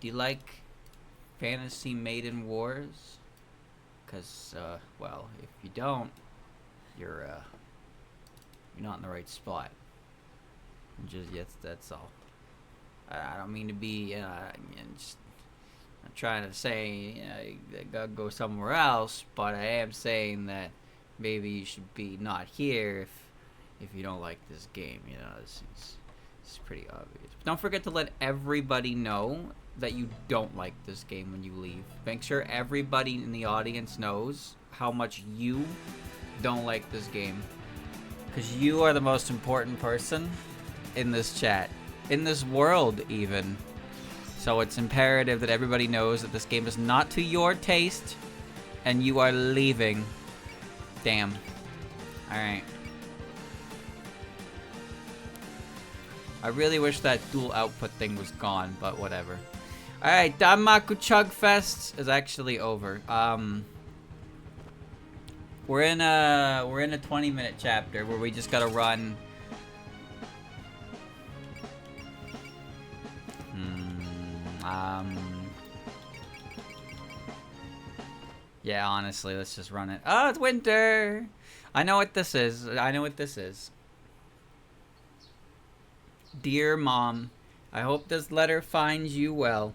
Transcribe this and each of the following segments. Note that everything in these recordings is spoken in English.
Do you like Fantasy Maiden Wars? Because, well, if you don't, you're not in the right spot. Just yes, that's all. I don't mean to be, just I'm trying to say, you gotta go somewhere else, but I am saying that maybe you should be not here if you don't like this game. It's pretty obvious. But don't forget to let everybody know that you don't like this game when you leave. Make sure everybody in the audience knows how much you don't like this game. Because you are the most important person in this chat. In this world, even. So it's imperative that everybody knows that this game is not to your taste, and you are leaving. Damn. Alright. I really wish that dual output thing was gone, but whatever. Alright, Danmaku Chug Fest is actually over. We're in a 20-minute chapter where we just gotta run. Yeah, honestly, let's just run it. Oh, it's winter! I know what this is. Dear Mom, I hope this letter finds you well.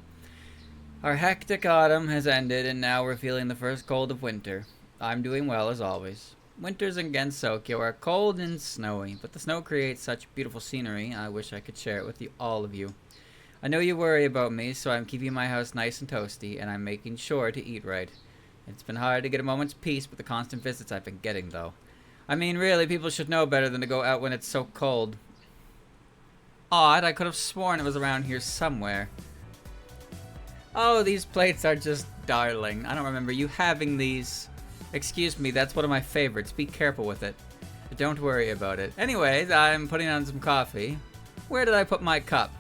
Our hectic autumn has ended, and now we're feeling the first cold of winter. I'm doing well, as always. Winters in Gensokyo are cold and snowy, but the snow creates such beautiful scenery, I wish I could share it with all of you. I know you worry about me, so I'm keeping my house nice and toasty, and I'm making sure to eat right. It's been hard to get a moment's peace with the constant visits I've been getting, though. I mean, really, people should know better than to go out when it's so cold. Odd, I could have sworn it was around here somewhere. Oh, these plates are just darling. I don't remember you having these. Excuse me, that's one of my favorites. Be careful with it. Don't worry about it. Anyways, I'm putting on some coffee. Where did I put my cup?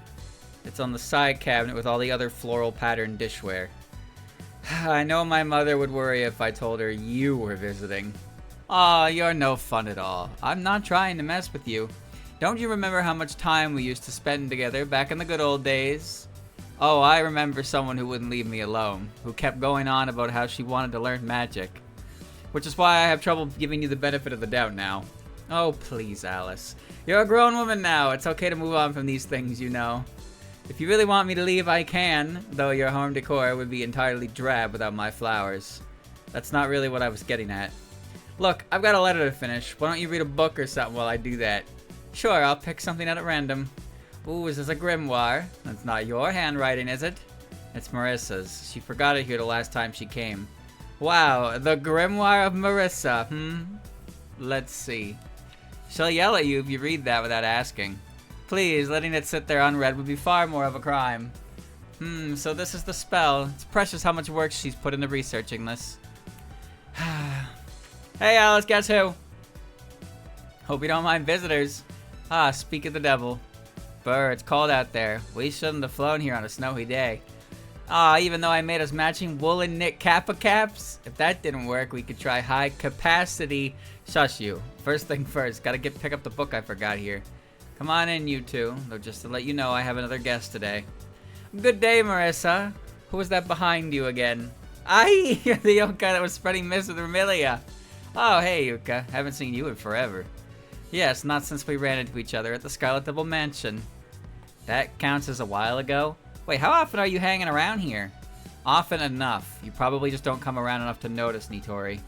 It's on the side cabinet with all the other floral patterned dishware. I know my mother would worry if I told her you were visiting. Aw, you're no fun at all. I'm not trying to mess with you. Don't you remember how much time we used to spend together back in the good old days? Oh, I remember someone who wouldn't leave me alone, who kept going on about how she wanted to learn magic. Which is why I have trouble giving you the benefit of the doubt now. Oh, please, Alice. You're a grown woman now. It's okay to move on from these things, you know. If you really want me to leave, I can, though your home decor would be entirely drab without my flowers. That's not really what I was getting at. Look, I've got a letter to finish. Why don't you read a book or something while I do that? Sure, I'll pick something out at random. Ooh, is this a grimoire? That's not your handwriting, is it? It's Marissa's. She forgot it here the last time she came. Wow, the grimoire of Marissa, Let's see. She'll yell at you if you read that without asking. Please, letting it sit there unread would be far more of a crime. So this is the spell. It's precious how much work she's put into researching this. Hey Alice, guess who? Hope you don't mind visitors. Ah, speak of the devil. Brr, it's cold out there. We shouldn't have flown here on a snowy day. Ah, even though I made us matching woolen knit kappa caps? If that didn't work, we could try high capacity. Shush you. First thing first, gotta pick up the book I forgot here. Come on in, you two. Though just to let you know, I have another guest today. Good day, Marissa. Who was that behind you again? Aye, you're the Yuka that was spreading mist with Remilia. Oh, hey, Yuka. Haven't seen you in forever. Yes, not since we ran into each other at the Scarlet Double Mansion. That counts as a while ago? Wait, how often are you hanging around here? Often enough. You probably just don't come around enough to notice, Nitori.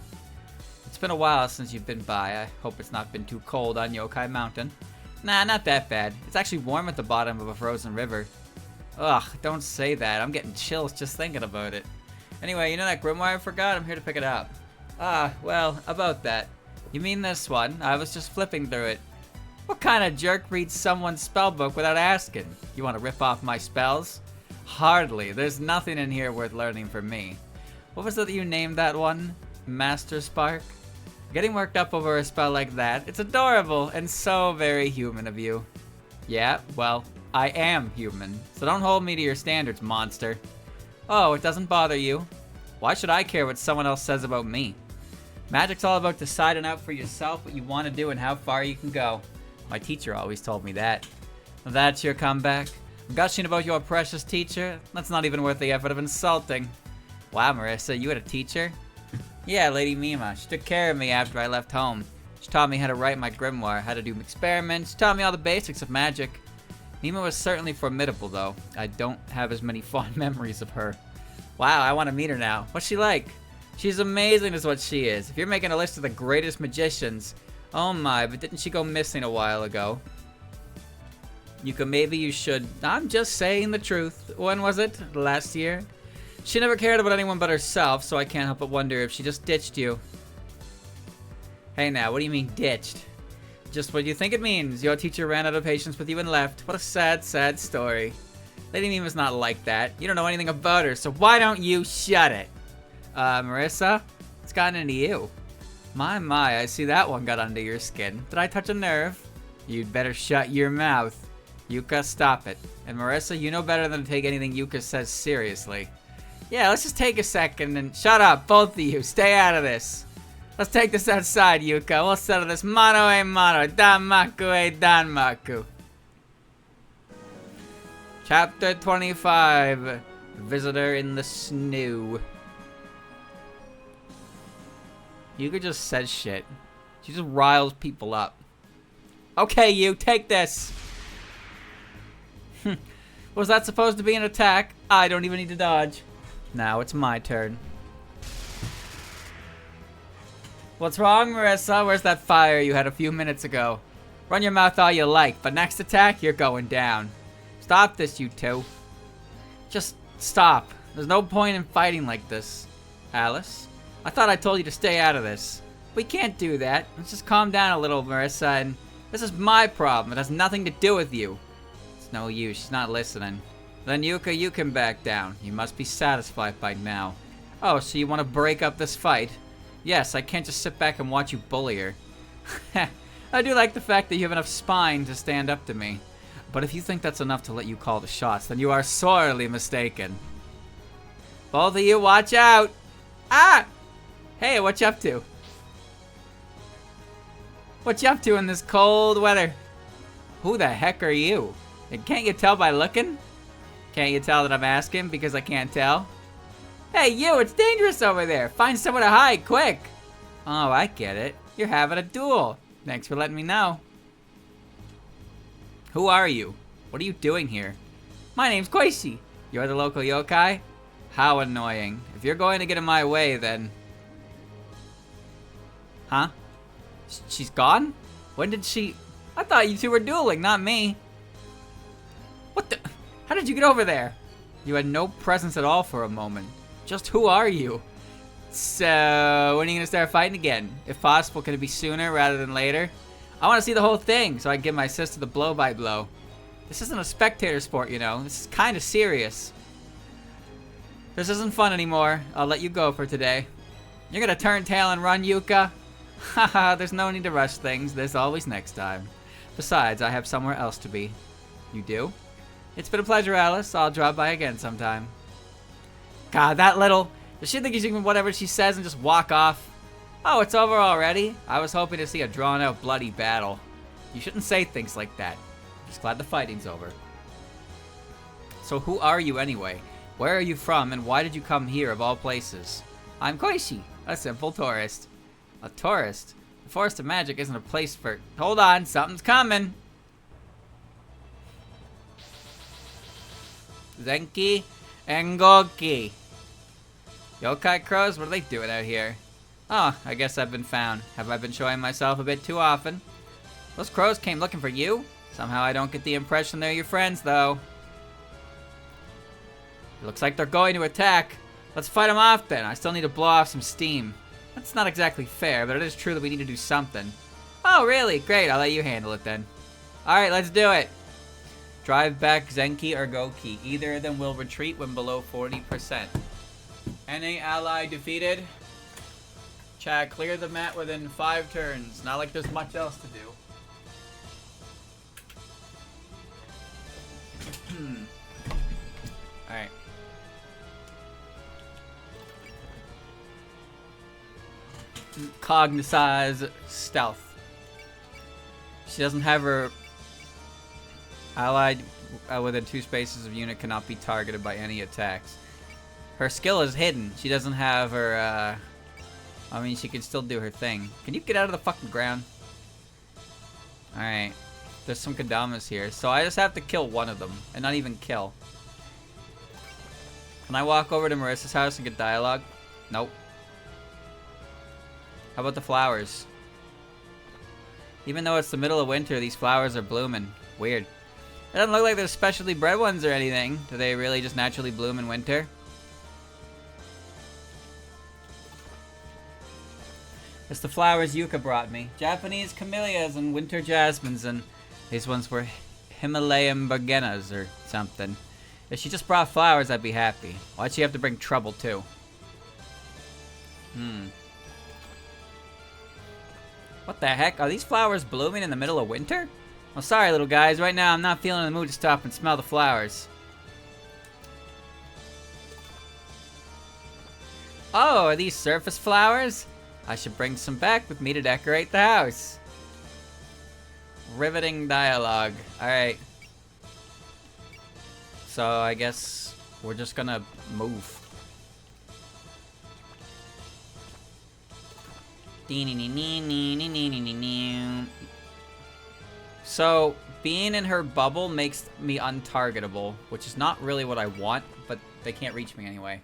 It's been a while since you've been by. I hope it's not been too cold on Yokai Mountain. Nah, not that bad. It's actually warm at the bottom of a frozen river. Ugh, don't say that. I'm getting chills just thinking about it. Anyway, you know that grimoire I forgot? I'm here to pick it up. Ah, well, about that. You mean this one? I was just flipping through it. What kind of jerk reads someone's spellbook without asking? You want to rip off my spells? Hardly. There's nothing in here worth learning for me. What was it that you named that one? Master Spark? Getting worked up over a spell like that, it's adorable and so very human of you. Yeah, well, I am human, so don't hold me to your standards, monster. Oh, it doesn't bother you? Why should I care what someone else says about me? Magic's all about deciding out for yourself what you want to do and how far you can go. My teacher always told me that. That's your comeback? Gushing about your precious teacher? That's not even worth the effort of insulting. Wow, Marissa, you had a teacher? Yeah, Lady Mima. She took care of me after I left home. She taught me how to write my grimoire, how to do experiments, she taught me all the basics of magic. Mima was certainly formidable, though. I don't have as many fond memories of her. Wow, I want to meet her now. What's she like? She's amazing is what she is. If you're making a list of the greatest magicians... Oh my, but didn't she go missing a while ago? Yuka, maybe you should... I'm just saying the truth. When was it? Last year? She never cared about anyone but herself, so I can't help but wonder if she just ditched you. Hey now, what do you mean ditched? Just what you think it means. Your teacher ran out of patience with you and left. What a sad, sad story. Lady Mima's not like that. You don't know anything about her, so why don't you shut it? Marissa? It's gotten into you. My, I see that one got under your skin. Did I touch a nerve? You'd better shut your mouth. Yuka, stop it. And Marissa, you know better than to take anything Yuka says seriously. Yeah, let's just take a second and shut up, both of you. Stay out of this. Let's take this outside, Yuka. We'll settle this mano a mano, danmaku a danmaku. Chapter 25, Visitor in the Snow. Yuka just says shit. She just riles people up. Okay, you, take this. Was that supposed to be an attack? I don't even need to dodge. Now it's my turn. What's wrong, Marissa? Where's that fire you had a few minutes ago? Run your mouth all you like, but next attack, you're going down. Stop this, you two. Just stop. There's no point in fighting like this. Alice? I thought I told you to stay out of this. We can't do that. Let's just calm down a little, Marissa, and this is my problem. It has nothing to do with you. It's no use. She's not listening. Then Yuka, you can back down. You must be satisfied by now. Oh, so you want to break up this fight? Yes, I can't just sit back and watch you bully her. I do like the fact that you have enough spine to stand up to me. But if you think that's enough to let you call the shots, then you are sorely mistaken. Both of you, watch out! Ah! Hey, what you up to? What you up to in this cold weather? Who the heck are you? And can't you tell by looking? Can't you tell that I'm asking because I can't tell? Hey, you, it's dangerous over there. Find somewhere to hide, quick. Oh, I get it. You're having a duel. Thanks for letting me know. Who are you? What are you doing here? My name's Koichi. You're the local yokai? How annoying. If you're going to get in my way, then... Huh? She's gone? When did she... I thought you two were dueling, not me. What the... How did you get over there? You had no presence at all for a moment. Just who are you? So, when are you going to start fighting again? If possible, can it be sooner rather than later? I want to see the whole thing so I can give my sister the blow-by-blow. This isn't a spectator sport, you know. This is kind of serious. This isn't fun anymore. I'll let you go for today. You're going to turn tail and run, Yuka? Haha, there's no need to rush things. There's always next time. Besides, I have somewhere else to be. You do? It's been a pleasure, Alice. I'll drop by again sometime. God, that little... Does she think you can whatever she says and just walk off? Oh, it's over already? I was hoping to see a drawn-out bloody battle. You shouldn't say things like that. I'm just glad the fighting's over. So who are you anyway? Where are you from and why did you come here of all places? I'm Koichi, a simple tourist. A tourist? The Forest of Magic isn't a place for... Hold on, something's coming. Zenki and Goki. Yokai crows, what are they doing out here? Oh, I guess I've been found. Have I been showing myself a bit too often? Those crows came looking for you? Somehow I don't get the impression they're your friends, though. It looks like they're going to attack. Let's fight them off then. I still need to blow off some steam. That's not exactly fair, but it is true that we need to do something. Oh, really? Great, I'll let you handle it then. Alright, let's do it. Drive back Zenki or Goki. Either of them will retreat when below 40%. Any ally defeated? Chat, clear the mat within 5 turns. Not like there's much else to do. Alright. Cognitize stealth. She doesn't have her allied within 2 spaces of unit cannot be targeted by any attacks. Her skill is hidden. She doesn't have her, I mean, she can still do her thing. Can you get out of the fucking ground? Alright. There's some Kadamas here. So I just have to kill one of them. And not even kill. Can I walk over to Marissa's house and get dialogue? Nope. How about the flowers? Even though it's the middle of winter, these flowers are blooming. Weird. It doesn't look like they're specially bred ones or anything. Do they really just naturally bloom in winter? It's the flowers Yuka brought me. Japanese camellias and winter jasmines, and these ones were Himalayan begenas or something. If she just brought flowers, I'd be happy. Why'd she have to bring trouble too? What the heck? Are these flowers blooming in the middle of winter? Well, sorry, little guys. Right now, I'm not feeling in the mood to stop and smell the flowers. Oh, are these surface flowers? I should bring some back with me to decorate the house. Riveting dialogue. Alright. So, I guess we're just gonna move. So, being in her bubble makes me untargetable, which is not really what I want, but they can't reach me anyway.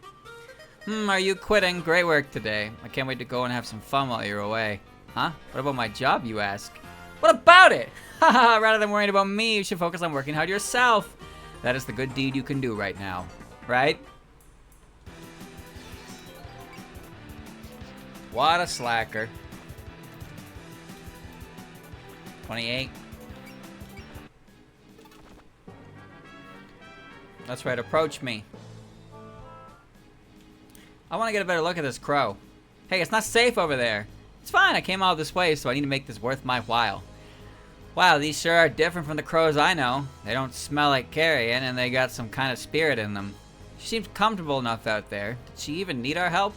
Are you quitting? Great work today. I can't wait to go and have some fun while you're away. Huh? What about my job, you ask? What about it? Haha, rather than worrying about me, you should focus on working hard yourself. That is the good deed you can do right now. Right? What a slacker. 28. That's right, approach me. I want to get a better look at this crow. Hey, it's not safe over there. It's fine, I came all this way, so I need to make this worth my while. Wow, these sure are different from the crows I know. They don't smell like carrion, and they got some kind of spirit in them. She seems comfortable enough out there. Did she even need our help?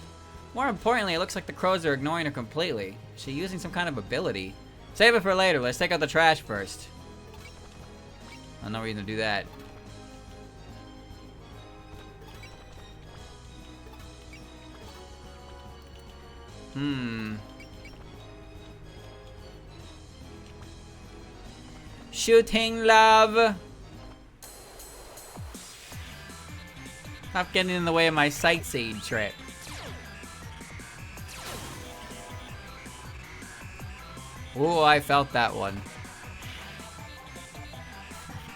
More importantly, it looks like the crows are ignoring her completely. Is she using some kind of ability? Save it for later, let's take out the trash first. I know we're gonna do that. Shooting love. Stop getting in the way of my sightseeing trip. Ooh, I felt that one.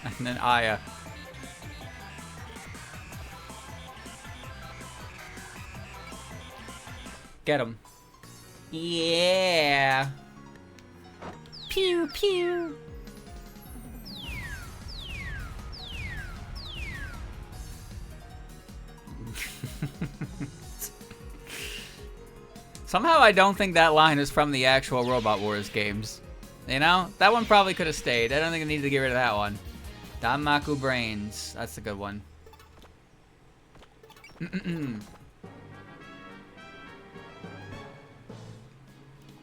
And then Aya. Get him. Yeah. Pew pew. Somehow I don't think that line is from the actual Robot Wars games. You know? That one probably could have stayed. I don't think I needed to get rid of that one. Danmaku Brains. That's a good one.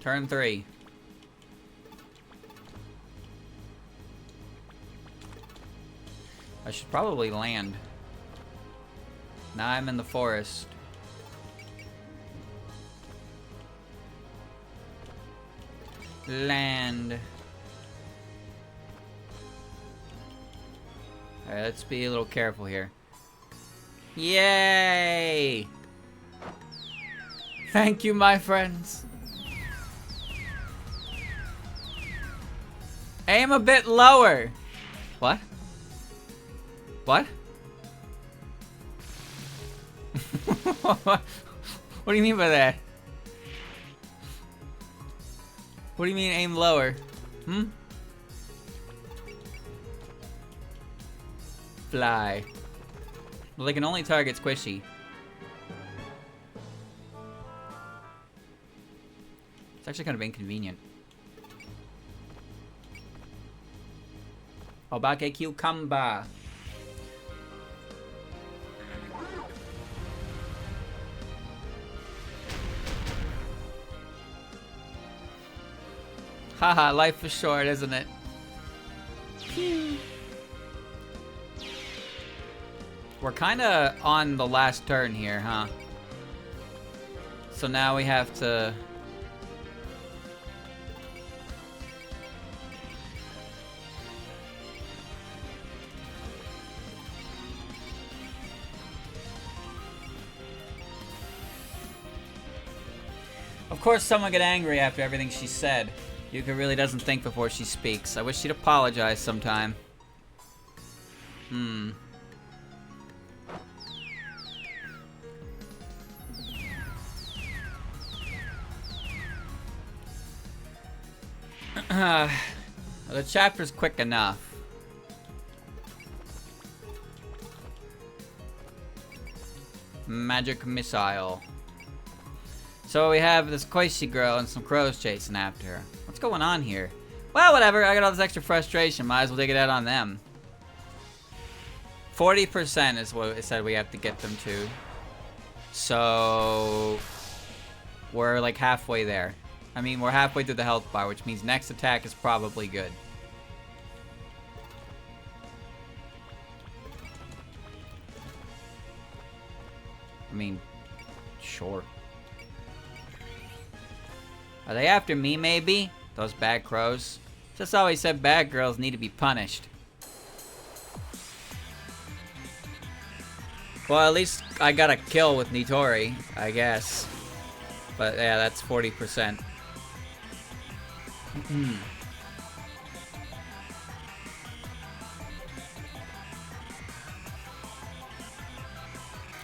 Turn 3. I should probably land. Now I'm in the forest. Land. Alright, let's be a little careful here. Yay! Thank you, my friends. Aim a bit lower. What? What? What do you mean by that? What do you mean aim lower? Fly. Well, they can only target Squishy. It's actually kind of inconvenient. Obake cucumber. Haha, life is short, isn't it? We're kind of on the last turn here, huh? So now we have to... Of course someone get angry after everything she said. Yuka really doesn't think before she speaks. I wish she'd apologize sometime. The chapter's quick enough. Magic missile. So we have this Koishi girl and some crows chasing after her. What's going on here? Well, whatever. I got all this extra frustration. Might as well take it out on them. 40% is what it said we have to get them to. So we're like halfway there. I mean, we're halfway through the health bar, which means next attack is probably good. I mean, sure. Are they after me, maybe? Those bad crows? Just always said bad girls need to be punished. Well, at least I got a kill with Nitori, I guess. But yeah, that's 40%.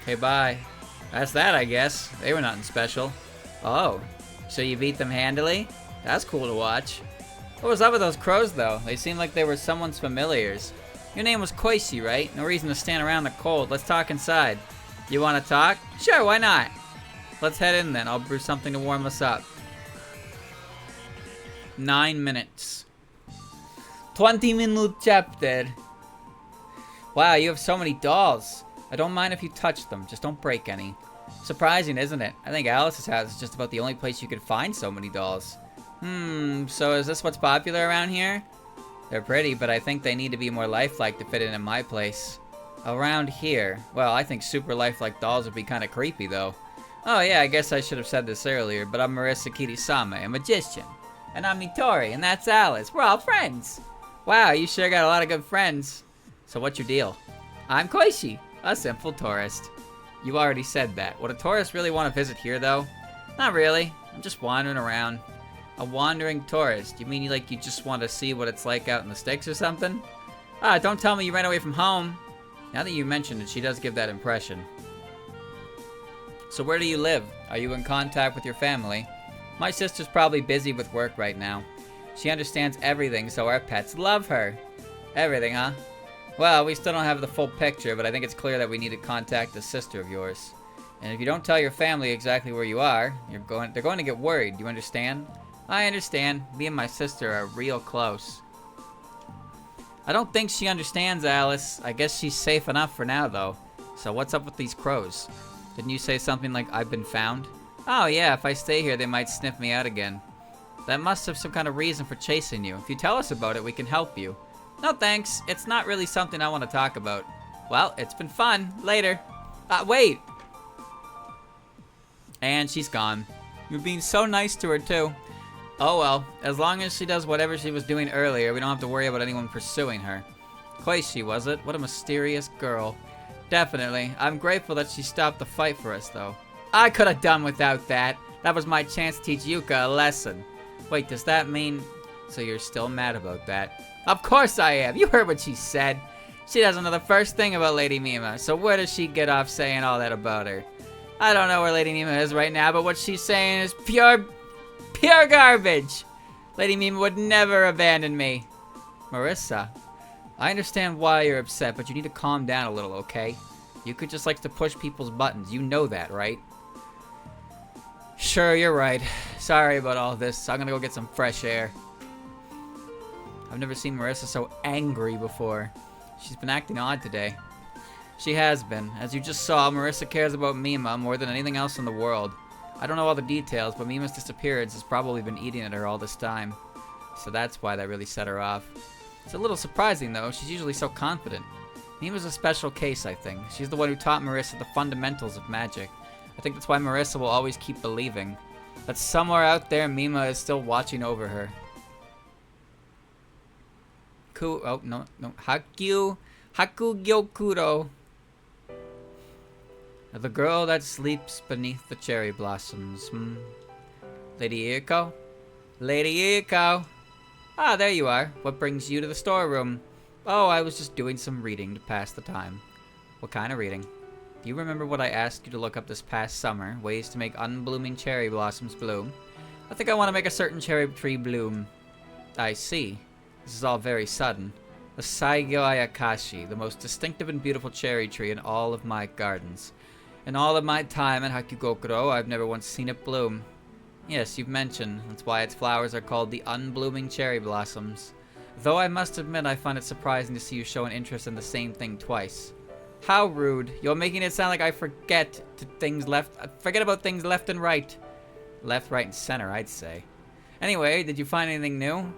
Okay, bye. That's that, I guess. They were nothing special. Oh, so you beat them handily? That's cool to watch. What was up with those crows, though? They seemed like they were someone's familiars. Your name was Koishi, right? No reason to stand around in the cold. Let's talk inside. You want to talk? Sure, why not? Let's head in then. I'll brew something to warm us up. 9 minutes. 20-minute chapter. Wow, you have so many dolls. I don't mind if you touch them. Just don't break any. Surprising, isn't it? I think Alice's house is just about the only place you could find so many dolls. So is this what's popular around here? They're pretty, but I think they need to be more lifelike to fit in my place. Around here. Well, I think super lifelike dolls would be kind of creepy, though. Oh yeah, I guess I should have said this earlier, but I'm Marisa Kirisame, a magician. And I'm Nitori, and that's Alice. We're all friends. Wow, you sure got a lot of good friends. So what's your deal? I'm Koishi, a simple tourist. You already said that. Would a tourist really want to visit here, though? Not really. I'm just wandering around. A wandering tourist. You mean you just want to see what it's like out in the sticks or something? Ah, don't tell me you ran away from home. Now that you mentioned it, she does give that impression. So where do you live? Are you in contact with your family? My sister's probably busy with work right now. She understands everything, so our pets love her. Everything, huh? Well, we still don't have the full picture, but I think it's clear that we need to contact a sister of yours. And if you don't tell your family exactly where you are, they're going to get worried. Do you understand? I understand. Me and my sister are real close. I don't think she understands, Alice. I guess she's safe enough for now, though. So what's up with these crows? Didn't you say something like, I've been found? Oh yeah, if I stay here, they might sniff me out again. That must have some kind of reason for chasing you. If you tell us about it, we can help you. No thanks. It's not really something I want to talk about. Well, it's been fun. Later. Wait. And she's gone. You're being so nice to her, too. Oh well, as long as she does whatever she was doing earlier, we don't have to worry about anyone pursuing her. Koishi, was it? What a mysterious girl. Definitely. I'm grateful that she stopped the fight for us, though. I could have done without that. That was my chance to teach Yuka a lesson. Wait, does that mean... So you're still mad about that? Of course I am. You heard what she said. She doesn't know the first thing about Lady Mima, so where does she get off saying all that about her? I don't know where Lady Mima is right now, but what she's saying is pure garbage. Lady Mima would never abandon me. Marisa, I understand why you're upset, but you need to calm down a little, okay? Yuka just likes to push people's buttons. You know that, right? Sure, you're right. Sorry about all this. I'm gonna go get some fresh air. I've never seen Marisa so angry before. She's been acting odd today. She has been. As you just saw, Marisa cares about Mima more than anything else in the world. I don't know all the details, but Mima's disappearance has probably been eating at her all this time. So that's why that really set her off. It's a little surprising, though. She's usually so confident. Mima's a special case, I think. She's the one who taught Marissa the fundamentals of magic. I think that's why Marissa will always keep believing that somewhere out there Mima is still watching over her. Oh, no. Haku Gyokuro. The girl that sleeps beneath the cherry blossoms. Lady Iko? Lady Iko! Ah, there you are. What brings you to the storeroom? Oh, I was just doing some reading to pass the time. What kind of reading? Do you remember what I asked you to look up this past summer? Ways to make unblooming cherry blossoms bloom. I think I want to make a certain cherry tree bloom. I see. This is all very sudden. The Saigyo Ayakashi, the most distinctive and beautiful cherry tree in all of my gardens. In all of my time at Hakugokuro, I've never once seen it bloom. Yes, you've mentioned. That's why its flowers are called the unblooming cherry blossoms. Though I must admit I find it surprising to see you show an interest in the same thing twice. How rude. You're making it sound like I forget about things left and right. Left, right, and center, I'd say. Anyway, did you find anything new?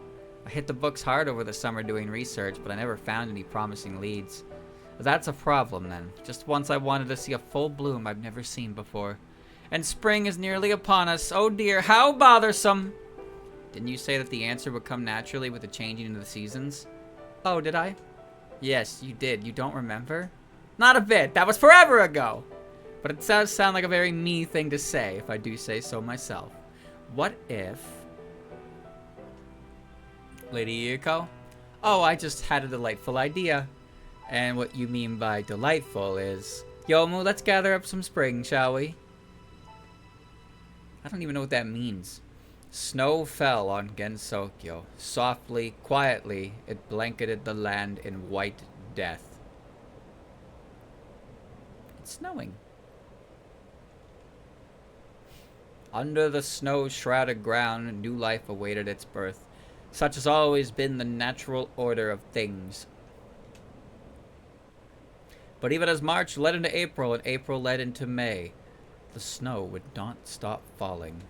I hit the books hard over the summer doing research, but I never found any promising leads. That's a problem, then. Just once I wanted to see a full bloom I've never seen before. And spring is nearly upon us. Oh dear, how bothersome! Didn't you say that the answer would come naturally with the changing of the seasons? Oh, did I? Yes, you did. You don't remember? Not a bit. That was forever ago! But it does sound like a very me thing to say, if I do say so myself. What if... Lady Yuko? Oh, I just had a delightful idea. And what you mean by delightful is... Yomu, let's gather up some spring, shall we? I don't even know what that means. Snow fell on Gensokyo. Softly, quietly, it blanketed the land in white death. It's snowing. Under the snow-shrouded ground, new life awaited its birth. Such has always been the natural order of things. But even as March led into April and April led into May, the snow would not stop falling.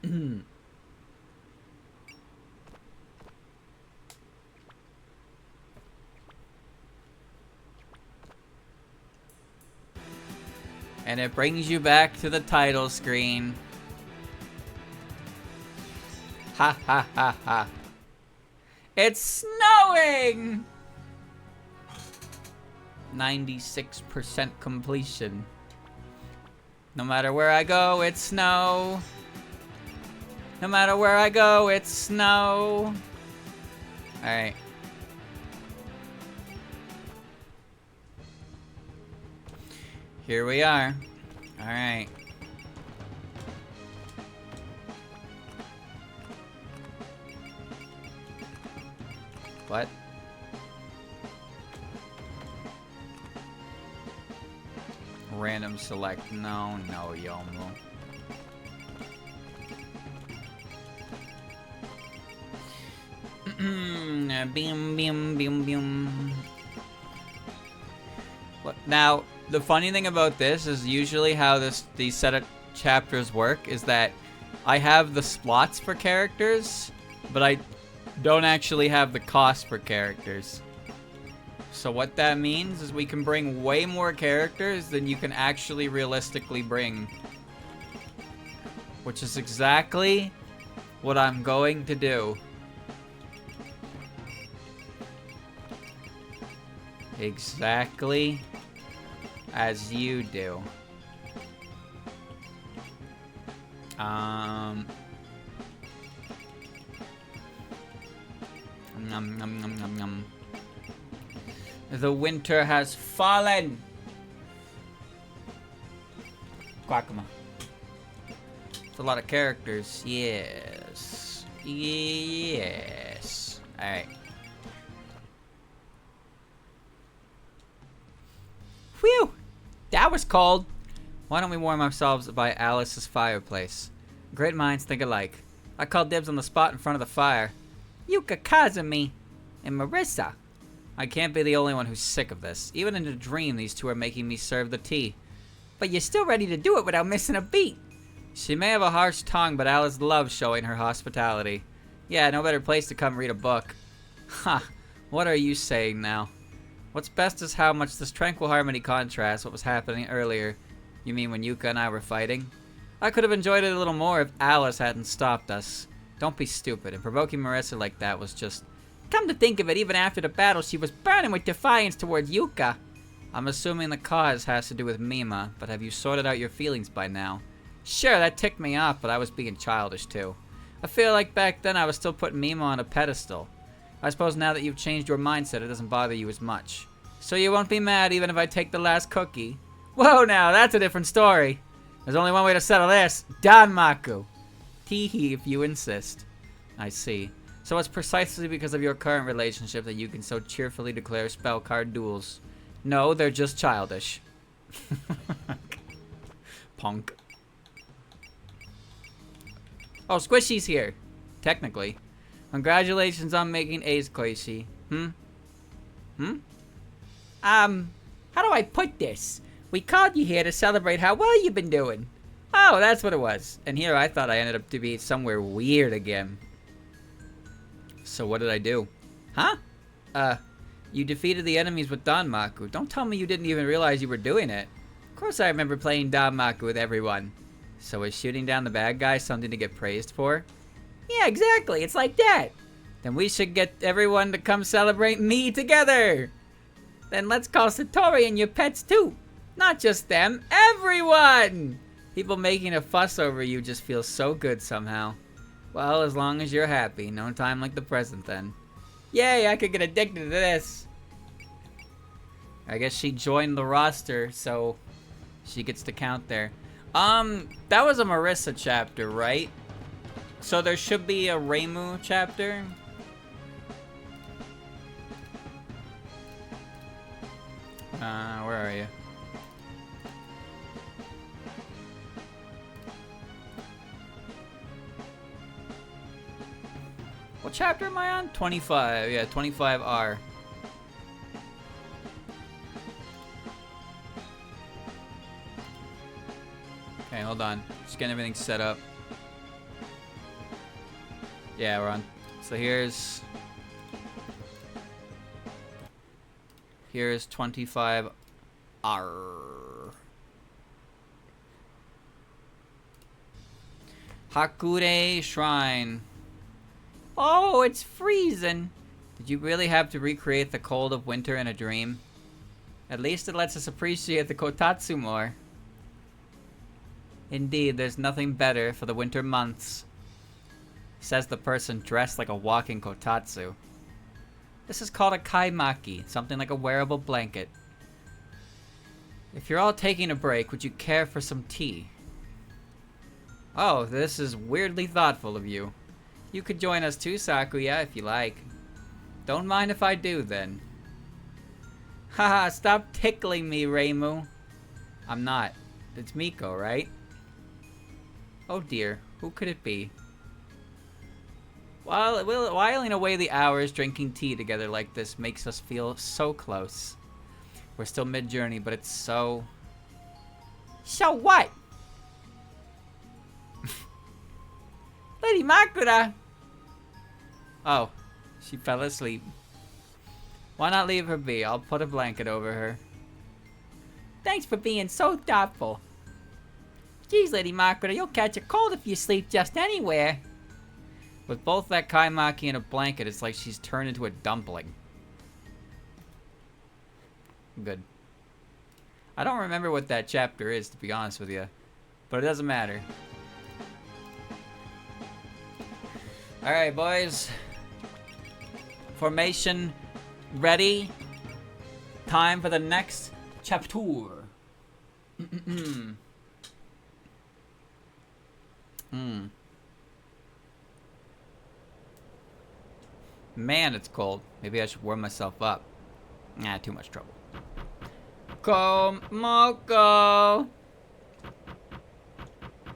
And it brings you back to the title screen. Ha ha ha ha. It's snowing! 96% completion. No matter where I go, it's snow. No matter where I go, it's snow. Alright. Here we are. Alright. What? Random select. No, Yomu. Beam, beam, beam, beam. Look, now, the funny thing about this is usually how these setup chapters work is that I have the slots for characters, but I don't actually have the cost for characters. So what that means is we can bring way more characters than you can actually realistically bring. Which is exactly what I'm going to do. Exactly as you do. Nom, nom, nom, nom, nom. The winter has fallen. Quackama. It's a lot of characters. Yes. Yes. Alright. Whew! That was cold. Why don't we warm ourselves by Alice's fireplace? Great minds think alike. I called dibs on the spot in front of the fire. Yuka Kazumi and Marissa. I can't be the only one who's sick of this. Even in a dream, these two are making me serve the tea. But you're still ready to do it without missing a beat. She may have a harsh tongue, but Alice loves showing her hospitality. Yeah, no better place to come read a book. Ha! What are you saying now? What's best is how much this tranquil harmony contrasts what was happening earlier. You mean when Yuka and I were fighting? I could have enjoyed it a little more if Alice hadn't stopped us. Don't be stupid, and provoking Marissa like that was just... Come to think of it, even after the battle, she was burning with defiance towards Yuka. I'm assuming the cause has to do with Mima, but have you sorted out your feelings by now? Sure, that ticked me off, but I was being childish too. I feel like back then I was still putting Mima on a pedestal. I suppose now that you've changed your mindset, it doesn't bother you as much. So you won't be mad even if I take the last cookie? Whoa now, that's a different story. There's only one way to settle this. Danmaku. Teehee if you insist. I see. So it's precisely because of your current relationship that you can so cheerfully declare spell card duels. No, they're just childish. Punk. Oh, Squishy's here. Technically. Congratulations on making Ace, Koishi. How do I put this? We called you here to celebrate how well you've been doing. Oh, that's what it was. And here I thought I ended up to be somewhere weird again. So what did I do? Huh? You defeated the enemies with Danmaku. Don't tell me you didn't even realize you were doing it. Of course I remember playing Danmaku with everyone. So is shooting down the bad guys something to get praised for? Yeah, exactly. It's like that. Then we should get everyone to come celebrate me together. Then let's call Satori and your pets too. Not just them, everyone! People making a fuss over you just feels so good somehow. Well, as long as you're happy. No time like the present then. Yay, I could get addicted to this. I guess she joined the roster, so she gets to count there. That was a Marissa chapter, right? So there should be a Reimu chapter. Where are you? What chapter am I on? 25. Yeah, 25R. Okay, hold on. Just getting everything set up. Yeah, we're on. So here's 25R. Hakure Shrine. Oh, it's freezing. Did you really have to recreate the cold of winter in a dream? At least it lets us appreciate the kotatsu more. Indeed, there's nothing better for the winter months. Says the person dressed like a walking kotatsu. This is called a kaimaki, something like a wearable blanket. If you're all taking a break, would you care for some tea? Oh, this is weirdly thoughtful of you. You could join us too, Sakuya, if you like. Don't mind if I do, then. Haha, stop tickling me, Reimu. I'm not. It's Miko, right? Oh dear, who could it be? Whiling away the hours drinking tea together like this makes us feel so close. We're still mid-journey, but it's so... So what? Lady Makura! Oh, she fell asleep. Why not leave her be? I'll put a blanket over her. Thanks for being so thoughtful. Geez, Lady Makura, you'll catch a cold if you sleep just anywhere. With both that kaimaki and a blanket, it's like she's turned into a dumpling. Good. I don't remember what that chapter is, to be honest with you. But it doesn't matter. Alright, boys. Formation ready. Time for the next chapter. Man, it's cold. Maybe I should warm myself up. Nah, too much trouble. Komoko!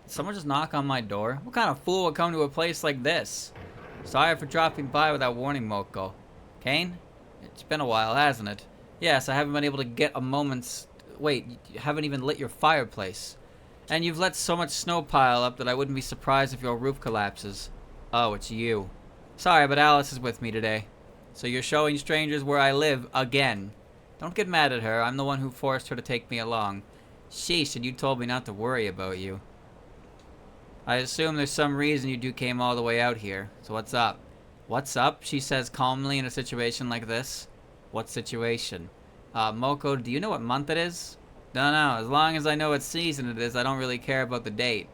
Did someone just knock on my door? What kind of fool would come to a place like this? Sorry for dropping by without warning, Moko. Kane? It's been a while, hasn't it? Yes, I haven't been able to get a moment's... Wait, you haven't even lit your fireplace. And you've let so much snow pile up that I wouldn't be surprised if your roof collapses. Oh, it's you. Sorry, but Alice is with me today. So you're showing strangers where I live again. Don't get mad at her. I'm the one who forced her to take me along. Sheesh, and you told me not to worry about you. I assume there's some reason you came all the way out here. So what's up? What's up? She says calmly in a situation like this. What situation? Moko, do you know what month it is? No, as long as I know what season it is, I don't really care about the date.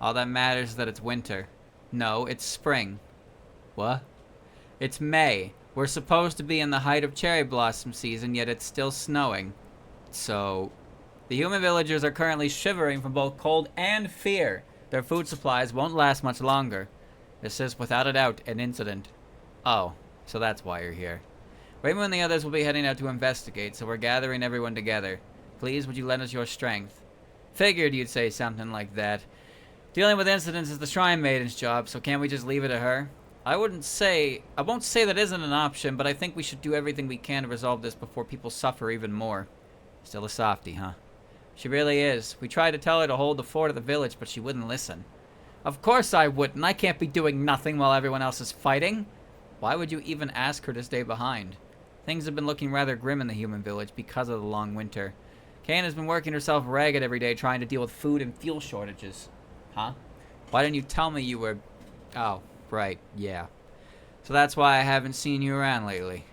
All that matters is that it's winter. No, it's spring. What? It's May. We're supposed to be in the height of cherry blossom season, yet it's still snowing. So, the human villagers are currently shivering from both cold and fear. Their food supplies won't last much longer. This is, without a doubt, an incident. Oh, so that's why you're here. Raymond and the others will be heading out to investigate, so we're gathering everyone together. Please, would you lend us your strength? Figured you'd say something like that. Dealing with incidents is the Shrine Maiden's job, so can't we just leave it to her? I won't say that isn't an option, but I think we should do everything we can to resolve this before people suffer even more. Still a softie, huh? She really is. We tried to tell her to hold the fort at the village, but she wouldn't listen. Of course I wouldn't. I can't be doing nothing while everyone else is fighting. Why would you even ask her to stay behind? Things have been looking rather grim in the human village because of the long winter. Kane has been working herself ragged every day trying to deal with food and fuel shortages. Huh? Why didn't you tell me you were... Oh, right, yeah. So that's why I haven't seen you around lately.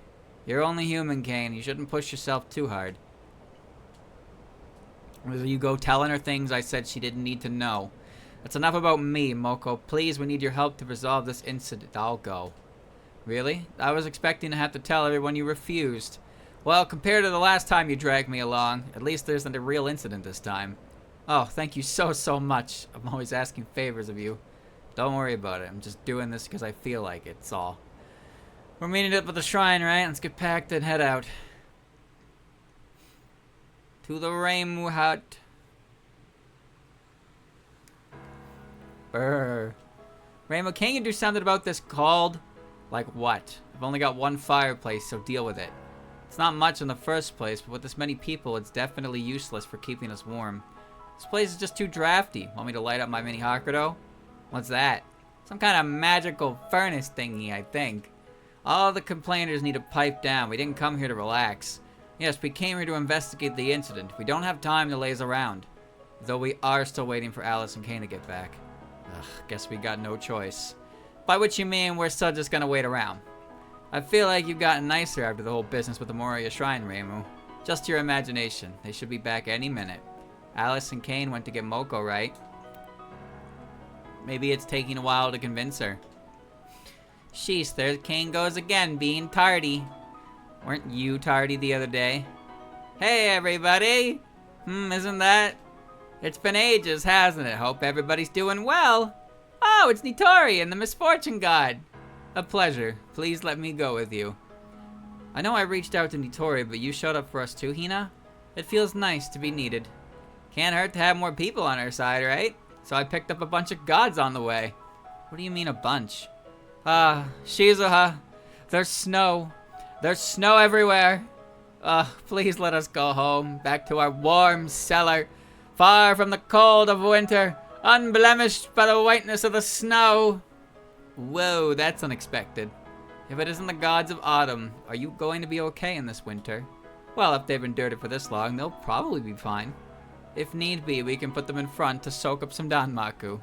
You're only human, Kane. You shouldn't push yourself too hard. Will you go telling her things I said she didn't need to know? That's enough about me, Moko. Please, we need your help to resolve this incident. I'll go. Really? I was expecting to have to tell everyone you refused. Well, compared to the last time you dragged me along, at least there isn't a real incident this time. Oh, thank you so much. I'm always asking favors of you. Don't worry about it. I'm just doing this because I feel like it. It's all. We're meeting up at the shrine, right? Let's get packed and head out. To the Reimu hut. Brr. Reimu, can't you do something about this cold? Like what? I've only got one fireplace, so deal with it. It's not much in the first place, but with this many people, it's definitely useless for keeping us warm. This place is just too drafty. Want me to light up my mini Hakudo? What's that? Some kind of magical furnace thingy, I think. All the complainers need to pipe down. We didn't come here to relax. Yes, we came here to investigate the incident. We don't have time to laze around. Though we are still waiting for Alice and Kane to get back. Ugh, guess we got no choice. By which you mean we're still just gonna wait around. I feel like you've gotten nicer after the whole business with the Moria Shrine, Reimu. Just your imagination. They should be back any minute. Alice and Kane went to get Moko, right? Maybe it's taking a while to convince her. Sheesh, there Kane goes again, being tardy. Weren't you tardy the other day? Hey, everybody! Isn't that? It's been ages, hasn't it? Hope everybody's doing well. Oh, it's Nitori and the Misfortune God. A pleasure. Please let me go with you. I know I reached out to Nitori, but you showed up for us too, Hina? It feels nice to be needed. Can't hurt to have more people on our side, right? So I picked up a bunch of gods on the way. What do you mean a bunch? Shizuha, there's snow. There's snow everywhere. Please let us go home, back to our warm cellar, far from the cold of winter, unblemished by the whiteness of the snow. Whoa, that's unexpected. If it isn't the gods of autumn, are you going to be okay in this winter? Well, if they've endured it for this long, they'll probably be fine. If need be, we can put them in front to soak up some Danmaku.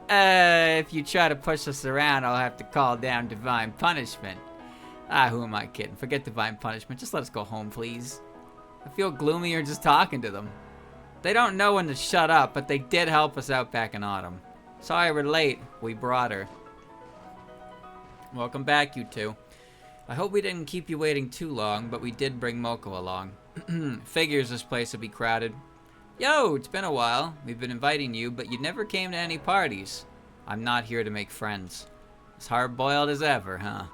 If you try to push us around, I'll have to call down divine punishment. Who am I kidding? Forget divine punishment. Just let us go home, please. I feel gloomier just talking to them. They don't know when to shut up, but they did help us out back in autumn. Sorry we're late. We brought her. Welcome back, you two. I hope we didn't keep you waiting too long, but we did bring Moko along. Figures this place would be crowded. Yo, it's been a while. We've been inviting you, but you never came to any parties. I'm not here to make friends. As hard-boiled as ever, huh?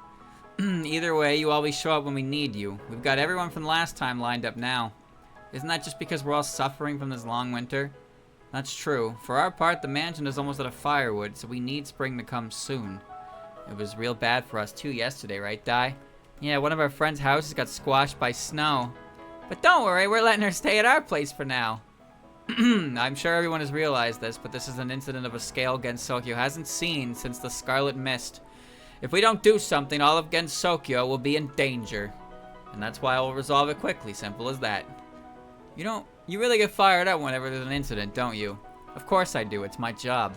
Either way, you always show up when we need you. We've got everyone from last time lined up now. Isn't that just because we're all suffering from this long winter? That's true. For our part, the mansion is almost out of firewood, so we need spring to come soon. It was real bad for us too yesterday, right, Dai? Yeah, one of our friends' houses got squashed by snow. But don't worry, we're letting her stay at our place for now. I'm sure everyone has realized this, but this is an incident of a scale Gensokyo hasn't seen since the Scarlet Mist. If we don't do something, all of Gensokyo will be in danger. And that's why I'll resolve it quickly, simple as that. You really get fired up whenever there's an incident, don't you? Of course I do, it's my job.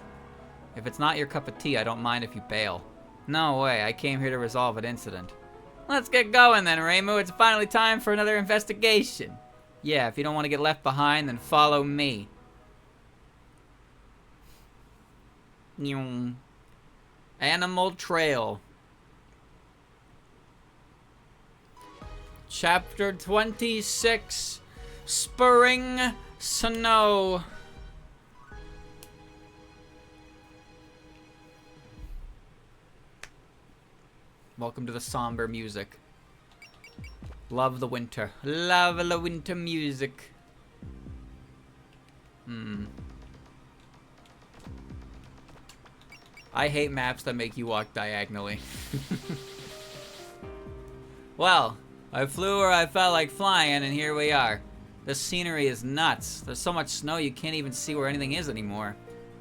If it's not your cup of tea, I don't mind if you bail. No way, I came here to resolve an incident. Let's get going then, Reimu. It's finally time for another investigation. Yeah, if you don't want to get left behind, then follow me. Animal Trail. Chapter 26. Spring Snow. Welcome to the somber music. Love the winter. Love the winter music. I hate maps that make you walk diagonally. Well, I flew where I felt like flying, and here we are. This scenery is nuts. There's so much snow you can't even see where anything is anymore.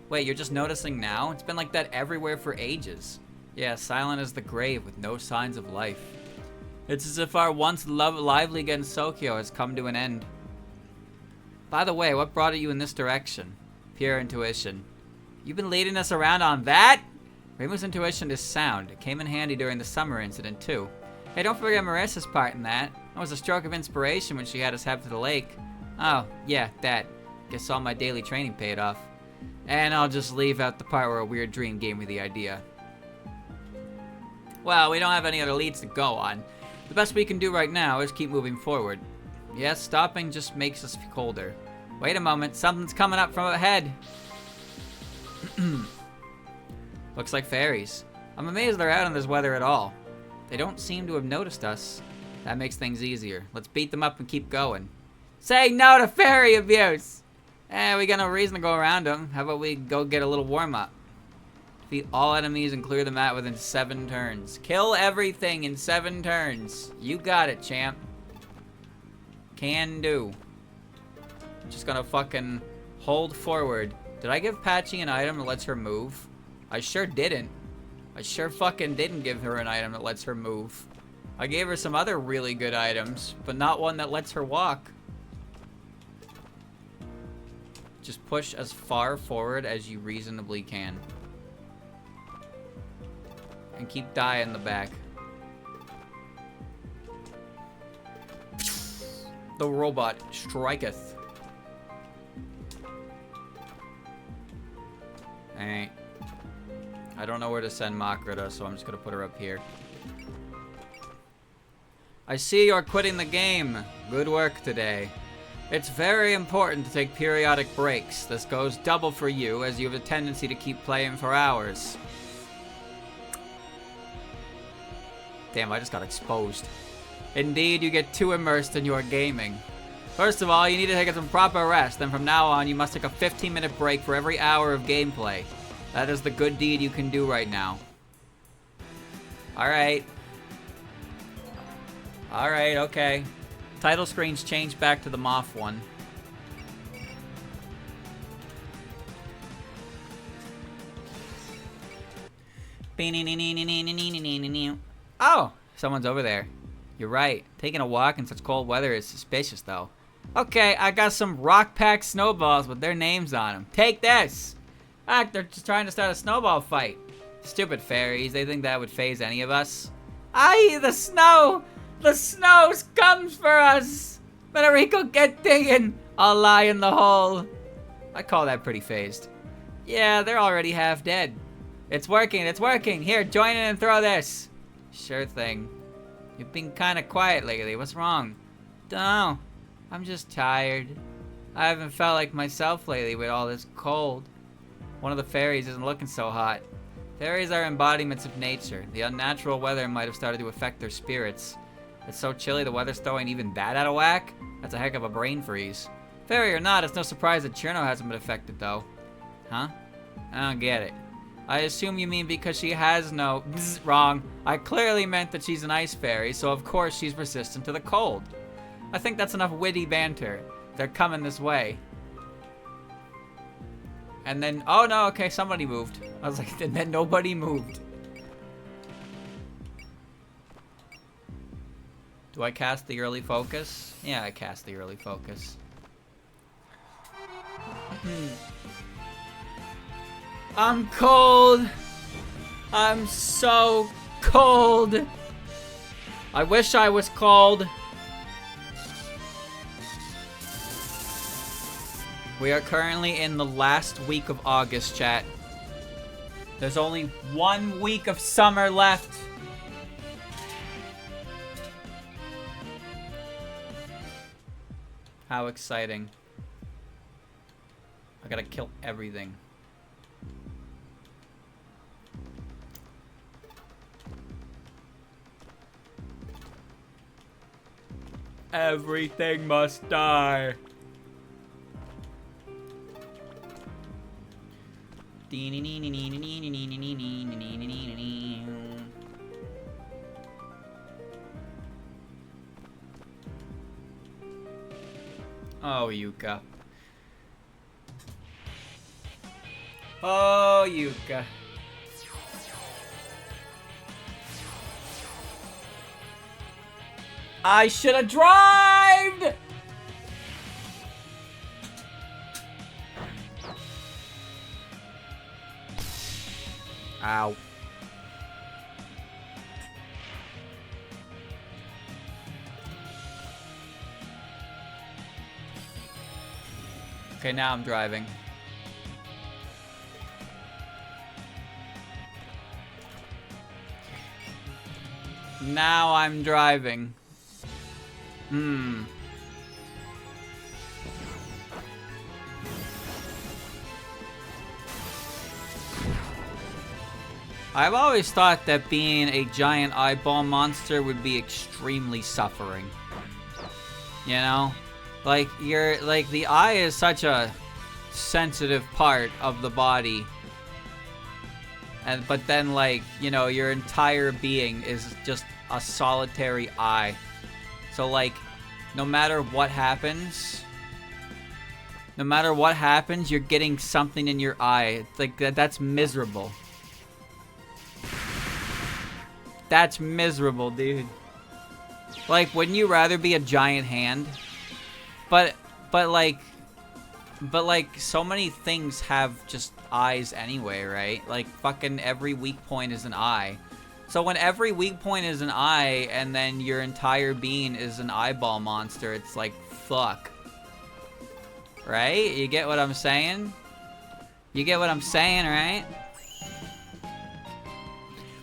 Wait, you're just noticing now? It's been like that everywhere for ages. Yeah, silent as the grave with no signs of life. It's as if our once lively Gensokyo has come to an end. By the way, what brought you in this direction? Pure intuition. You've been leading us around on that? Reimu's intuition is sound. It came in handy during the summer incident, too. Hey, don't forget Marissa's part in that. That was a stroke of inspiration when she had us head to the lake. Oh, yeah, that. Guess all my daily training paid off. And I'll just leave out the part where a weird dream gave me the idea. Well, we don't have any other leads to go on. The best we can do right now is keep moving forward. Yes, stopping just makes us colder. Wait a moment, something's coming up from ahead. Looks like fairies. I'm amazed they're out in this weather at all. They don't seem to have noticed us. That makes things easier. Let's beat them up and keep going. Say no to fairy abuse! We got no reason to go around them. How about we go get a little warm-up? Defeat all enemies and clear the map within 7 turns. Kill everything in 7 turns. You got it, champ. Can do. Just gonna fucking hold forward. Did I give Patchy an item that lets her move? I sure didn't. I sure fucking didn't give her an item that lets her move. I gave her some other really good items, but not one that lets her walk. Just push as far forward as you reasonably can. And keep die in the back. The robot striketh. Alright. I don't know where to send Makrita, so I'm just gonna put her up here. I see you're quitting the game. Good work today. It's very important to take periodic breaks. This goes double for you, as you have a tendency to keep playing for hours. Damn, I just got exposed. Indeed, you get too immersed in your gaming. First of all, you need to take some proper rest, and from now on, you must take a 15-minute break for every hour of gameplay. That is the good deed you can do right now. Alright. Alright, okay. Title screen's changed back to the Moth one. Oh, someone's over there. You're right. Taking a walk in such cold weather is suspicious, though. Okay, I got some rock-packed snowballs with their names on them. Take this! Ah, they're just trying to start a snowball fight. Stupid fairies. They think that would faze any of us. Aye, the snow! The snow comes for us! Federico, get digging! I'll lie in the hole. I call that pretty phased. Yeah, they're already half dead. It's working, it's working! Here, join in and throw this! Sure thing. You've been kinda quiet lately, what's wrong? Dunno. I'm just tired. I haven't felt like myself lately with all this cold. One of the fairies isn't looking so hot. Fairies are embodiments of nature. The unnatural weather might have started to affect their spirits. It's so chilly the weather's throwing even that out of whack? That's a heck of a brain freeze. Fairy or not, it's no surprise that Cherno hasn't been affected though. Huh? I don't get it. I assume you mean because she has no... Bzz, wrong. I clearly meant that she's an ice fairy, so of course she's resistant to the cold. I think that's enough witty banter. They're coming this way. And then... Oh no, okay, somebody moved. I was like, and then nobody moved. Do I cast the early focus? Yeah, I cast the early focus. I'm cold. I'm so cold. I wish I was cold. We are currently in the last week of August, chat. There's only 1 week of summer left. How exciting. I gotta kill everything. Everything must die. Oh, Yuka. Oh, Yuka. I should have drived! Ow. Okay, now I'm driving. Now I'm driving. I've always thought that being a giant eyeball monster would be extremely suffering. You know? Like, the eye is such a sensitive part of the body. But then, like, you know, your entire being is just a solitary eye. So, like, no matter what happens, you're getting something in your eye. It's like, that's miserable. That's miserable, dude. Like, wouldn't you rather be a giant hand? But like, so many things have just eyes anyway, right? Like, fucking every weak point is an eye. So when every weak point is an eye, and then your entire being is an eyeball monster, it's like, fuck. Right? You get what I'm saying? You get what I'm saying, right?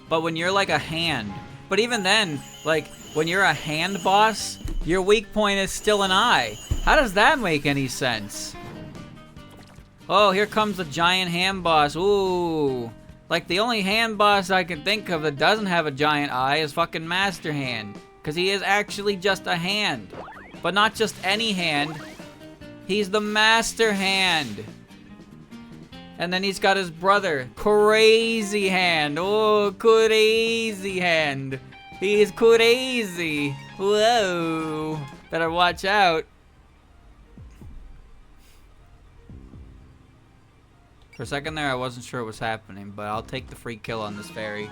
But when you're like a hand, but even then, like, when you're a hand boss, your weak point is still an eye. How does that make any sense? Oh, here comes the giant hand boss. Ooh. Like, the only hand boss I can think of that doesn't have a giant eye is fucking Master Hand. Because he is actually just a hand. But not just any hand. He's the Master Hand. And then he's got his brother, Crazy Hand. Oh, Crazy Hand. He's crazy. Whoa. Better watch out. For a second there, I wasn't sure what was happening, but I'll take the free kill on this fairy.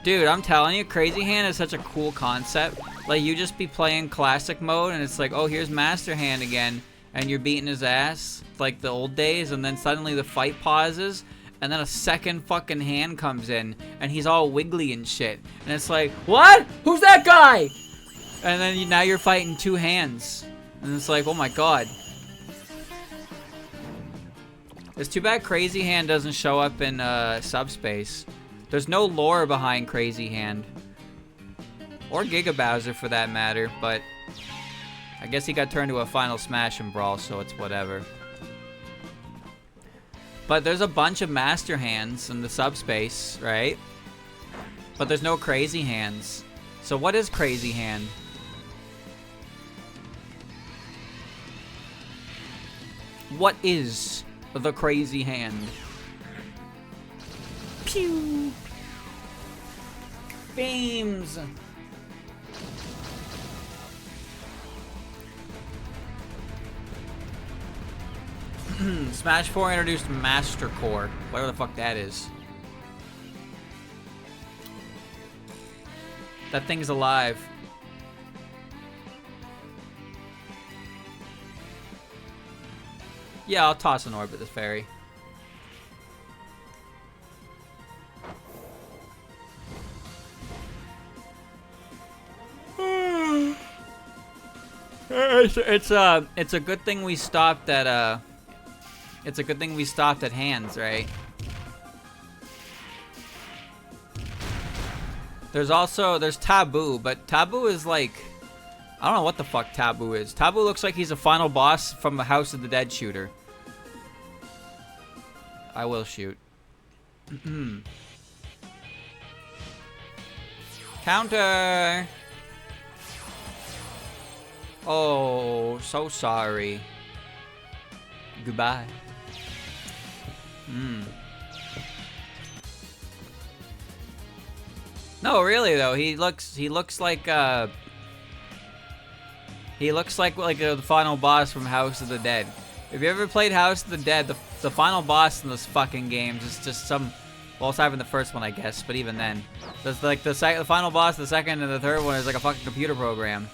Dude, I'm telling you, Crazy Hand is such a cool concept. Like, you just be playing classic mode, and it's like, oh, here's Master Hand again, and you're beating his ass, like the old days, and then suddenly the fight pauses, and then a second fucking hand comes in, and he's all wiggly and shit. And it's like, what? Who's that guy? And then now you're fighting two hands. And it's like, oh my god. It's too bad Crazy Hand doesn't show up in Subspace. There's no lore behind Crazy Hand. Or Giga Bowser for that matter, but I guess he got turned to a Final Smash and Brawl, so it's whatever. But there's a bunch of Master Hands in the Subspace, right? But there's no Crazy Hands. So what is Crazy Hand? What is the Crazy Hand? Pew! Beams! Smash 4 introduced Master Core. Whatever the fuck that is. That thing's alive. Yeah, I'll toss an orb at this fairy. It's a good thing we stopped at it's a good thing we stopped at hands, right? There's Taboo, but Taboo is like, I don't know what the fuck Taboo is. Taboo looks like he's a final boss from the House of the Dead shooter. I will shoot. Counter! Oh, so sorry. Goodbye. No, really though, he looks like the final boss from House of the Dead. If you ever played House of the Dead, the final boss in those fucking games is just some, well, aside from the first one, I guess, but even then, there's like the final boss, the second and the third one is like a fucking computer program.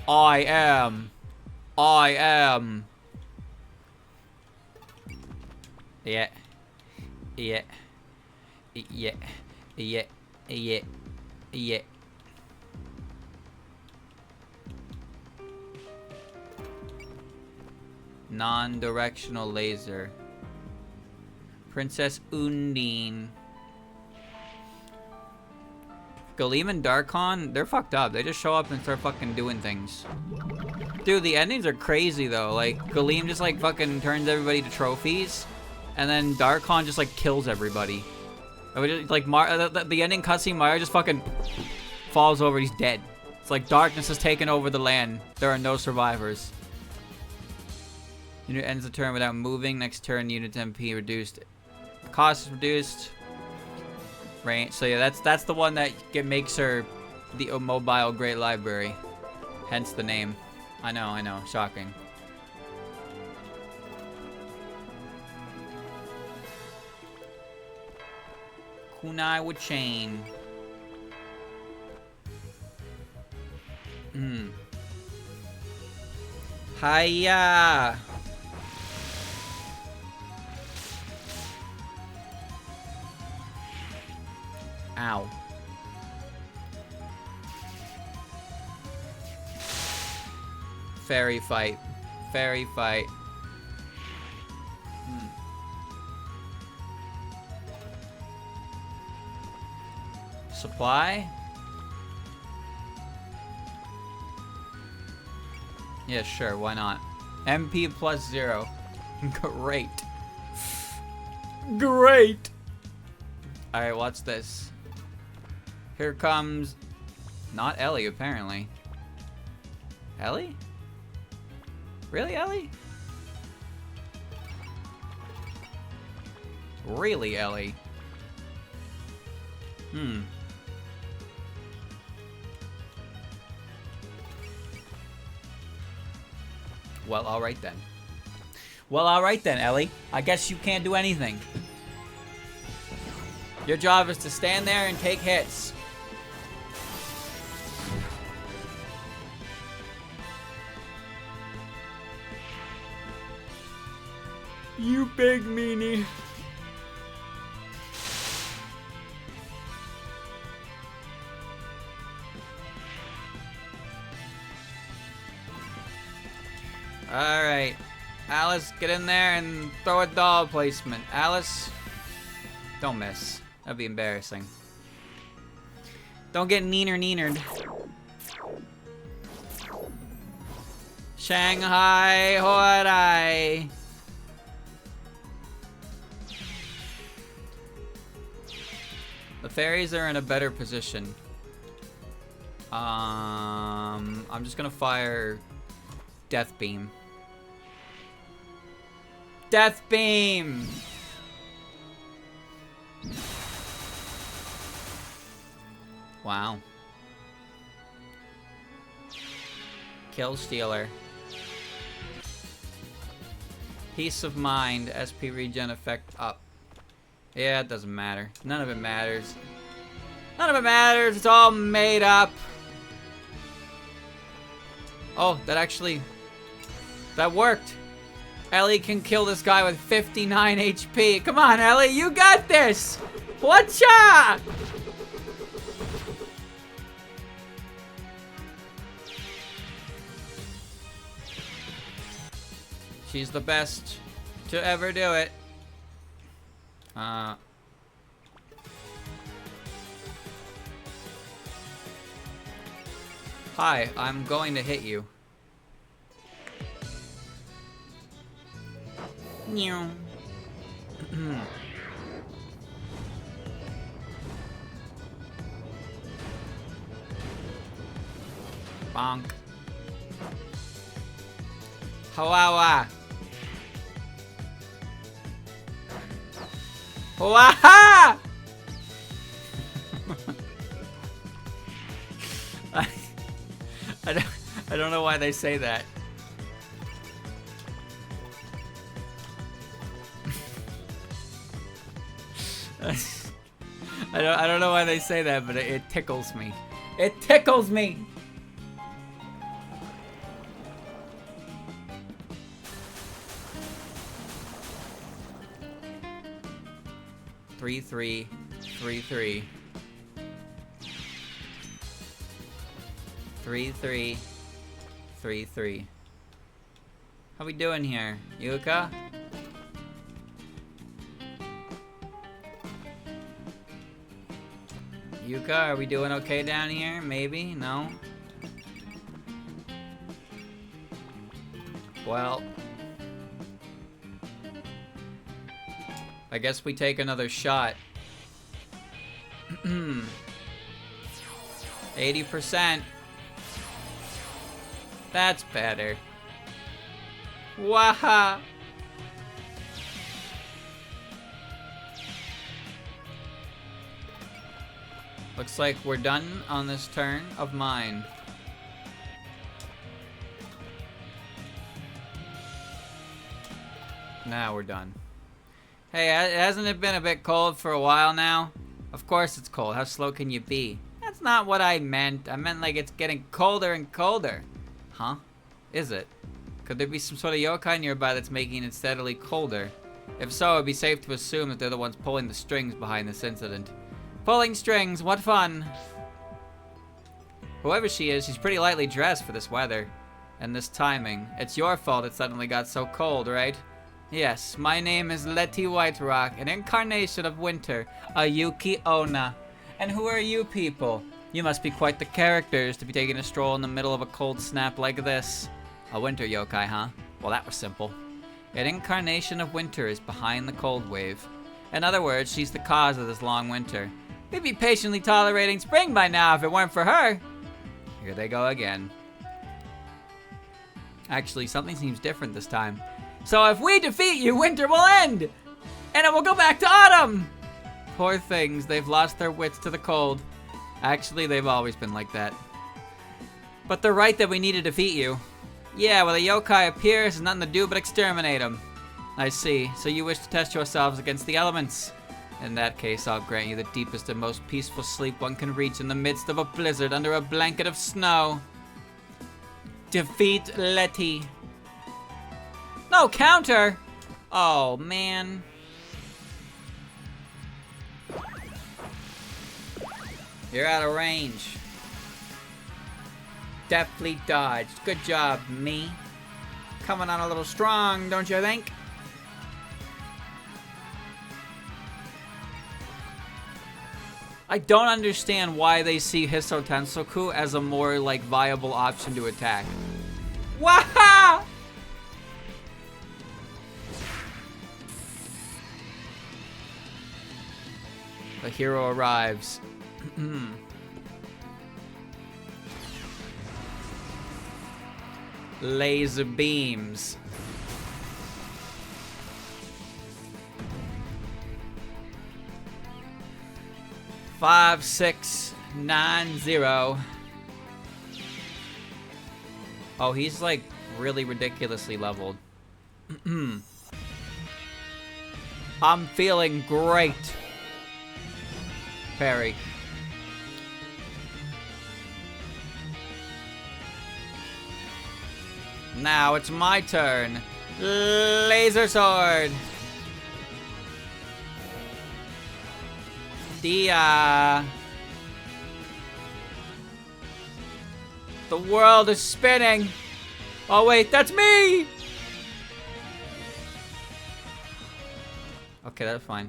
I am. Yeah. Yeah. Yeah. Yeah. Yeah. Yeah. Non-directional laser. Princess Undine. Galeem and Darkon, they're fucked up. They just show up and start fucking doing things. Dude, the endings are crazy though. Like, Galeem just like fucking turns everybody to trophies. And then Darkon just like kills everybody. Like, the ending cutscene, Mario just fucking falls over, he's dead. It's like darkness has taken over the land. There are no survivors. Unit ends the turn without moving. Next turn, unit's MP reduced. Cost is reduced. Range. So yeah, that's the one that makes her the mobile Great Library. Hence the name. I know. Shocking. Kunai with chain. Hiya! Ow. Fairy fight. Fairy fight. Supply? Yeah, sure, why not? MP plus 0. Great. Great! Alright, what's this? Here comes... Not Ellie, apparently. Ellie? Really, Ellie? Really, Ellie? Well, alright then. Well, alright then, Ellie. I guess you can't do anything. Your job is to stand there and take hits. You big meanie. Alright. Alice, get in there and throw a doll placement. Alice, don't miss. That'd be embarrassing. Don't get neenered. Shanghai Hodai. The fairies are in a better position. I'm just gonna fire Death Beam. Death Beam! Wow. Kill Stealer. Peace of Mind, SP regen effect up. Yeah, it doesn't matter. None of it matters. None of it matters. It's all made up. Oh, that worked. Ellie can kill this guy with 59 HP. Come on, Ellie, you got this. Whatcha? She's the best to ever do it. Hi, I'm going to hit you. Meow. Bonk. Hawawa. Waha! I don't know why they say that. I don't know why they say that, but it tickles me. It tickles me. Three, 3, 3, 3. 3, 3, 3, 3. How we doing here, Yuka? Yuka, are we doing okay down here? Maybe? No? Well, I guess we take another shot. 80%. That's better. Waha! Looks like we're done on this turn of mine. Now we're done. Hey, hasn't it been a bit cold for a while now? Of course it's cold. How slow can you be? That's not what I meant. I meant like it's getting colder and colder. Huh? Is it? Could there be some sort of yokai nearby that's making it steadily colder? If so, it'd be safe to assume that they're the ones pulling the strings behind this incident. Pulling strings, what fun! Whoever she is, she's pretty lightly dressed for this weather. And this timing. It's your fault it suddenly got so cold, right? Yes, my name is Letty Whiterock, an incarnation of winter, a Yuki Onna. And who are you people? You must be quite the characters to be taking a stroll in the middle of a cold snap like this. A winter yokai, huh? Well, that was simple. An incarnation of winter is behind the cold wave. In other words, she's the cause of this long winter. We'd be patiently tolerating spring by now if it weren't for her. Here they go again. Actually, something seems different this time. So if we defeat you, winter will end! And it will go back to autumn! Poor things, they've lost their wits to the cold. Actually, they've always been like that. But they're right that we need to defeat you. Yeah, when a yokai appears, there's nothing to do but exterminate him. I see, so you wish to test yourselves against the elements. In that case, I'll grant you the deepest and most peaceful sleep one can reach in the midst of a blizzard under a blanket of snow. Defeat Letty. No counter! Oh, man. You're out of range. Deftly dodged. Good job, me. Coming on a little strong, don't you think? I don't understand why they see Hiso Tensoku as a more, like, viable option to attack. Waha! The hero arrives. Laser beams. Five, 6, 9, 0. Oh, he's like really ridiculously leveled. I'm feeling great. Parry. Now it's my turn. Laser sword. Dia. The world is spinning. Oh wait, that's me. Okay, that's fine.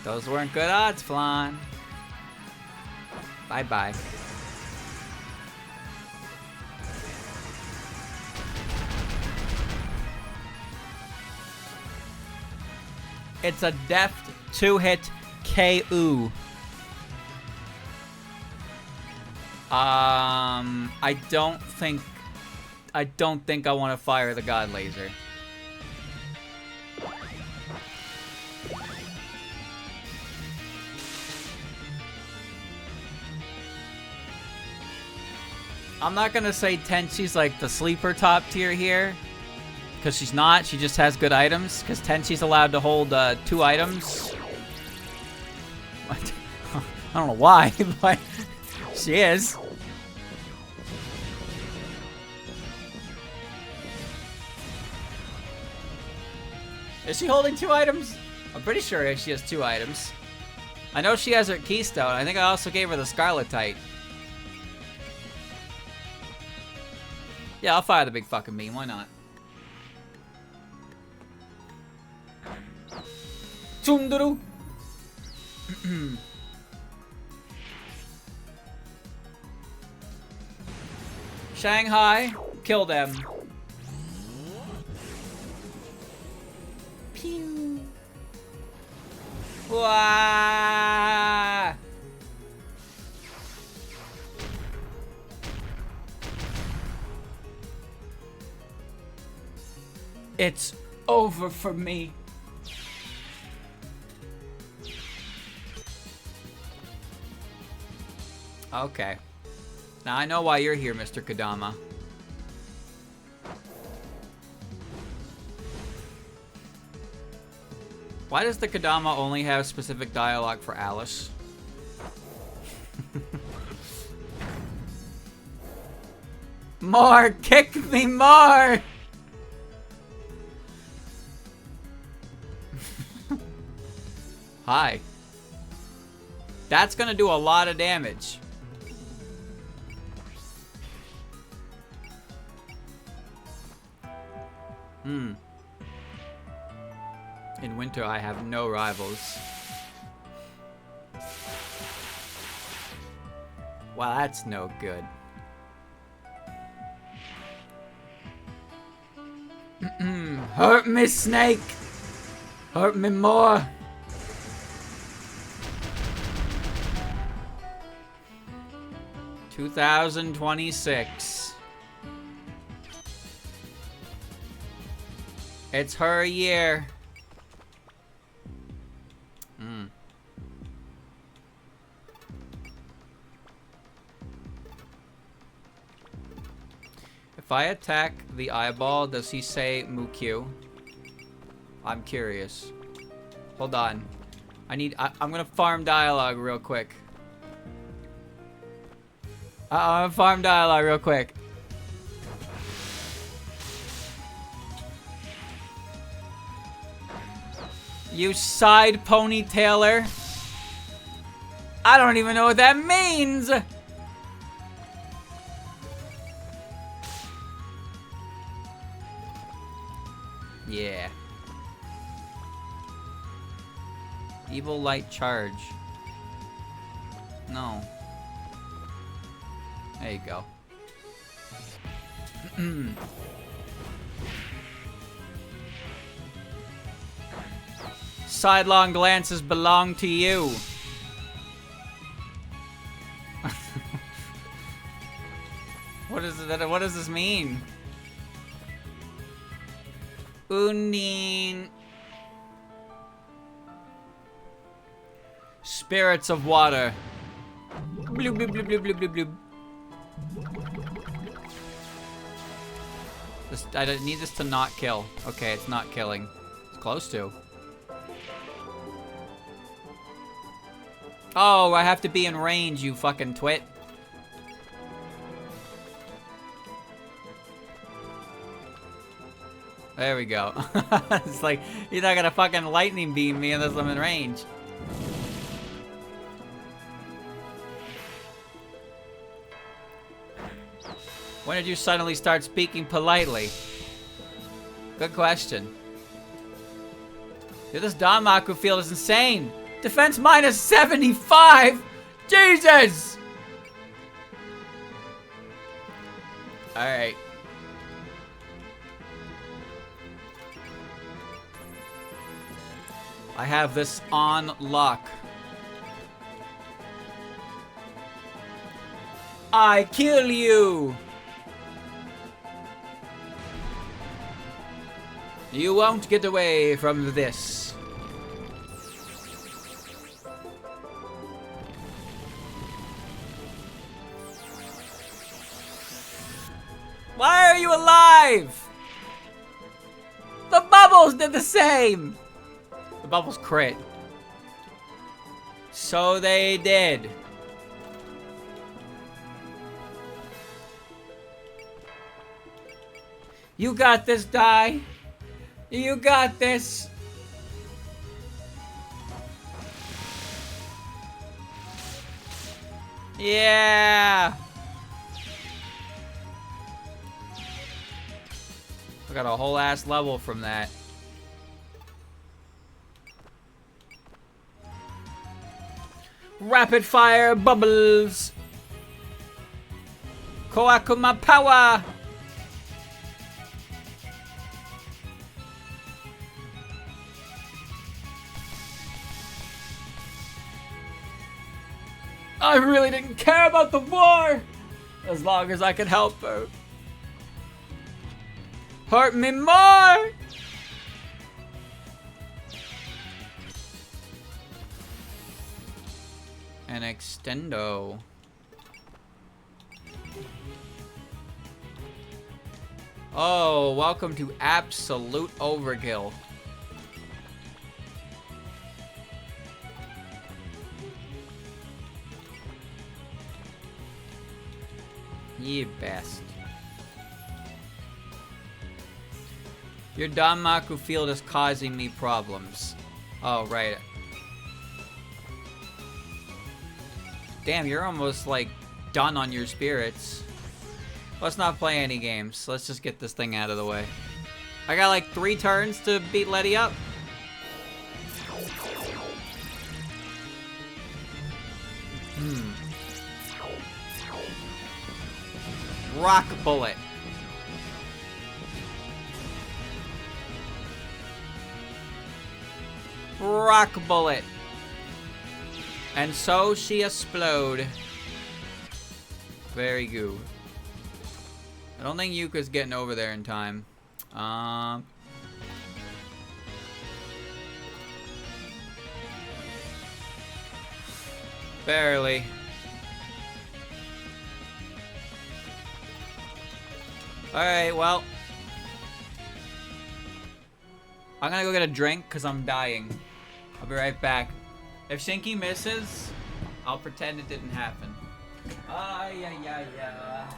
Those weren't good odds, Flan. Bye-bye. It's a deft 2-hit KO. I don't think I want to fire the God Laser. I'm not gonna say Tenchi's like the sleeper top tier here, because she's not. She just has good items, because Tenchi's allowed to hold 2 items. What? I don't know why, but she is. Is she holding 2 items? I'm pretty sure she has 2 items. I know she has her Keystone. I think I also gave her the Scarletite. Yeah, I'll fire the big fucking beam. Why not? Tsunduru! Shanghai, kill them. Pew. Wah! It's over for me. Okay. Now I know why you're here, Mr. Kodama. Why does the Kodama only have specific dialogue for Alice? More! Kick me more! Hi. That's gonna do a lot of damage. In winter, I have no rivals. Well, that's no good. Hurt me, Snake! Hurt me more! $2026. It's her year. If I attack the eyeball, does he say Mukyu? I'm curious. Hold on. I'm gonna farm dialogue real quick. I'm gonna farm dialogue real quick. You side ponytailer. I don't even know what that means. Yeah. Evil light charge. No. There you go. Sidelong glances belong to you. What does this mean? Unin. Spirits of water. Bloop, bloop, bloop, bloop, bloop, bloop, bloop. I need this to not kill. Okay, it's not killing. It's close to. Oh, I have to be in range, you fucking twit. There we go. It's like, he's not gonna fucking lightning beam me unless I'm in range. When did you suddenly start speaking politely? Good question. Dude, this Danmaku field is insane. Defense minus 75? Jesus! Alright. I have this on lock. I kill you! You won't get away from this. Why are you alive? The bubbles did the same! The bubbles crit. So they did. You got this, Die. You got this. Yeah. I got a whole ass level from that. Rapid fire bubbles. Koakuma power. I really didn't care about the war as long as I could help her. Hurt me more. An extendo. Oh, welcome to absolute overkill. Ye best. Your Danmaku field is causing me problems. Oh, right. Damn, you're almost, like, done on your spirits. Let's not play any games. Let's just get this thing out of the way. I got, like, 3 turns to beat Letty up. Rock bullet. Rock bullet. And so she explode. Very good. I don't think Yuka's getting over there in time. Barely. Alright, well. I'm gonna go get a drink because I'm dying. I'll be right back. If Shinky misses, I'll pretend it didn't happen. Yeah.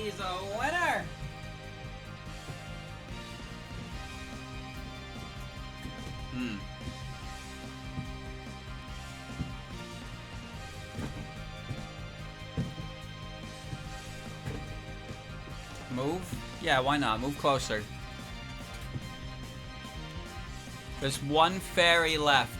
She's a winner! Move? Yeah, why not? Move closer. There's one fairy left.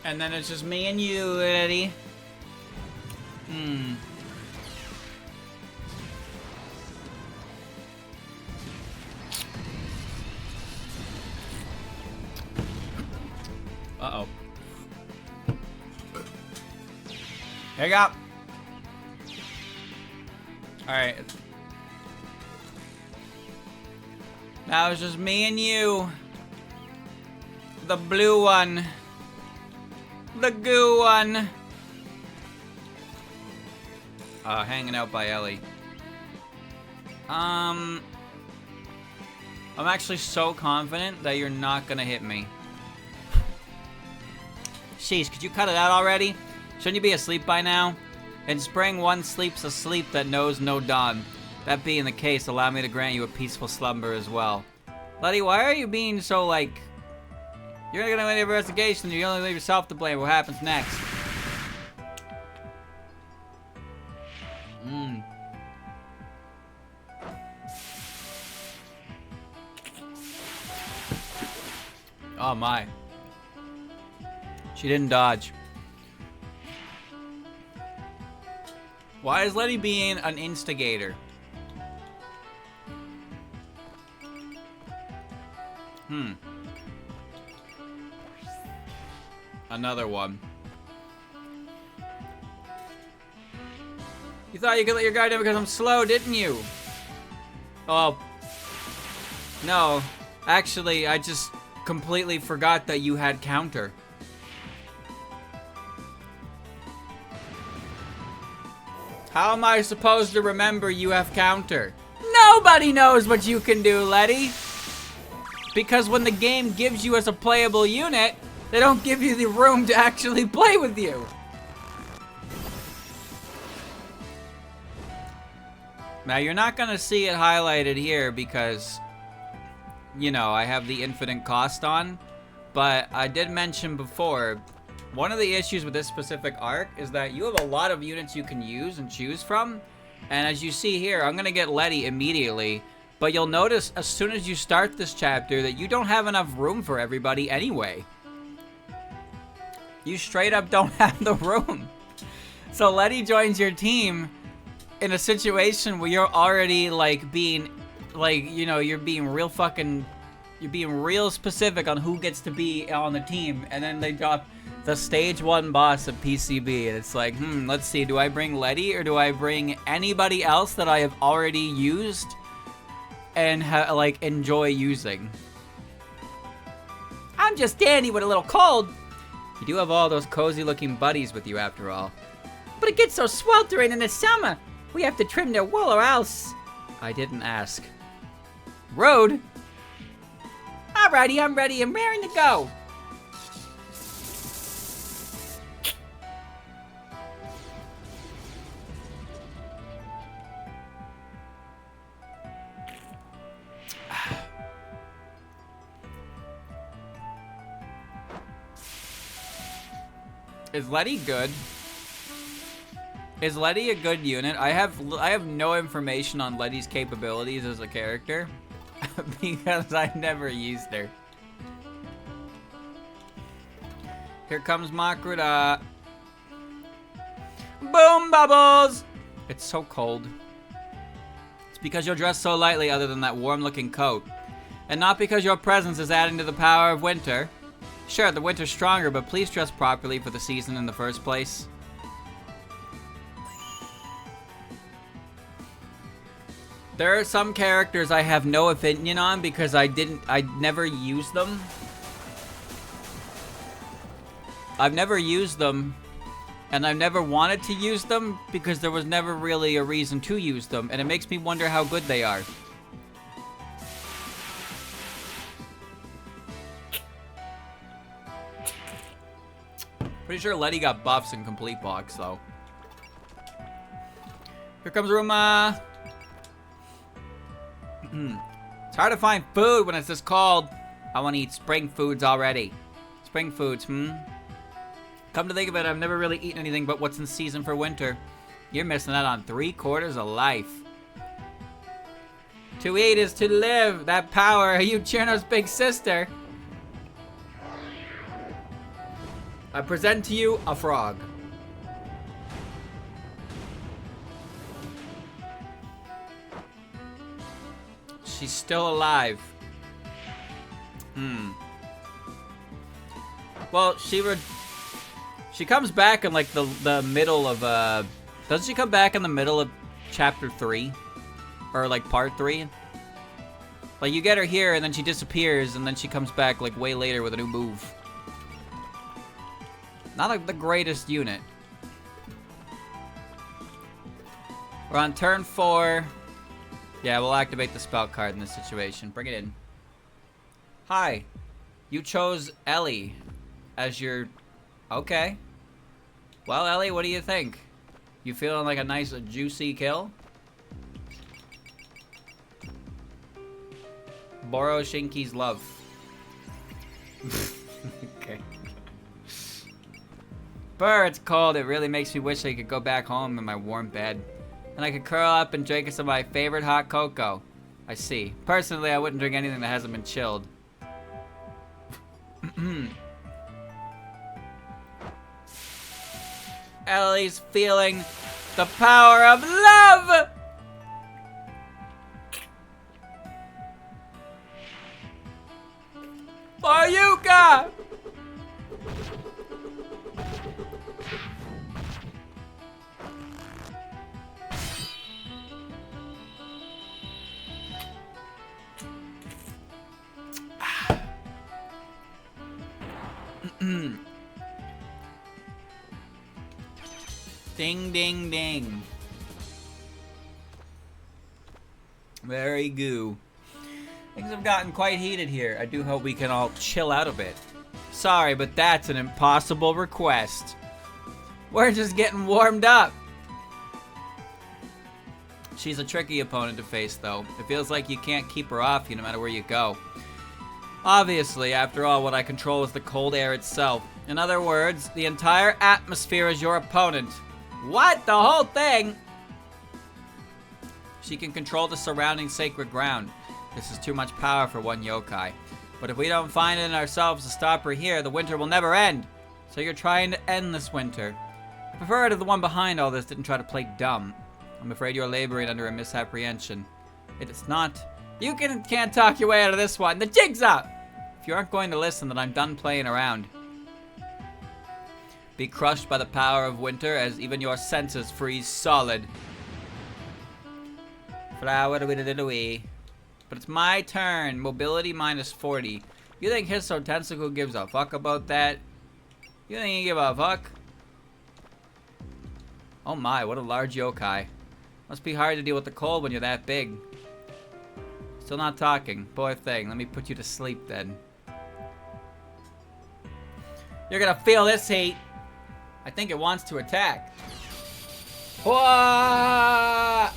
And then it's just me and you, Eddie. Uh-oh. Here you go. Alright. Now it's just me and you. The blue one. The goo one. Hanging out by Ellie. I'm actually so confident that you're not gonna hit me. Sheesh, could you cut it out already? Shouldn't you be asleep by now? In spring, one sleeps a sleep that knows no dawn. That being the case, allow me to grant you a peaceful slumber as well. Letty, why are you being so, like... You're gonna win the investigation, you only leave yourself to blame. What happens next? Oh my. She didn't dodge. Why is Letty being an instigator? Another one. You thought you could let your guy down because I'm slow, didn't you? Oh. No. Actually, I just completely forgot that you had counter. How am I supposed to remember you have counter? Nobody knows what you can do, Letty. Because when the game gives you as a playable unit, they don't give you the room to actually play with you. Now, you're not gonna see it highlighted here because, you know, I have the infinite cost on. But I did mention before, one of the issues with this specific arc is that you have a lot of units you can use and choose from. And as you see here, I'm gonna get Letty immediately. But you'll notice as soon as you start this chapter that you don't have enough room for everybody anyway. You straight up don't have the room. So Letty joins your team in a situation where you're already like being, like, you know, you're being real specific on who gets to be on the team. And then they drop the stage 1 boss of PCB. And it's like, let's see, do I bring Letty or do I bring anybody else that I have already used and like enjoy using? I'm just Danny with a little cold. You do have all those cozy looking buddies with you after all. But it gets so sweltering in the summer. We have to trim their wool or else. I didn't ask. Road? Alrighty, I'm ready and raring to go. Is Letty good? Is Letty a good unit? I have no information on Letty's capabilities as a character because I never used her. Here comes Makuta. Boom bubbles! It's so cold. It's because you're dressed so lightly other than that warm-looking coat. And not because your presence is adding to the power of winter. Sure, the winter's stronger, but please dress properly for the season in the first place. There are some characters I have no opinion on because I never used them. I've never used them, and I've never wanted to use them because there was never really a reason to use them, and it makes me wonder how good they are. Pretty sure Letty got buffs in complete box, though. Here comes Ruma. It's hard to find food when it's this cold. I want to eat spring foods already. Spring foods, Come to think of it, I've never really eaten anything but what's in season for winter. You're missing out on 3/4 of life. To eat is to live. That power, are you Cherno's big sister? I present to you a frog. She's still alive. Well, she comes back in like the middle of doesn't she come back in the middle of chapter 3? Or like part 3? Like you get her here and then she disappears and then she comes back like way later with a new move. Not like the greatest unit. We're on turn 4. Yeah, we'll activate the spell card in this situation. Bring it in. Hi. You chose Ellie as your... Okay. Well, Ellie, what do you think? You feeling like a nice, juicy kill? Borrow Shinki's love. Okay. Brr, it's cold. It really makes me wish I could go back home in my warm bed. And I could curl up and drink some of my favorite hot cocoa. I see. Personally, I wouldn't drink anything that hasn't been chilled. Ellie's feeling the power of love! For Yuka! Ding, ding, ding. Very goo. Things have gotten quite heated here. I do hope we can all chill out a bit. Sorry, but that's an impossible request. We're just getting warmed up. She's a tricky opponent to face, though. It feels like you can't keep her off you no matter where you go. Obviously, after all, what I control is the cold air itself. In other words, the entire atmosphere is your opponent. What? The whole thing? She can control the surrounding sacred ground. This is too much power for one yokai. But if we don't find it in ourselves to stop her here, the winter will never end. So you're trying to end this winter. I prefer if the one behind all this didn't try to play dumb. I'm afraid you're laboring under a misapprehension. It's not. You can't talk your way out of this one. The jig's up! If you aren't going to listen, then I'm done playing around. Be crushed by the power of winter as even your senses freeze solid. But it's my turn. Mobility minus 40. You think Hisso Tensoku gives a fuck about that? You think he give a fuck? Oh my, what a large yokai. Must be hard to deal with the cold when you're that big. Still not talking. Poor thing. Let me put you to sleep then. You're gonna feel this heat. I think it wants to attack. Whoa!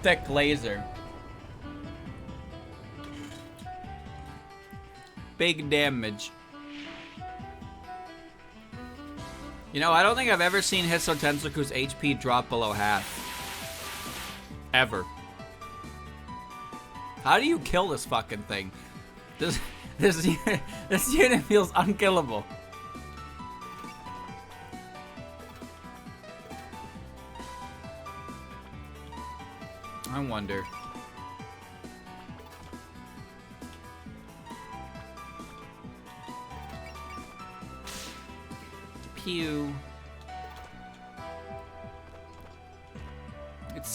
Thick laser. Big damage. You know, I don't think I've ever seen Hisso Tensoku's HP drop below half. Ever. How do you kill this fucking thing? This unit feels unkillable. I wonder. Pew. It's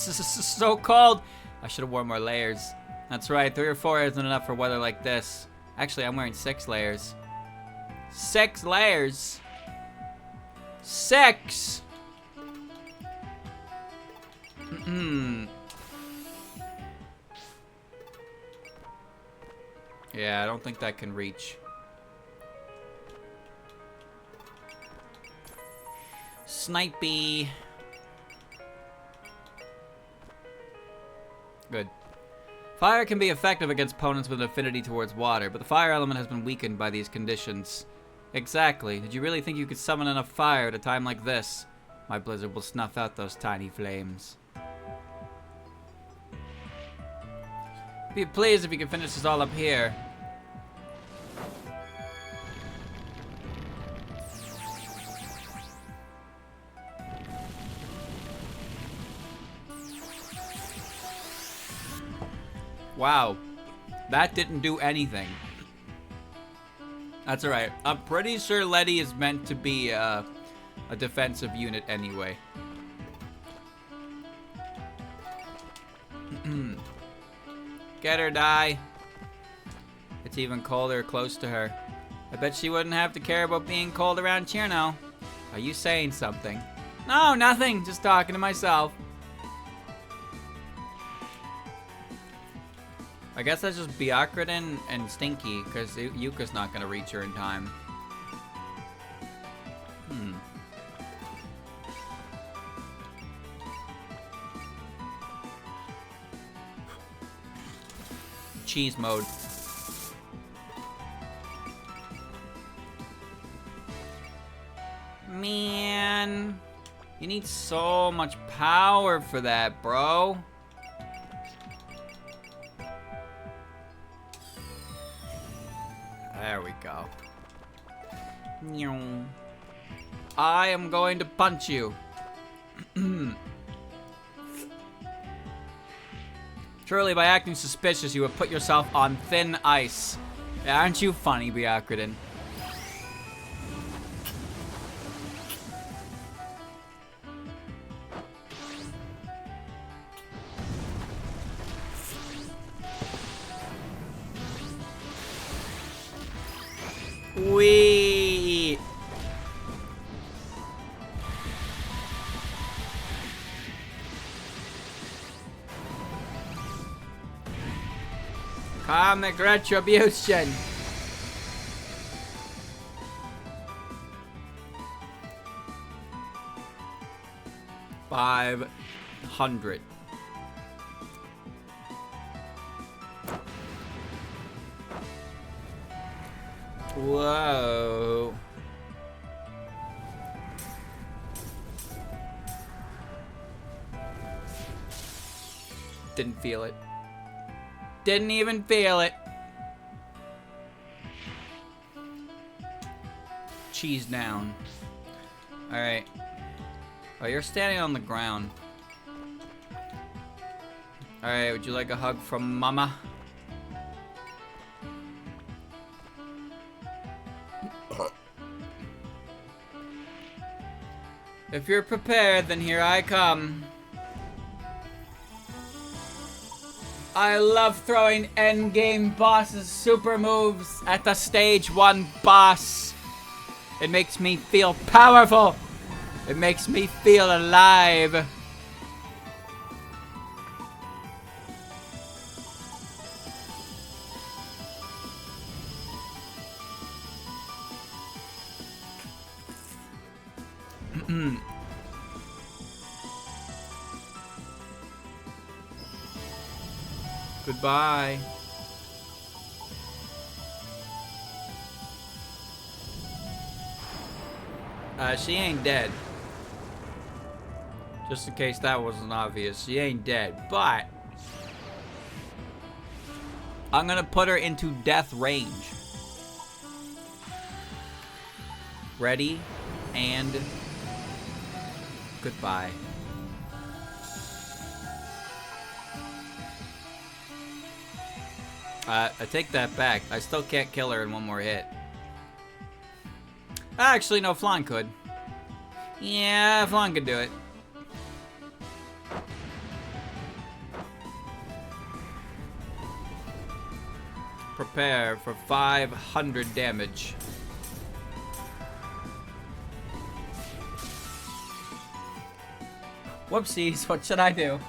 so cold. I should have worn more layers. That's right, 3 or 4 isn't enough for weather like this. Actually, I'm wearing 6 layers. 6 layers! 6! Yeah, I don't think that can reach. Snipey. Good. Fire can be effective against opponents with an affinity towards water, but the fire element has been weakened by these conditions. Exactly. Did you really think you could summon enough fire at a time like this? My blizzard will snuff out those tiny flames. Be pleased if you can finish this all up here. Wow. That didn't do anything. That's alright. I'm pretty sure Letty is meant to be a defensive unit anyway. Get her, die. It's even colder close to her. I bet she wouldn't have to care about being cold around here now. Are you saying something? No, nothing. Just talking to myself. I guess that's just Beakridin and Stinky, because Yuka's not going to reach her in time. Cheese mode. Man, you need so much power for that, bro. There we go. I am going to punch you. Surely by acting suspicious, you have put yourself on thin ice. Aren't you funny, Beakridin? Wee. Comic retribution. $500. Whoa. Didn't feel it. Didn't even feel it. Cheese down. Alright. Oh, you're standing on the ground. Alright, would you like a hug from Mama? If you're prepared, then here I come. I love throwing endgame bosses' super moves at the stage 1 boss. It makes me feel powerful. It makes me feel alive. Goodbye. She ain't dead. Just in case that wasn't obvious, she ain't dead, but I'm gonna put her into death range. Ready, and goodbye. I take that back. I still can't kill her in one more hit. Actually, no, Flan could. Yeah, Flan could do it. prepare for 500 damage. Whoopsies, what should I do?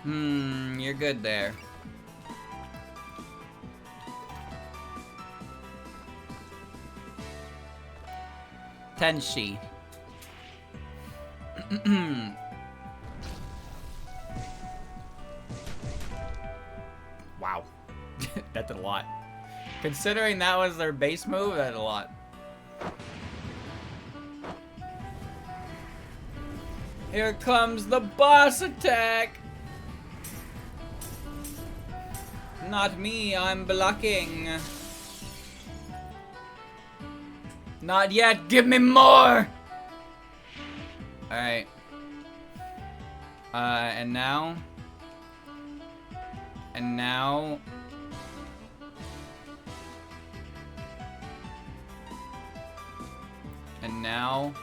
You're good there. Tenshi. Wow. That did a lot. Considering that was their base move, that did a lot. Here comes the boss attack! Not me, I'm blocking. Not yet, give me more! Alright. And now... And now... And now...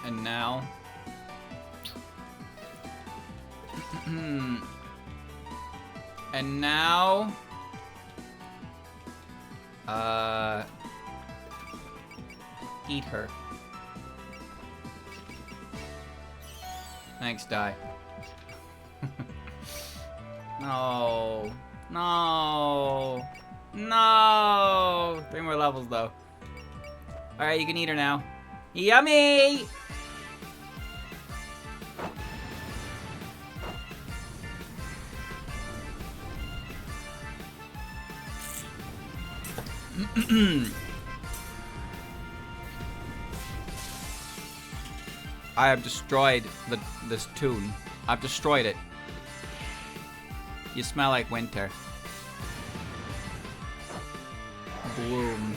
And now... And now... Eat her. Thanks, die. No. No. No. 3 more levels, though. Alright, you can eat her now. Yummy! I have destroyed this tune. I've destroyed it. You smell like winter. Bloom.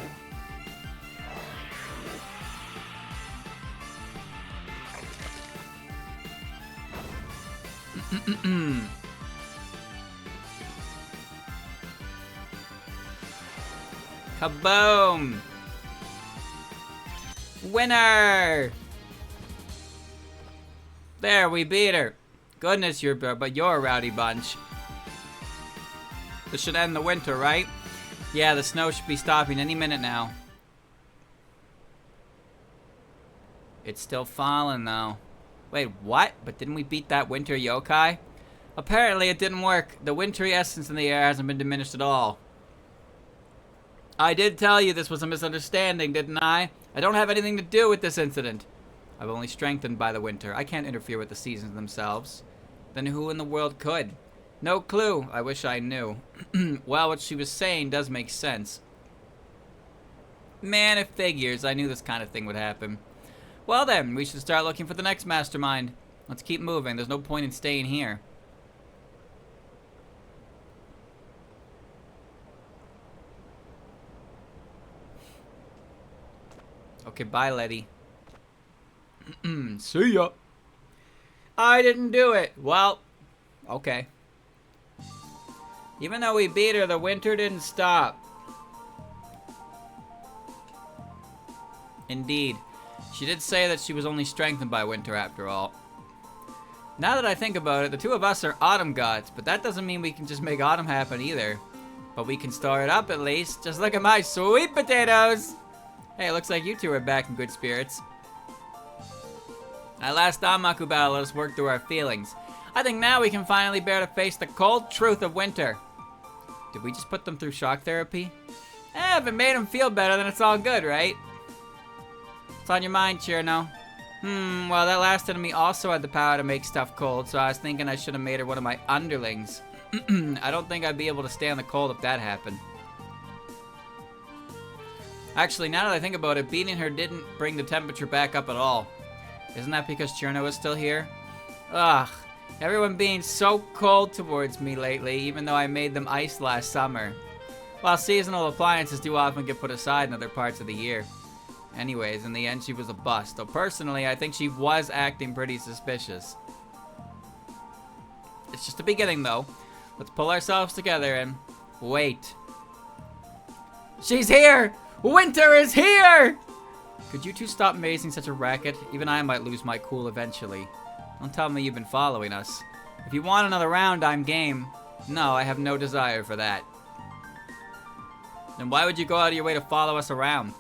Kaboom! Winner! There, we beat her. Goodness, but you're a rowdy bunch. This should end the winter, right? Yeah, the snow should be stopping any minute now. It's still falling, though. Wait, what? But didn't we beat that winter yokai? Apparently, it didn't work. The wintry essence in the air hasn't been diminished at all. I did tell you this was a misunderstanding, didn't I? I don't have anything to do with this incident. I'm only strengthened by the winter. I can't interfere with the seasons themselves. Then who in the world could? No clue. I wish I knew. Well, what she was saying does make sense. Man, it figures. I knew this kind of thing would happen. Well then, we should start looking for the next mastermind. Let's keep moving. There's no point in staying here. Okay, bye, Letty. See ya. I didn't do it. Well, okay. Even though we beat her, the winter didn't stop. Indeed. She did say that she was only strengthened by winter after all. Now that I think about it, the two of us are autumn gods, but that doesn't mean we can just make autumn happen either. But we can store it up at least. Just look at my sweet potatoes! Hey, looks like you two are back in good spirits. That last Danmaku battle let us work through our feelings. I think now we can finally bear to face the cold truth of winter. Did we just put them through shock therapy? If it made them feel better, then it's all good, right? What's on your mind, Chirno? Well, that last enemy also had the power to make stuff cold, so I was thinking I should have made her one of my underlings. I don't think I'd be able to stand the cold if that happened. Actually, now that I think about it, beating her didn't bring the temperature back up at all. Isn't that because Chirno is still here? Ugh, everyone being so cold towards me lately, even though I made them ice last summer. Well, seasonal appliances do often get put aside in other parts of the year. Anyways, in the end, she was a bust. Though personally, I think she was acting pretty suspicious. It's just the beginning, though. Let's pull ourselves together and wait. She's here! Winter is here! Could you two stop making such a racket? Even I might lose my cool eventually. Don't tell me you've been following us. If you want another round, I'm game. No, I have no desire for that. Then why would you go out of your way to follow us around?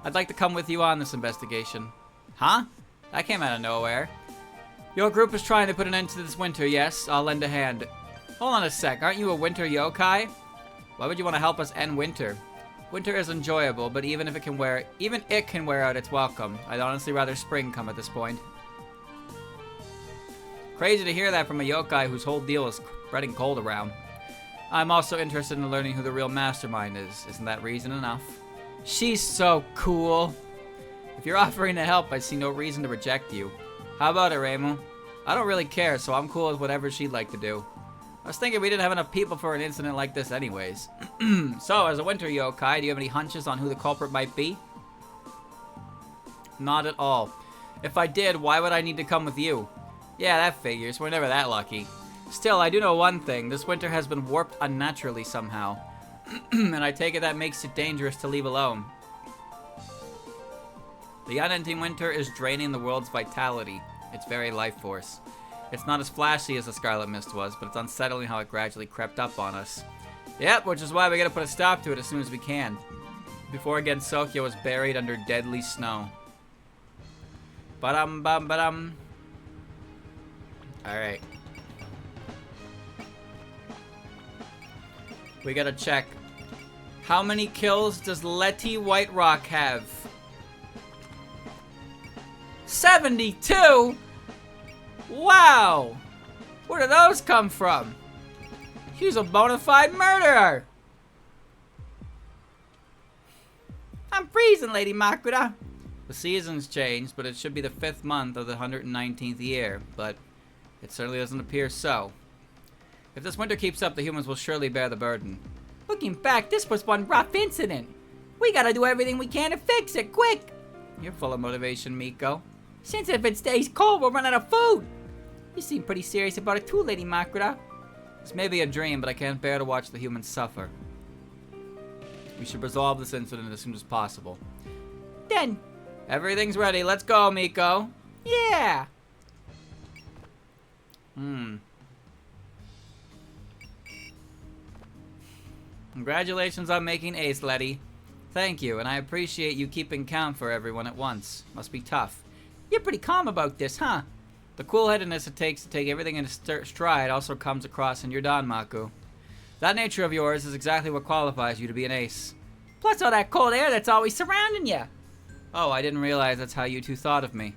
I'd like to come with you on this investigation. Huh? That came out of nowhere. Your group is trying to put an end to this winter, yes? I'll lend a hand. Hold on a sec, aren't you a winter yokai? Why would you want to help us end winter? Winter is enjoyable, but even it can wear out its welcome. I'd honestly rather spring come at this point. Crazy to hear that from a yokai whose whole deal is spreading cold around. I'm also interested in learning who the real mastermind is. Isn't that reason enough? She's so cool. If you're offering to help, I see no reason to reject you. How about it, Reimu? I don't really care, so I'm cool with whatever she'd like to do. I was thinking we didn't have enough people for an incident like this anyways. So, as a winter yokai, do you have any hunches on who the culprit might be? Not at all. If I did, why would I need to come with you? Yeah, that figures. We're never that lucky. Still, I do know one thing. This winter has been warped unnaturally somehow. And I take it that makes it dangerous to leave alone. The unending winter is draining the world's vitality, its very life force. It's not as flashy as the Scarlet Mist was, but it's unsettling how it gradually crept up on us. Yep, which is why we gotta put a stop to it as soon as we can. Before again, Sokyo was buried under deadly snow. Ba-dum, bum, ba-dum. Alright. We gotta check. How many kills does Letty White Rock have? 72? Wow! Where did those come from? She's a bona fide murderer! I'm freezing, Lady Makura. The seasons changed, but it should be the 5th month of the 119th year, but it certainly doesn't appear so. If this winter keeps up, the humans will surely bear the burden. Looking back, this was one rough incident. We gotta do everything we can to fix it, quick! You're full of motivation, Miko. Since if it stays cold, we'll run out of food. You seem pretty serious about it too, Lady Makura. This may be a dream, but I can't bear to watch the humans suffer. We should resolve this incident as soon as possible. Then, everything's ready. Let's go, Miko. Yeah! Congratulations on making ace, Letty. Thank you, and I appreciate you keeping count for everyone at once. Must be tough. You're pretty calm about this, huh? The cool-headedness it takes to take everything in stride also comes across in your Danmaku. That nature of yours is exactly what qualifies you to be an ace. Plus all that cold air that's always surrounding you. Oh, I didn't realize that's how you two thought of me.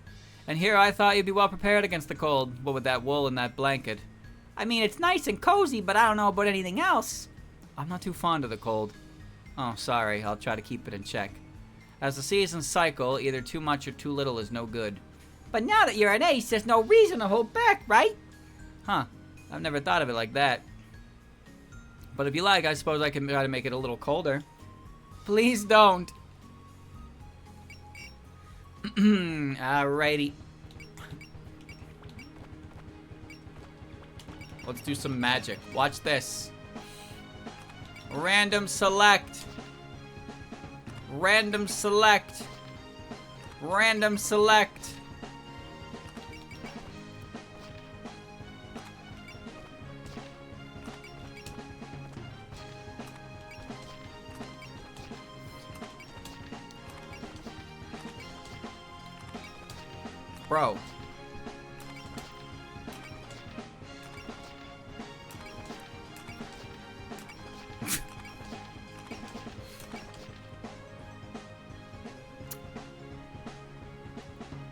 And here I thought you'd be well prepared against the cold, what with that wool and that blanket. I mean, it's nice and cozy, but I don't know about anything else. I'm not too fond of the cold. Oh, sorry, I'll try to keep it in check. As the seasons cycle, either too much or too little is no good. But now that you're an ace, there's no reason to hold back, right? Huh, I've never thought of it like that. But if you like, I suppose I can try to make it a little colder. Please don't. Alrighty. Let's do some magic. Watch this. Random select. Random select. Random select. Bro.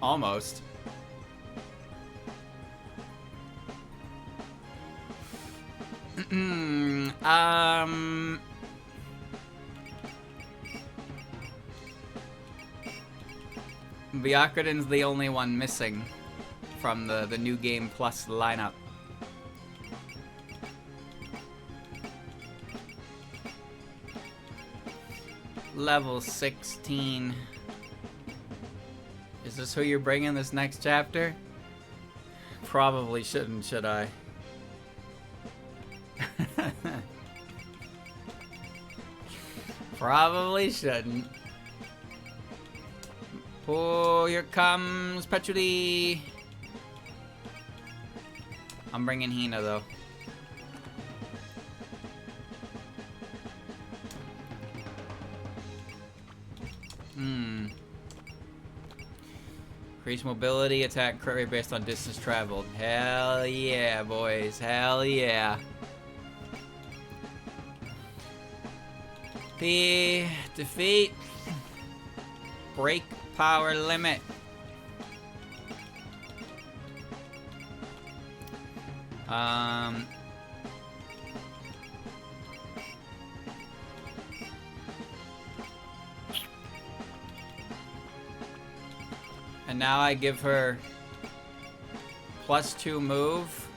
Almost. Byakuren's the only one missing from the new game plus lineup. Level 16. Is this who you're bringing this next chapter? Probably shouldn't, should I? Probably shouldn't. Oh, here comes Petuli. I'm bringing Hina, though. Increase mobility, attack, crit rate based on distance traveled. Hell yeah, boys. Hell yeah. P. Defeat. Break power limit. And now I give her +2 move.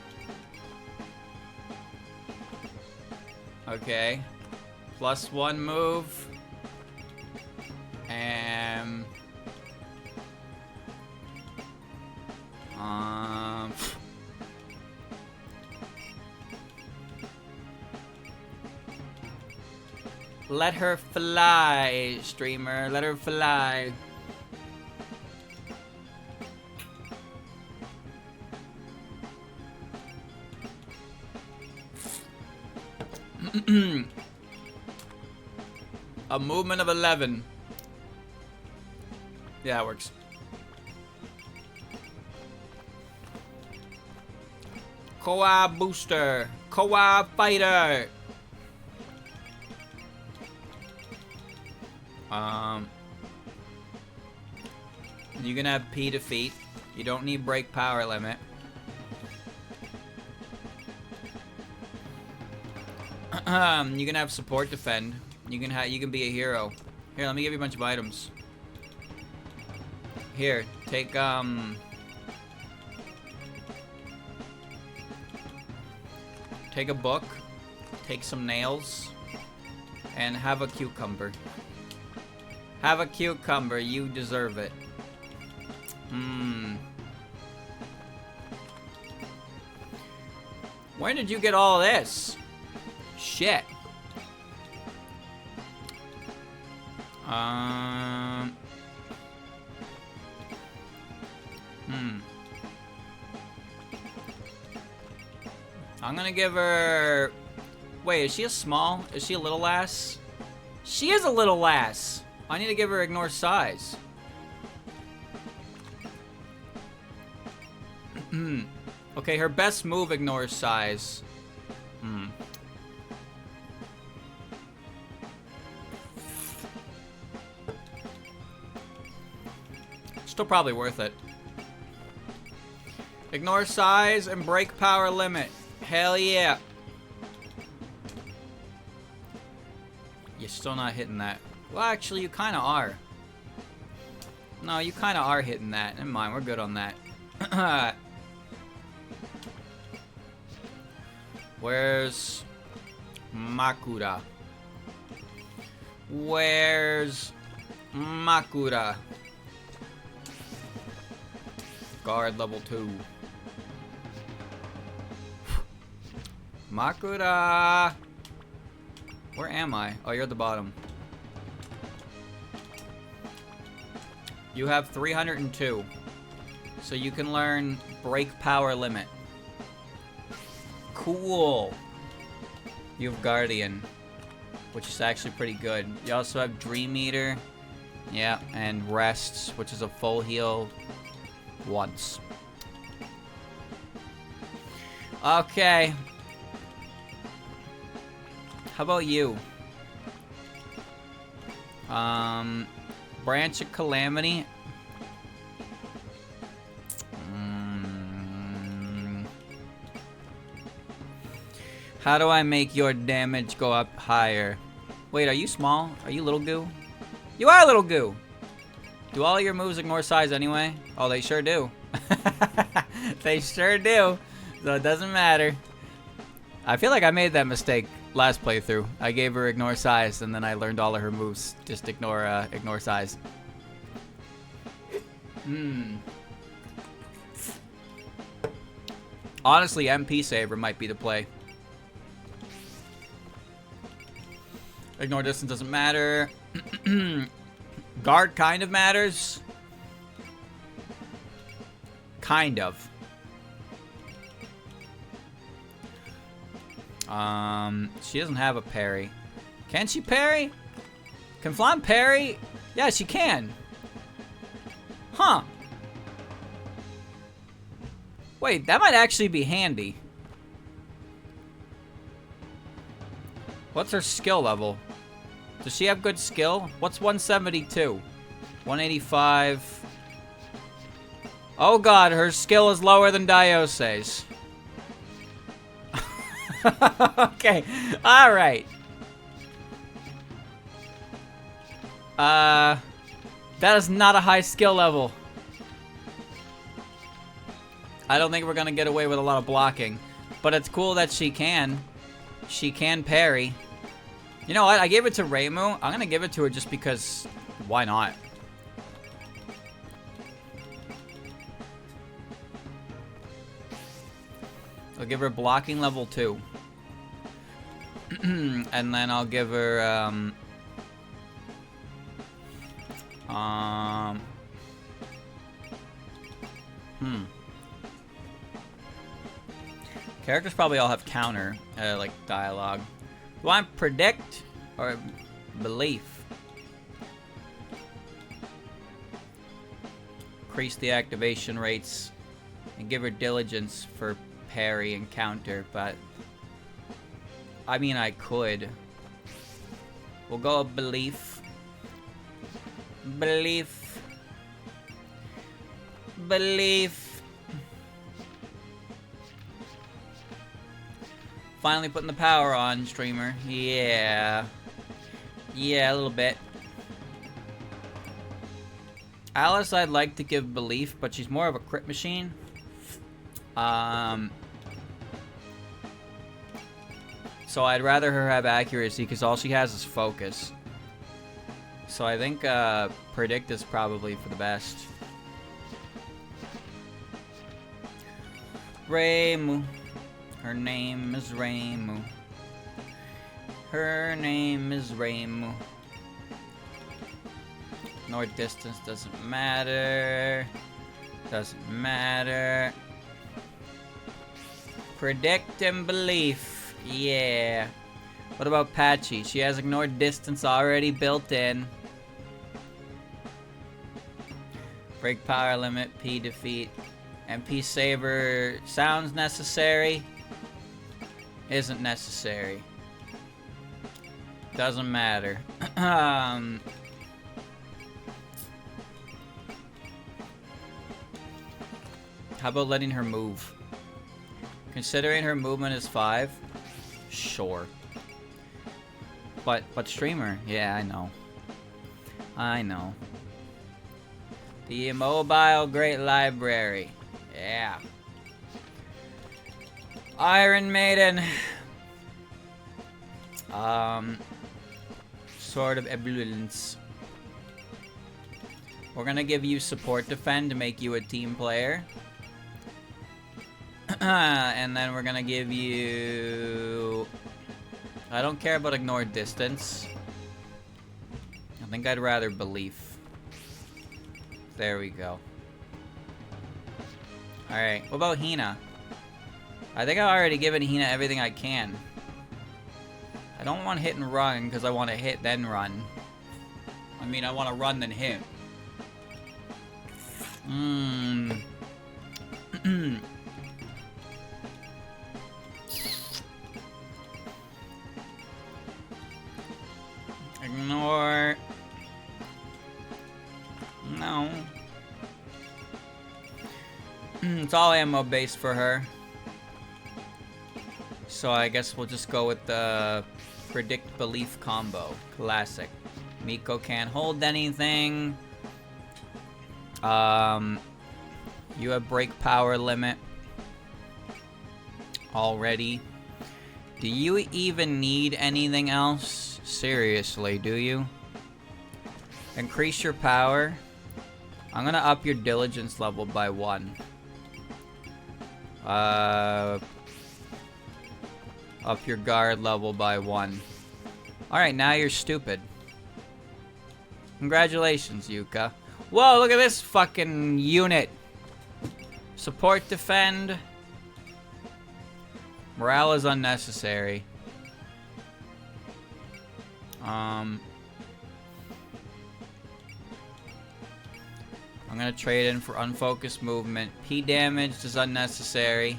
Okay. +1 move. And... let her fly, streamer. Let her fly. A movement of 11. Yeah, it works. Koa booster. Koa fighter. You can have P defeat. You don't need break power limit. You can have support defend. You can be a hero. Here, let me give you a bunch of items. Here, take take a book, take some nails, and have a cucumber. Have a cucumber, you deserve it. When did you get all this? Shit. I'm gonna give her... Wait, is she a small? Is she a little lass? She is a little lass! I need to give her ignore size. Okay, her best move ignores size. Still probably worth it. Ignore size and break power limit. Hell yeah. You're still not hitting that. Well, actually, you kind of are. No, you kind of are hitting that. Never mind, we're good on that. Where's Makura? Where's Makura? Guard level 2. Makura! Where am I? Oh, you're at the bottom. You have 302. So you can learn break power limit. Cool. You have Guardian, which is actually pretty good. You also have Dream Eater. Yeah, and Rests, which is a full heal once. Okay. How about you? Branch of Calamity. How do I make your damage go up higher? Wait, are you small? Are you little goo? You are little goo! Do all your moves ignore size anyway? Oh, they sure do. They sure do. So it doesn't matter. I feel like I made that mistake last playthrough. I gave her ignore size, and then I learned all of her moves. Just ignore size. Honestly, MP Saver might be the play. Ignore distance doesn't matter. Guard kind of matters. Kind of. She doesn't have a parry. Can she parry? Can Flan parry? Yeah, she can. Huh. Wait, that might actually be handy. What's her skill level? Does she have good skill? What's 172? 185. Oh god, her skill is lower than Diose's. Okay, alright. That is not a high skill level. I don't think we're gonna get away with a lot of blocking. But it's cool that she can. She can parry. You know what? I gave it to Reimu. I'm gonna give it to her just because... Why not? I'll give her blocking level 2. And then I'll give her, Characters probably all have counter, like, dialogue. Do I want predict or belief? Increase the activation rates and give her diligence for parry and counter, but I mean, I could. We'll go with belief. Belief. Belief. Finally putting the power on, streamer. Yeah. Yeah, a little bit. Alice, I'd like to give belief, but she's more of a crit machine. So I'd rather her have accuracy because all she has is focus. So I think predict is probably for the best. Reimu. Her name is Reimu. Her name is Reimu. Nor distance doesn't matter. Doesn't matter. Predict and belief. Yeah. What about Patchy? She has ignored distance already built in. Break power limit, P defeat. MP saber sounds necessary. Isn't necessary. Doesn't matter. How about letting her move? Considering her movement is 5? Sure. But streamer? Yeah, I know. I know. The Immobile Great Library. Yeah. Iron Maiden. Sword of Ebullience. We're gonna give you support defend to make you a team player. And then we're gonna give you... I don't care about ignored distance. I think I'd rather belief. There we go. Alright, what about Hina? I think I've already given Hina everything I can. I don't want hit and run because I want to hit then run. I mean, I want to run then hit. Ignore. No. It's all ammo based for her. So I guess we'll just go with the predict belief combo. Classic. Miko can't hold anything. You have break power limit already. Do you even need anything else? Seriously, do you? Increase your power. I'm gonna up your diligence level by 1. Up your guard level by 1. Alright, now you're stupid. Congratulations, Yuka. Whoa, look at this fucking unit. Support, defend. Morale is unnecessary. I'm gonna trade in for unfocused movement. P damage is unnecessary.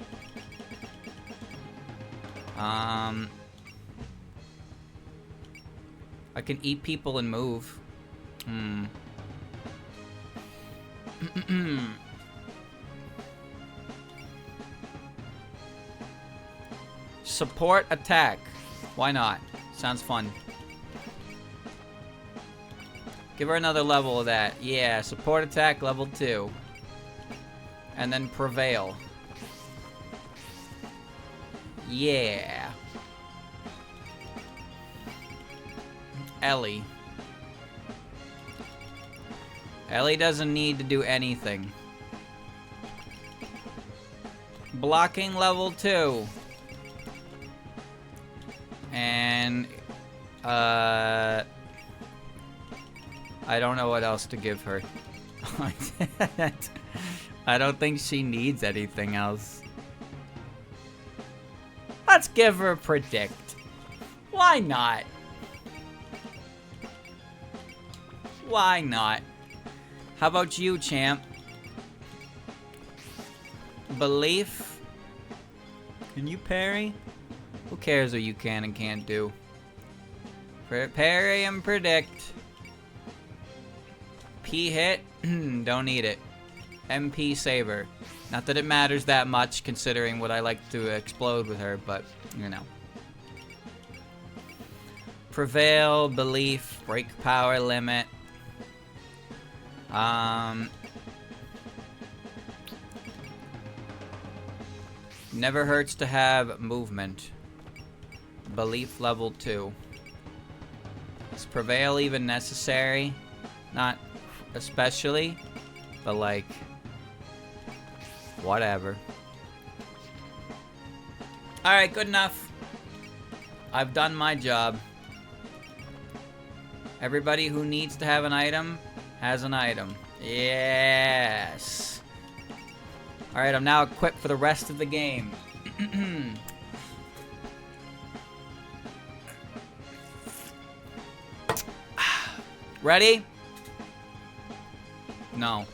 I can eat people and move. Support attack. Why not? Sounds fun. Give her another level of that. Yeah, support attack level 2. And then prevail. Yeah. Ellie. Ellie doesn't need to do anything. Blocking level 2. And, I don't know what else to give her. I don't think she needs anything else. Let's give her predict. Why not? Why not? How about you, champ? Belief? Can you parry? Who cares what you can and can't do? Parry and predict. P hit? Don't need it. MP saber. Not that it matters that much considering what I like to explode with her, but, you know. Prevail, belief, break power limit. Never hurts to have movement. Belief level 2. Is prevail even necessary? Not especially, but like, whatever. Alright, good enough. I've done my job. Everybody who needs to have an item has an item. Yes. Alright, I'm now equipped for the rest of the game. Ready? No.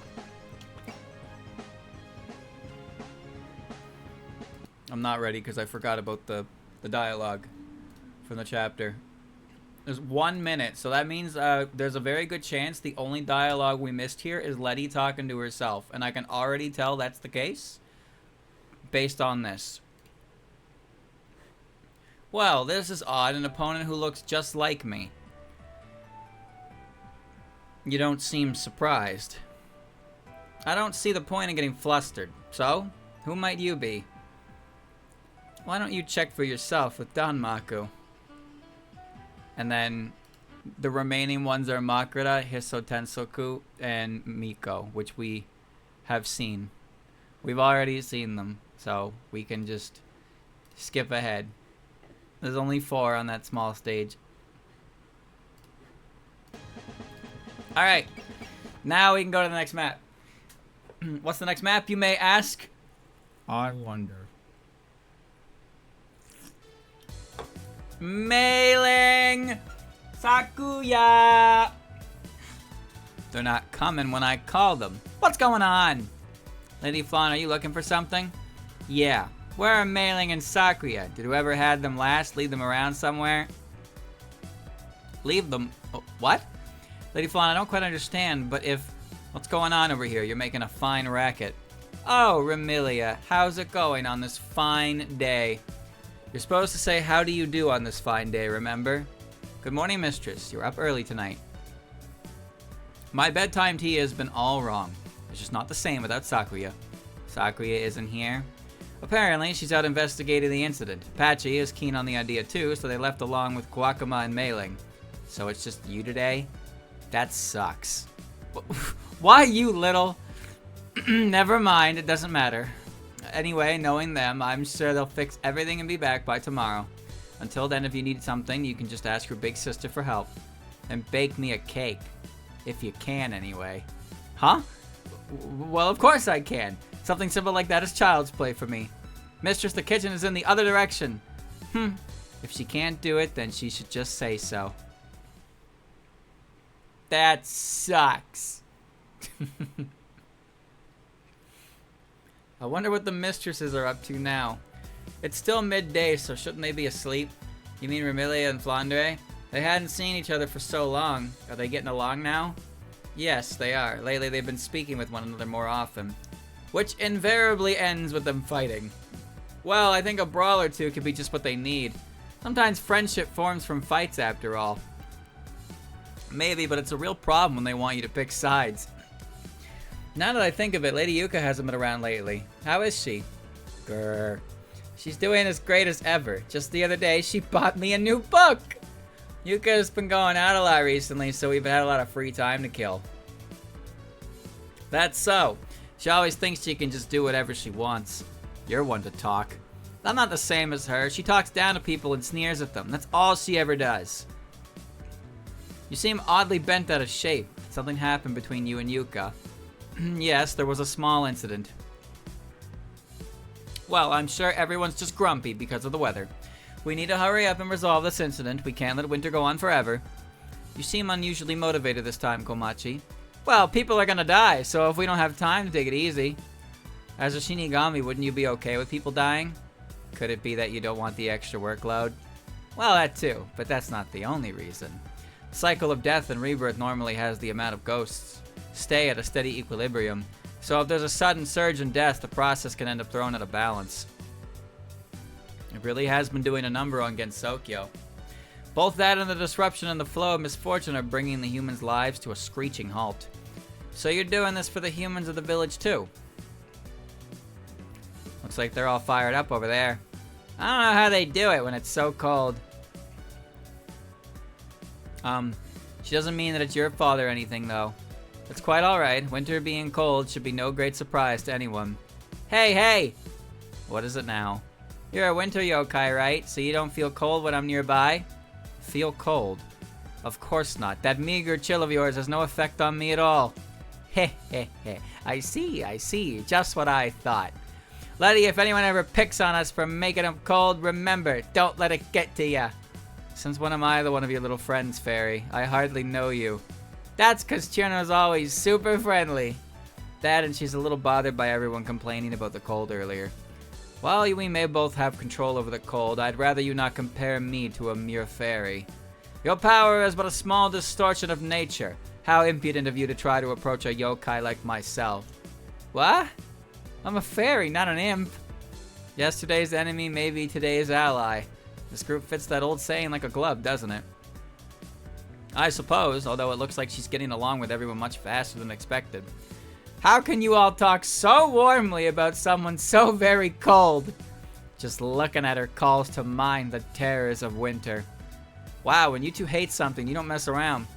I'm not ready because I forgot about the dialogue from the chapter. There's 1 minute, so that means there's a very good chance the only dialogue we missed here is Letty talking to herself, and I can already tell that's the case based on this. Well, this is odd. An opponent who looks just like me. You don't seem surprised. I don't see the point in getting flustered. So, who might you be? Why don't you check for yourself with Danmaku? And then the remaining ones are Makrita, Hiso Tensoku, and Miko, which we have seen. We've already seen them, so we can just skip ahead. There's only 4 on that small stage. Alright, now we can go to the next map. What's the next map, you may ask? I wonder. Mailing Sakuya. They're not coming when I call them. What's going on? Lady Flan, are you looking for something? Yeah. Where are Mailing and Sakuya? Did whoever had them last leave them around somewhere? Leave them? Oh, what? Lady Flan, I don't quite understand, but if... What's going on over here? You're making a fine racket. Oh, Remilia, how's it going on this fine day? You're supposed to say, how do you do on this fine day, remember? Good morning, mistress. You're up early tonight. My bedtime tea has been all wrong. It's just not the same without Sakuya. Sakuya isn't here. Apparently, she's out investigating the incident. Apache is keen on the idea too, so they left along with Kwakama and Mailing. So it's just you today? That sucks. Why you, little? Never mind, it doesn't matter. Anyway, knowing them, I'm sure they'll fix everything and be back by tomorrow. Until then, if you need something, you can just ask your big sister for help. And bake me a cake. If you can, anyway. Huh? Well, of course I can. Something simple like that is child's play for me. Mistress, the kitchen is in the other direction. If she can't do it, then she should just say so. That sucks. I wonder what the mistresses are up to now. It's still midday, so shouldn't they be asleep? You mean Remilia and Flandre? They hadn't seen each other for so long. Are they getting along now? Yes, they are. Lately, they've been speaking with one another more often, which invariably ends with them fighting. Well, I think a brawl or two could be just what they need. Sometimes friendship forms from fights, after all. Maybe, but it's a real problem when they want you to pick sides. Now that I think of it, Lady Yuka hasn't been around lately. How is she? Grr. She's doing as great as ever. Just the other day, she bought me a new book! Yuka has been going out a lot recently, so we've had a lot of free time to kill. That's so. She always thinks she can just do whatever she wants. You're one to talk. I'm not the same as her. She talks down to people and sneers at them. That's all she ever does. You seem oddly bent out of shape. Something happened between you and Yuka. Yes, there was a small incident. Well, I'm sure everyone's just grumpy because of the weather. We need to hurry up and resolve this incident. We can't let winter go on forever. You seem unusually motivated this time, Komachi. Well, people are gonna die, so if we don't have time to take it easy. As a Shinigami, wouldn't you be okay with people dying? Could it be that you don't want the extra workload? Well, that too, but that's not the only reason. The cycle of death and rebirth normally has the amount of ghosts stay at a steady equilibrium, so if there's a sudden surge in death, the process can end up thrown out of balance. It really has been doing a number on Gensokyo. Both that and the disruption in the flow of misfortune are bringing the humans' lives to a screeching halt. So you're doing this for the humans of the village too? Looks like they're all fired up over there. I don't know how they do it when it's so cold. She doesn't mean that it's your fault or anything though. It's quite alright. Winter being cold should be no great surprise to anyone. Hey, hey! What is it now? You're a winter yokai, right? So you don't feel cold when I'm nearby? Feel cold? Of course not. That meager chill of yours has no effect on me at all. Heh heh heh. I see. Just what I thought. Letty, if anyone ever picks on us for making them cold, remember, don't let it get to ya. Since when am I the one of your little friends, Fairy? I hardly know you. That's 'cause Chirno's always super friendly. That and she's a little bothered by everyone complaining about the cold earlier. While we may both have control over the cold, I'd rather you not compare me to a mere fairy. Your power is but a small distortion of nature. How impudent of you to try to approach a yokai like myself. What? I'm a fairy, not an imp. Yesterday's enemy may be today's ally. This group fits that old saying like a glove, doesn't it? I suppose, although it looks like she's getting along with everyone much faster than expected. How can you all talk so warmly about someone so very cold? Just looking at her calls to mind the terrors of winter. Wow, when you two hate something, you don't mess around.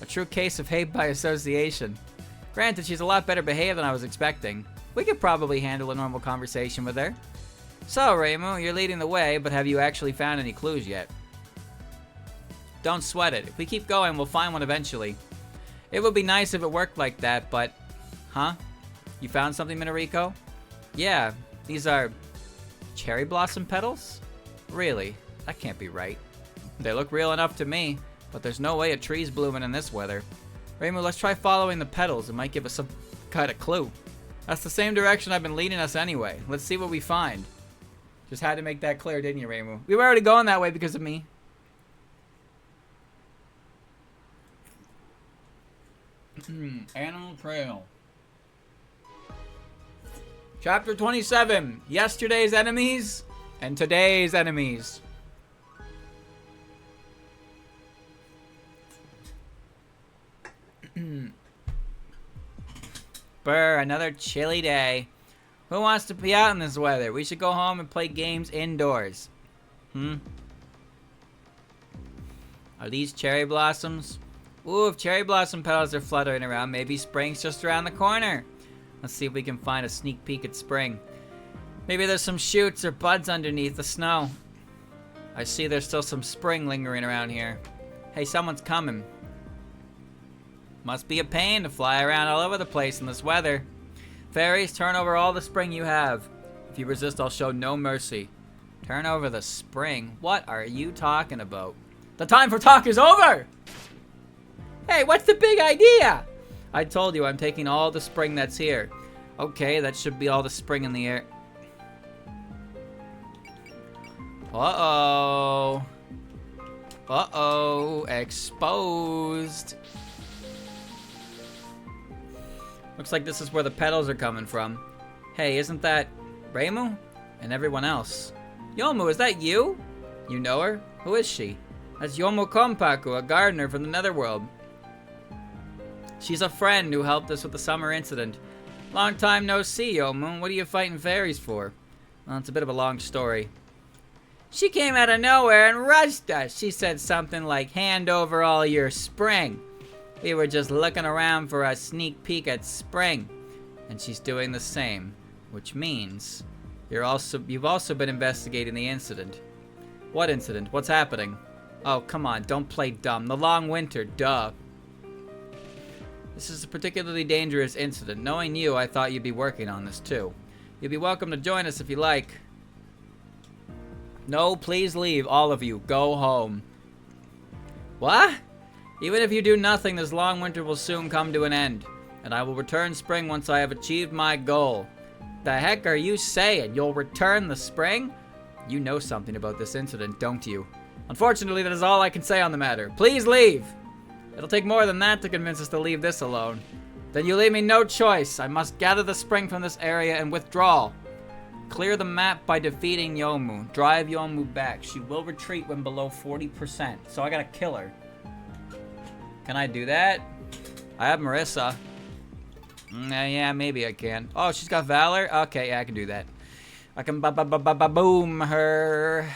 A true case of hate by association. Granted, she's a lot better behaved than I was expecting. We could probably handle a normal conversation with her. So, Reimu, you're leading the way, but have you actually found any clues yet? Don't sweat it. If we keep going, we'll find one eventually. It would be nice if it worked like that, but... Huh? You found something, Minariko? Yeah, these are... cherry blossom petals? Really? That can't be right. They look real enough to me, but there's no way a tree's blooming in this weather. Reimu, let's try following the petals. It might give us some kind of clue. That's the same direction I've been leading us anyway. Let's see what we find. Just had to make that clear, didn't you, Reimu? We were already going that way because of me. Animal Trail. Chapter 27. Yesterday's enemies and today's enemies. Brr, another chilly day. Who wants to be out in this weather? We should go home and play games indoors. Are these cherry blossoms? Ooh, if cherry blossom petals are fluttering around, maybe spring's just around the corner. Let's see if we can find a sneak peek at spring. Maybe there's some shoots or buds underneath the snow. I see there's still some spring lingering around here. Hey, someone's coming. Must be a pain to fly around all over the place in this weather. Fairies, turn over all the spring you have. If you resist, I'll show no mercy. Turn over the spring? What are you talking about? The time for talk is over! Hey, what's the big idea? I told you I'm taking all the spring that's here. Okay, that should be all the spring in the air. Uh-oh. Uh-oh. Exposed. Looks like this is where the petals are coming from. Hey, isn't that Reimu? And everyone else. Yomu, is that you? You know her? Who is she? That's Yomu Kompaku, a gardener from the Netherworld. She's a friend who helped us with the summer incident. Long time no see, Yomu. What are you fighting fairies for? Well, it's a bit of a long story. She came out of nowhere and rushed us. She said something like, hand over all your spring. We were just looking around for a sneak peek at spring. And she's doing the same. Which means you've also been investigating the incident. What incident? What's happening? Oh, come on, don't play dumb. The long winter, duh. This is a particularly dangerous incident. Knowing you, I thought you'd be working on this too. You'd be welcome to join us if you like. No, please leave, all of you. Go home. What? Even if you do nothing, this long winter will soon come to an end. And I will return spring once I have achieved my goal. The heck are you saying? You'll return the spring? You know something about this incident, don't you? Unfortunately, that is all I can say on the matter. Please leave! It'll take more than that to convince us to leave this alone. Then you leave me no choice. I must gather the spring from this area and withdraw. Clear the map by defeating Yomu. Drive Yomu back. She will retreat when below 40%. So I gotta kill her. Can I do that? I have Marissa. Yeah, maybe I can. Oh, she's got Valor? Okay, yeah, I can do that. I can boom her.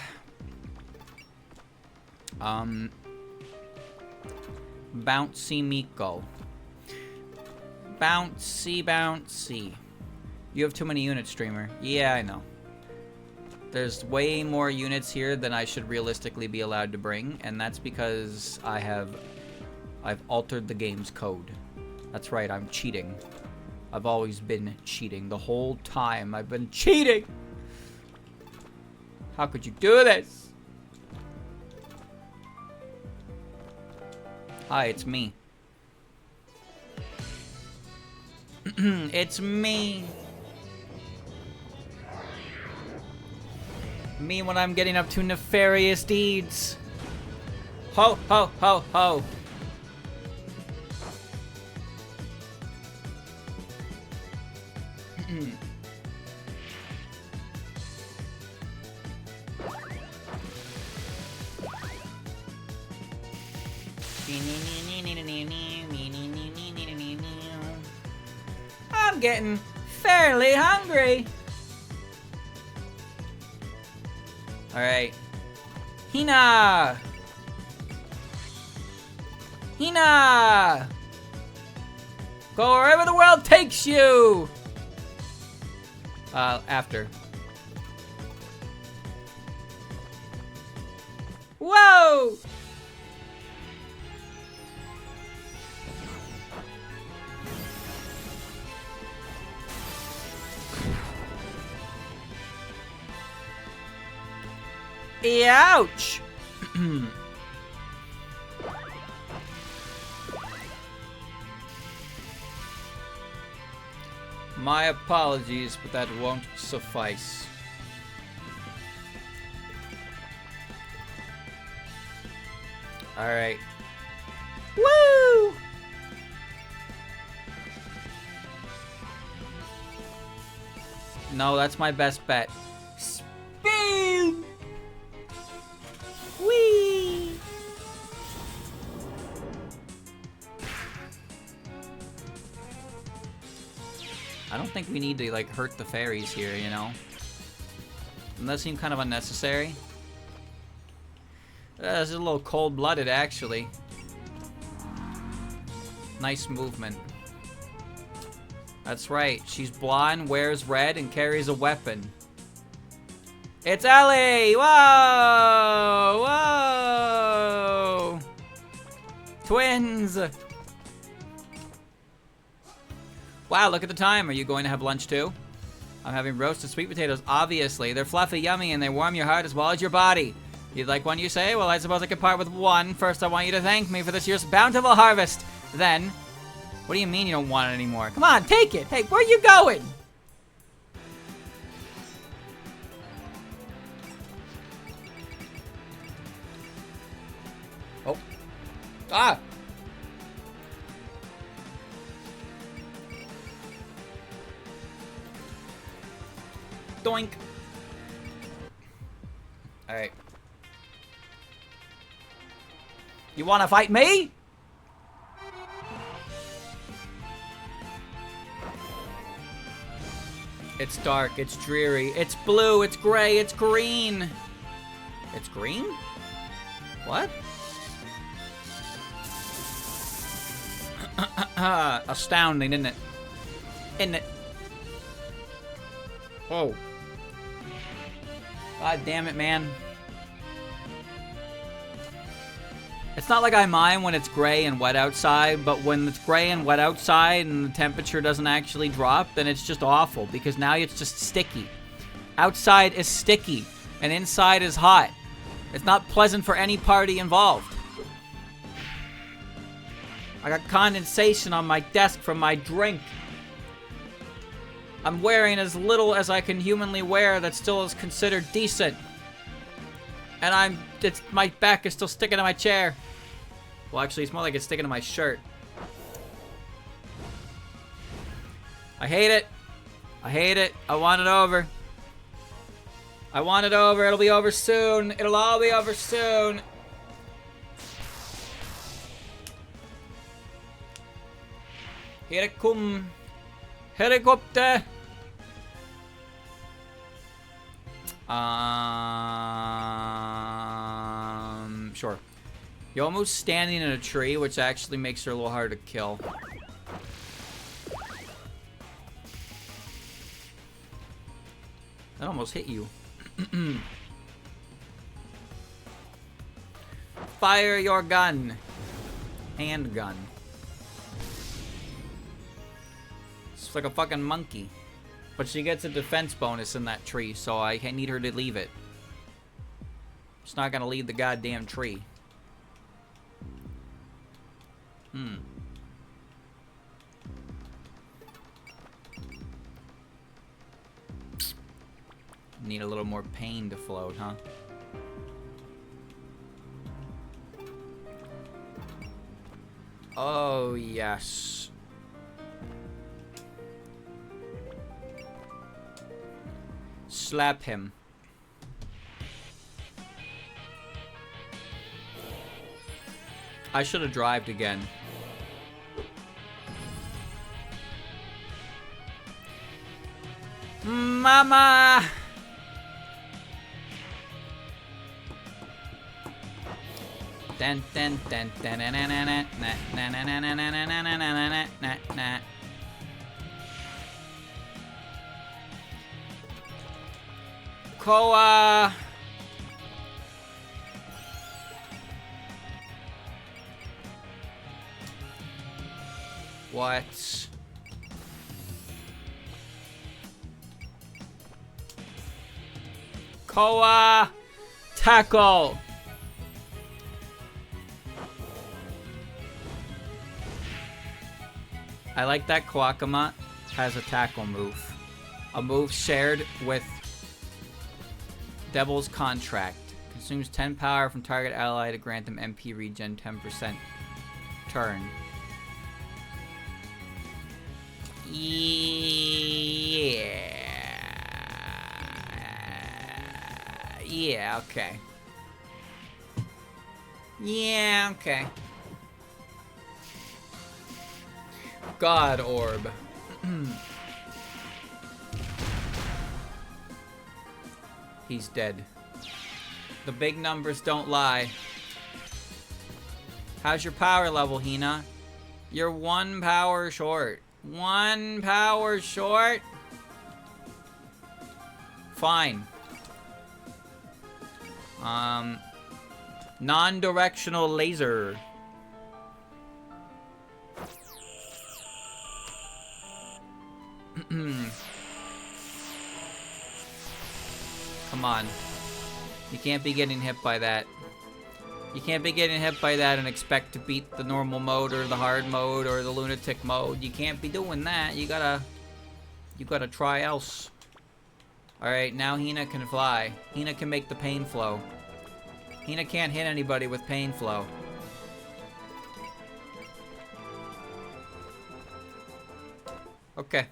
Bouncy Miko. Bouncy. You have too many units, streamer. Yeah, I know. There's way more units here than I should realistically be allowed to bring, and that's because I've altered the game's code. That's right, I'm cheating. I've always been cheating. The whole time I've been cheating! How could you do this? Hi, it's me. It's me. Me when I'm getting up to nefarious deeds. Ho, ho, ho, ho. I'm getting fairly hungry. Alright. Hina! Hina! Go wherever the world takes you! After. Whoa! Ouch! My apologies, but that won't suffice. Alright. Woo! No, that's my best bet. Spin! Whee! I don't think we need to, like, hurt the fairies here, you know? Doesn't that seem kind of unnecessary? This is a little cold-blooded, actually. Nice movement. That's right. She's blonde, wears red, and carries a weapon. It's Ellie! Whoa! Whoa! Twins! Wow, look at the time. Are you going to have lunch too? I'm having roasted sweet potatoes, obviously. They're fluffy, yummy, and they warm your heart as well as your body. You'd like one, you say? Well, I suppose I could part with one. First, I want you to thank me for this year's bountiful harvest. Then, what do you mean you don't want it anymore? Come on, take it. Hey, where are you going? Oh. Ah! Doink. Alright. You wanna fight me? It's dark, it's dreary, it's blue, it's gray, it's green. It's green? What? Astounding, isn't it? Isn't it? Oh. God damn it, man. It's not like I mind when it's gray and wet outside, but when it's gray and wet outside and the temperature doesn't actually drop, then it's just awful, because now it's just sticky. Outside is sticky, and inside is hot. It's not pleasant for any party involved. I got condensation on my desk from my drink. I'm wearing as little as I can humanly wear that still is considered decent. And my back is still sticking to my chair. Well, actually, it's more like it's sticking to my shirt. I hate it. I hate it. I want it over. I want it over. It'll be over soon. It'll all be over soon. Here it come. Helicopter. Sure. You're almost standing in a tree, which actually makes her a little harder to kill. That almost hit you. Fire your gun. Handgun. It's like a fucking monkey. But she gets a defense bonus in that tree, so I need her to leave it. She's not gonna leave the goddamn tree. Need a little more pain to float, huh? Oh, yes. Slap him. I should have drived again. Mama! Dun dun dun dun na na na na na na na na na na na na na na. Koa. What? Koa. Tackle. I like that Kawakama has a tackle move. A move shared with Devil's Contract. Consumes 10 power from target ally to grant them MP regen 10% turn. Yeah. Yeah, okay. Yeah, okay. God Orb. He's dead. The big numbers don't lie. How's your power level, Hina? You're 1 power short. 1 power short? Fine. Non-directional laser. Come on. You can't be getting hit by that. You can't be getting hit by that and expect to beat the normal mode or the hard mode or the lunatic mode. You can't be doing that. You gotta try else. Alright, now Hina can fly. Hina can make the pain flow. Hina can't hit anybody with pain flow. Okay.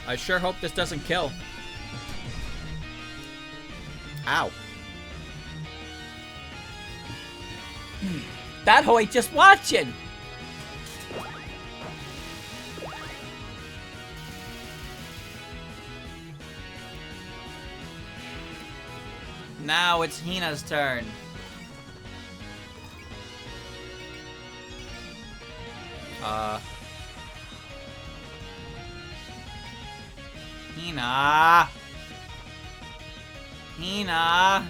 I sure hope this doesn't kill. Ow. That hoy just watching! Now it's Hina's turn. Hina! Hina!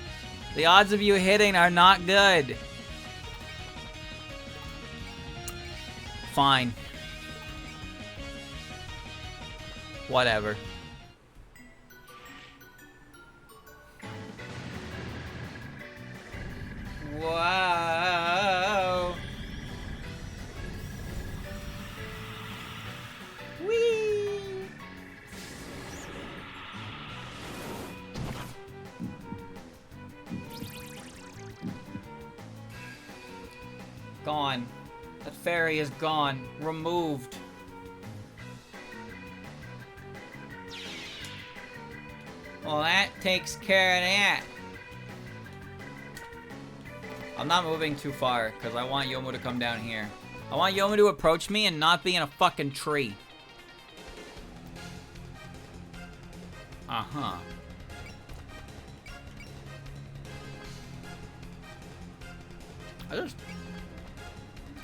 The odds of you hitting are not good. Fine. Whatever. Wow. Whee. Gone. That fairy is gone. Removed. Well, that takes care of that. I'm not moving too far, because I want Yomu to come down here. I want Yomu to approach me and not be in a fucking tree. Uh-huh.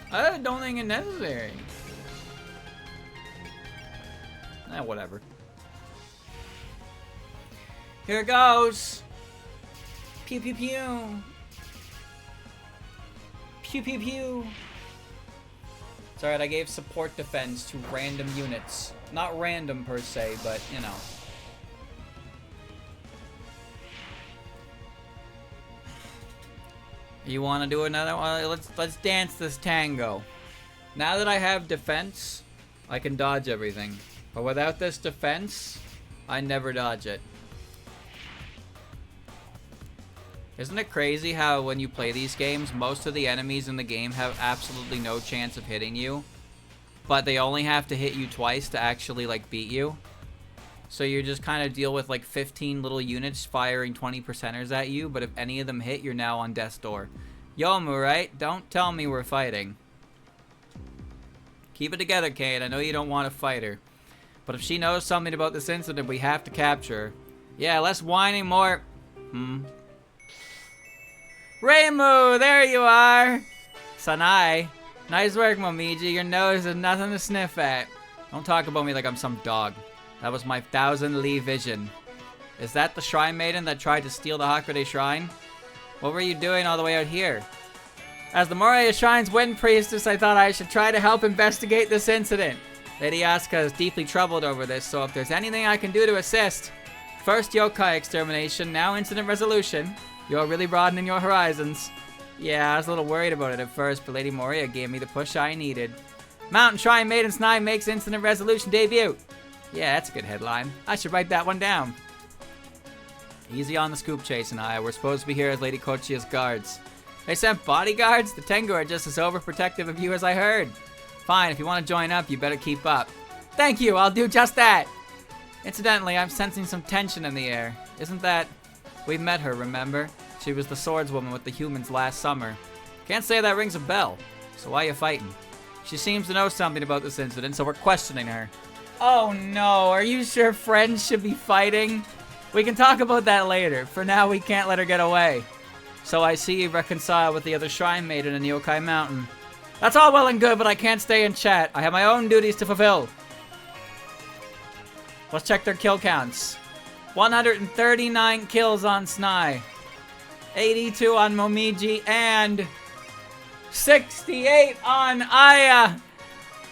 I don't think it's necessary. Whatever. Here it goes. Pew pew pew. Pew pew pew. It's alright, I gave support defense to random units. Not random per se, but you know. You want to do another one? Let's dance this tango. Now that I have defense, I can dodge everything. But without this defense, I never dodge it. Isn't it crazy how when you play these games, most of the enemies in the game have absolutely no chance of hitting you, but they only have to hit you twice to actually like beat you? So you just kind of deal with like 15 little units firing 20%ers at you, but if any of them hit, you're now on death's door. Yomu, right? Don't tell me we're fighting. Keep it together, Kate. I know you don't want to fight her. But if she knows something about this incident, we have to capture her. Yeah, less whining, more... Reimu, there you are! Sanai. Nice work, Momiji. Your nose is nothing to sniff at. Don't talk about me like I'm some dog. That was my 1,000 Li vision. Is that the Shrine Maiden that tried to steal the Hakurei Shrine? What were you doing all the way out here? As the Moria Shrine's Wind Priestess, I thought I should try to help investigate this incident. Lady Asuka is deeply troubled over this, so if there's anything I can do to assist... First yokai extermination, now incident resolution. You're really broadening your horizons. Yeah, I was a little worried about it at first, but Lady Moria gave me the push I needed. Mountain Shrine Maiden's 9 makes incident resolution debut. Yeah, that's a good headline. I should write that one down. Easy on the scoop chase and I. We're supposed to be here as Lady Kochia's guards. They sent bodyguards? The Tengu are just as overprotective of you as I heard. Fine, if you want to join up, you better keep up. Thank you, I'll do just that. Incidentally, I'm sensing some tension in the air. Isn't that... We met her, remember? She was the swordswoman with the humans last summer. Can't say that rings a bell. So why are you fighting? She seems to know something about this incident, so we're questioning her. Oh no, are you sure friends should be fighting? We can talk about that later. For now, we can't let her get away. So I see you reconcile with the other Shrine Maiden in the Yokai Mountain. That's all well and good, but I can't stay and chat. I have my own duties to fulfill. Let's check their kill counts. 139 kills on Snai. 82 on Momiji, and 68 on Aya.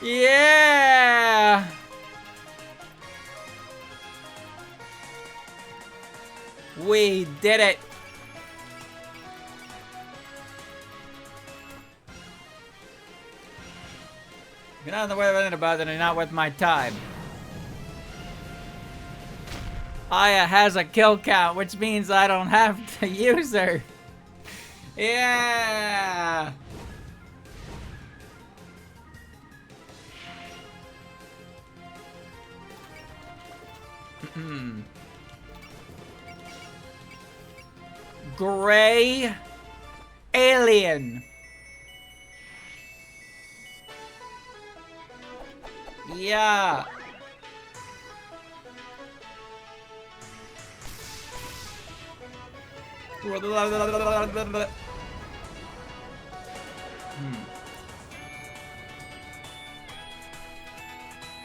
Yeah! We did it! You're not in the way of anything about it, and you're not worth my time. Aya has a kill count, which means I don't have to use her. Yeah! Gray alien. Yeah.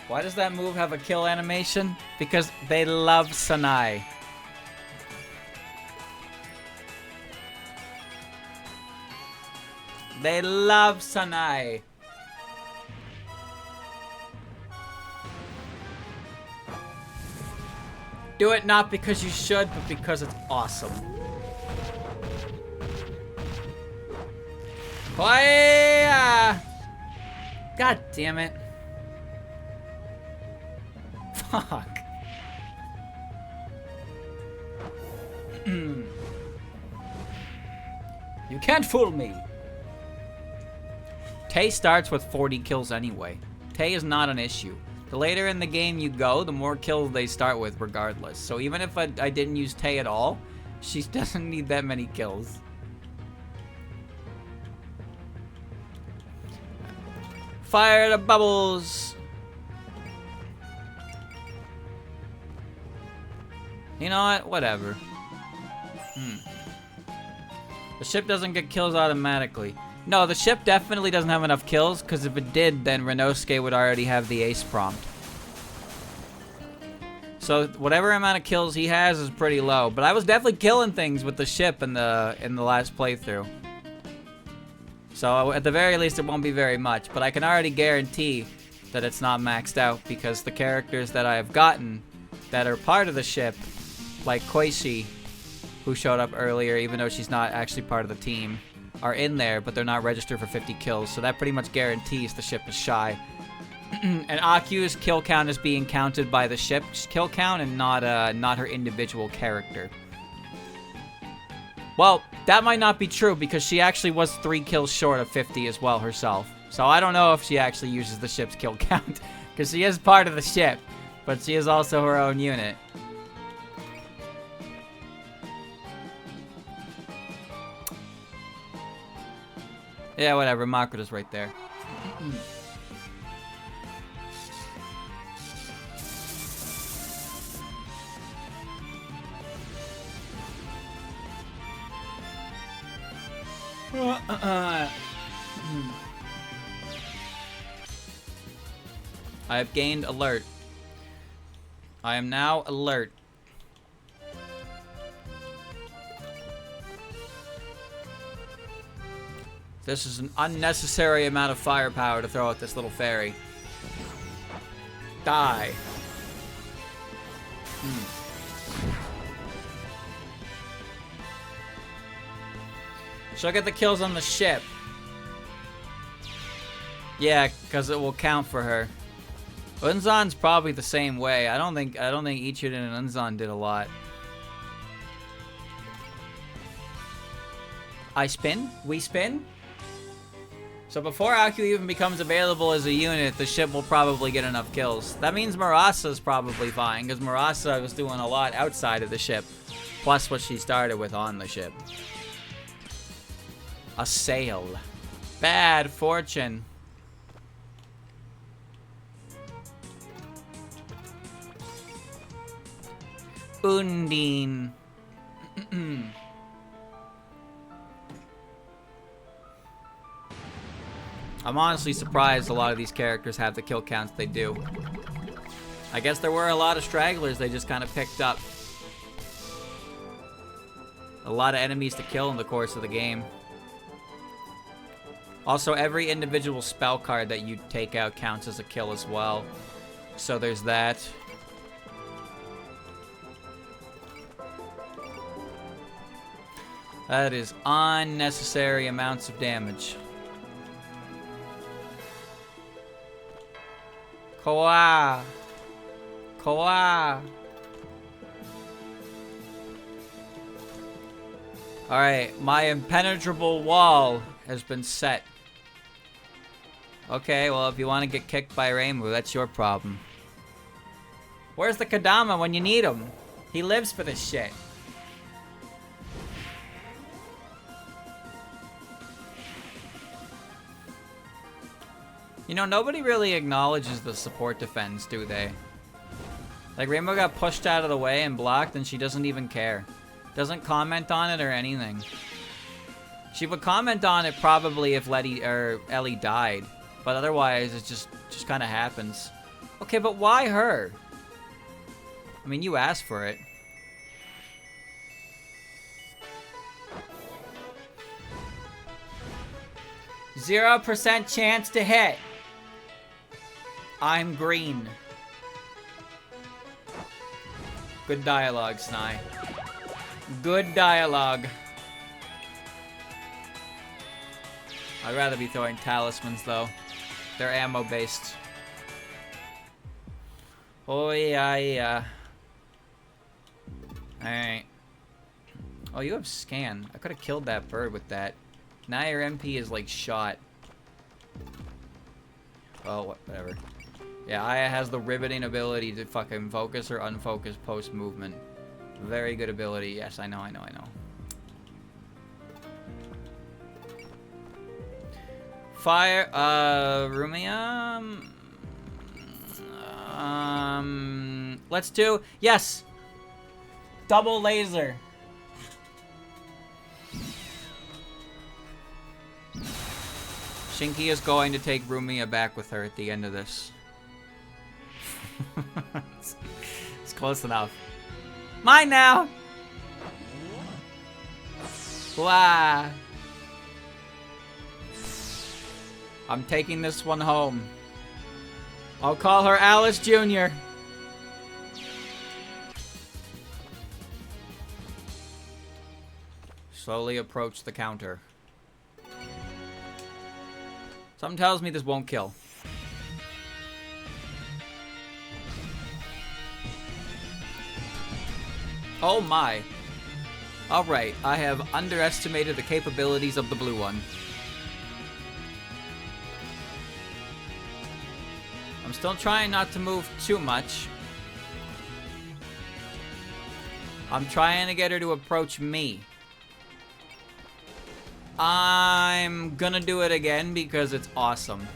Why does that move have a kill animation? Because they love Sanai. They love Sanai. Do it not because you should, but because it's awesome. Hiya! God damn it. Fuck. You can't fool me. Tay starts with 40 kills anyway. Tay is not an issue. The later in the game you go, the more kills they start with regardless. So even if I didn't use Tay at all, she doesn't need that many kills. Fire the bubbles! You know what? Whatever. The ship doesn't get kills automatically. No, the ship definitely doesn't have enough kills, because if it did, then Renosuke would already have the ace prompt. So whatever amount of kills he has is pretty low. But I was definitely killing things with the ship in the last playthrough. So at the very least, it won't be very much. But I can already guarantee that it's not maxed out, because the characters that I have gotten that are part of the ship, like Koishi, who showed up earlier, even though she's not actually part of the team, are in there, but they're not registered for 50 kills, so that pretty much guarantees the ship is shy. And Aku's kill count is being counted by the ship's kill count and not her individual character. Well, that might not be true, because she actually was 3 kills short of 50 as well herself. So I don't know if she actually uses the ship's kill count, because she is part of the ship, but she is also her own unit. Yeah, whatever. Makota's right there. I have gained alert. I am now alert. This is an unnecessary amount of firepower to throw at this little fairy. Die. She'll get the kills on the ship. Yeah, because it will count for her. Unzan's probably the same way. I don't think Ichiden and Unzan did a lot. I spin? We spin? So before Aku even becomes available as a unit, the ship will probably get enough kills. That means Murasa's probably fine, because Murasa was doing a lot outside of the ship, plus what she started with on the ship. A sail. Bad fortune. Undine. I'm honestly surprised a lot of these characters have the kill counts they do. I guess there were a lot of stragglers they just kind of picked up. A lot of enemies to kill in the course of the game. Also, every individual spell card that you take out counts as a kill as well. So there's that. That is unnecessary amounts of damage. Koa! Koa! Alright, my impenetrable wall has been set. Okay, well, if you want to get kicked by Reimu, that's your problem. Where's the Kadama when you need him? He lives for this shit. You know, nobody really acknowledges the support defense, do they? Like, Rainbow got pushed out of the way and blocked, and she doesn't even care. Doesn't comment on it or anything. She would comment on it probably if Ellie died. But otherwise, it just kind of happens. Okay, but why her? I mean, you asked for it. %0 chance to hit. I'm green. Good dialogue, Snai. Good dialogue. I'd rather be throwing talismans, though. They're ammo-based. Oh, yeah, yeah. Alright. Oh, you have scan. I could have killed that bird with that. Now your MP is, like, shot. Oh, whatever. Yeah, Aya has the riveting ability to fucking focus or unfocus post-movement. Very good ability. Yes, I know. Fire, Rumia? Let's do, yes! Double laser. Shinki is going to take Rumia back with her at the end of this. It's close enough. Mine now! Wow. I'm taking this one home. I'll call her Alice Jr. Slowly approach the counter. Something tells me this won't kill. Oh my. Alright, I have underestimated the capabilities of the blue one. I'm still trying not to move too much. I'm trying to get her to approach me. I'm gonna do it again because it's awesome.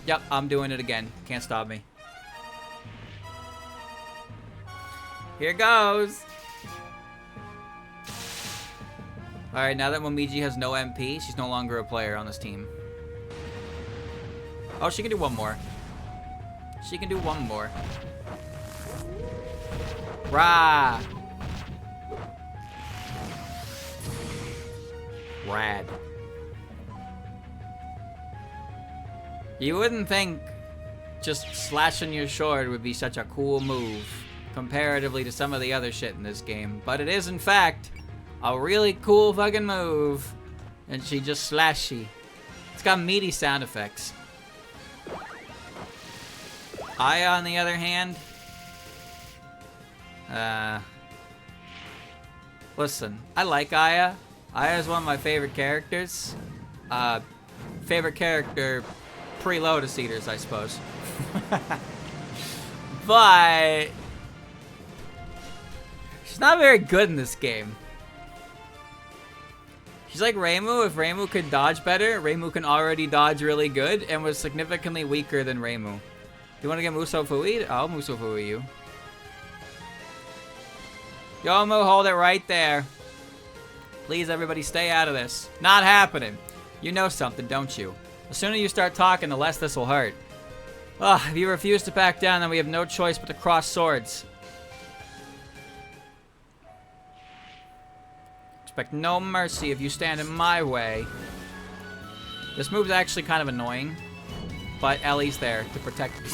Yep, I'm doing it again. Can't stop me. Here goes. Alright, now that Momiji has no MP, she's no longer a player on this team. Oh, she can do one more. She can do one more. Rah! Rad. You wouldn't think just slashing your sword would be such a cool move comparatively to some of the other shit in this game, but it is in fact a really cool fucking move. And she just slashy. It's got meaty sound effects. Aya, on the other hand, listen, I like Aya. Aya is one of my favorite characters. Favorite character pre-Lotus Eaters, I suppose. But she's not very good in this game. She's like Reimu. If Reimu could dodge better, Reimu can already dodge really good and was significantly weaker than Reimu. You want to get Muso Fui? I'll Muso Fui you. Yomu, hold it right there. Please, everybody, stay out of this. Not happening. You know something, don't you? The sooner you start talking, the less this will hurt. Ugh, if you refuse to back down, then we have no choice but to cross swords. Expect no mercy if you stand in my way. This move's actually kind of annoying, but Ellie's there to protect me.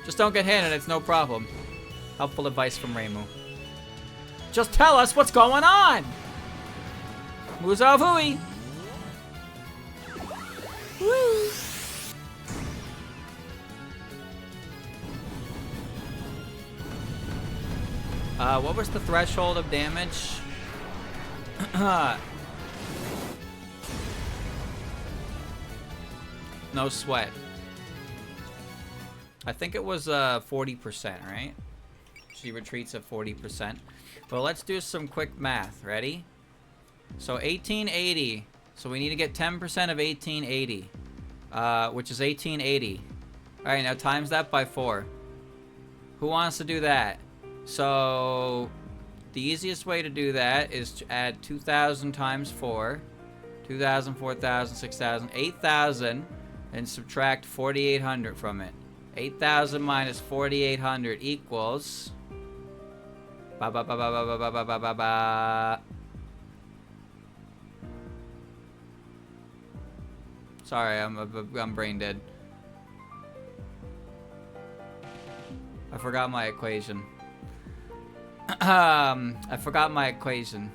Just don't get hit and it's no problem. Helpful advice from Reimu. Just tell us what's going on! Muzo Vui! Woo! What was the threshold of damage? No sweat. I think it was 40%, right? She retreats at 40%. Well, let's do some quick math. Ready? So 1880. So we need to get 10% of 1880, which is 1880. All right, now times that by 4. Who wants to do that? So the easiest way to do that is to add 2,000 times 4. 2,000, 4,000, 6,000, 8,000, and subtract 4,800 from it. 8,000 minus 4,800 equals... Ba ba ba ba ba ba ba ba ba ba ba. Sorry, I'm brain dead. I forgot my equation. I forgot my equation.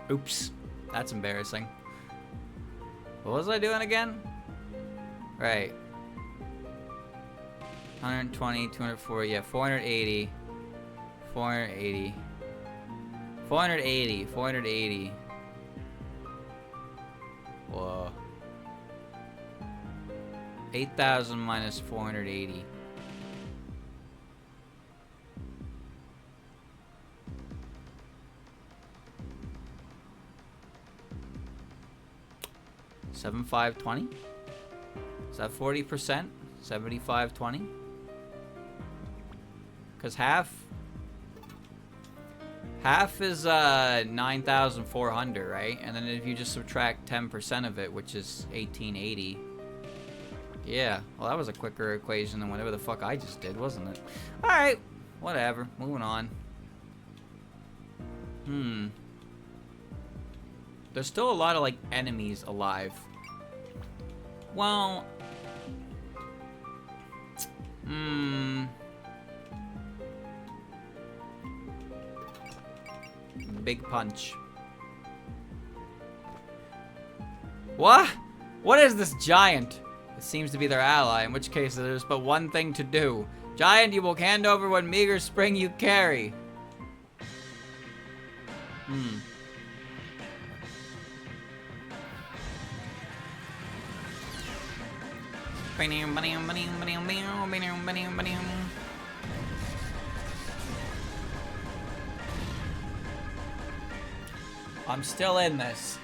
Oops, that's embarrassing. What was I doing again? Right. 120, 240, yeah, 480. 480. 480. 480. Whoa. 8,000 minus 480. $7,520. Is that 40%? 75.20. Cause half is 9,400, right? And then if you just subtract 10% of it, which is 1,880. Yeah, well that was a quicker equation than whatever the fuck I just did, wasn't it? All right, whatever. Moving on. There's still a lot of like enemies alive. Well, big punch. What? What is this giant? It seems to be their ally, in which case there's but one thing to do. Giant, you will hand over what meager spring you carry. I'm still in this.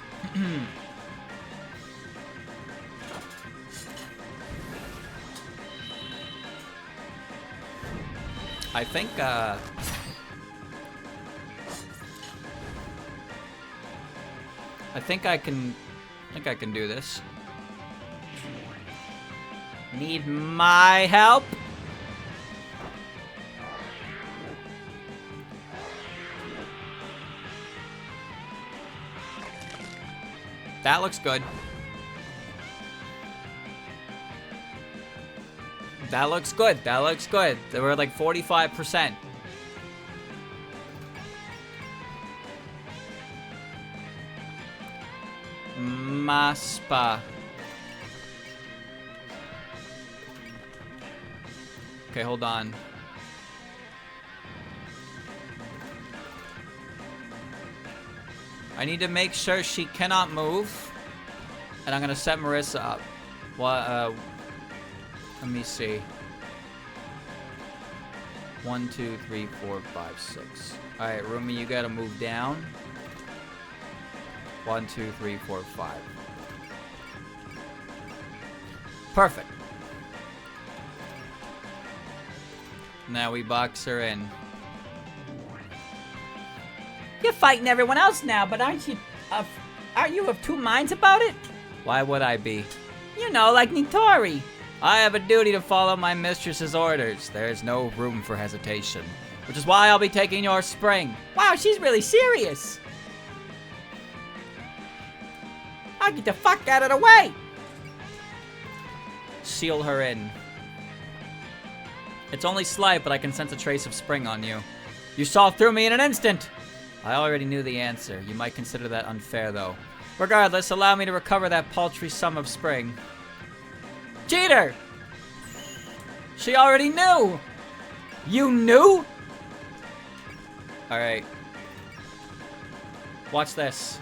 I think I can do this. Need my help? That looks good. That looks good. That looks good. They were like 45%. Maspa. Okay, hold on. I need to make sure she cannot move. And I'm gonna set Marissa up. What, let me see. 1, 2, 3, 4, 5, 6. Alright, Rumi, you gotta move down. 1, 2, 3, 4, 5. Perfect. Now we box her in. You're fighting everyone else now, but aren't you of two minds about it? Why would I be? You know, like Nitori. I have a duty to follow my mistress's orders. There is no room for hesitation. Which is why I'll be taking your spring. Wow, she's really serious. I'll get the fuck out of the way. Seal her in. It's only slight, but I can sense a trace of spring on you. You saw through me in an instant. I already knew the answer. You might consider that unfair, though. Regardless, allow me to recover that paltry sum of spring. Cheater! She already knew! You knew? Alright. Watch this.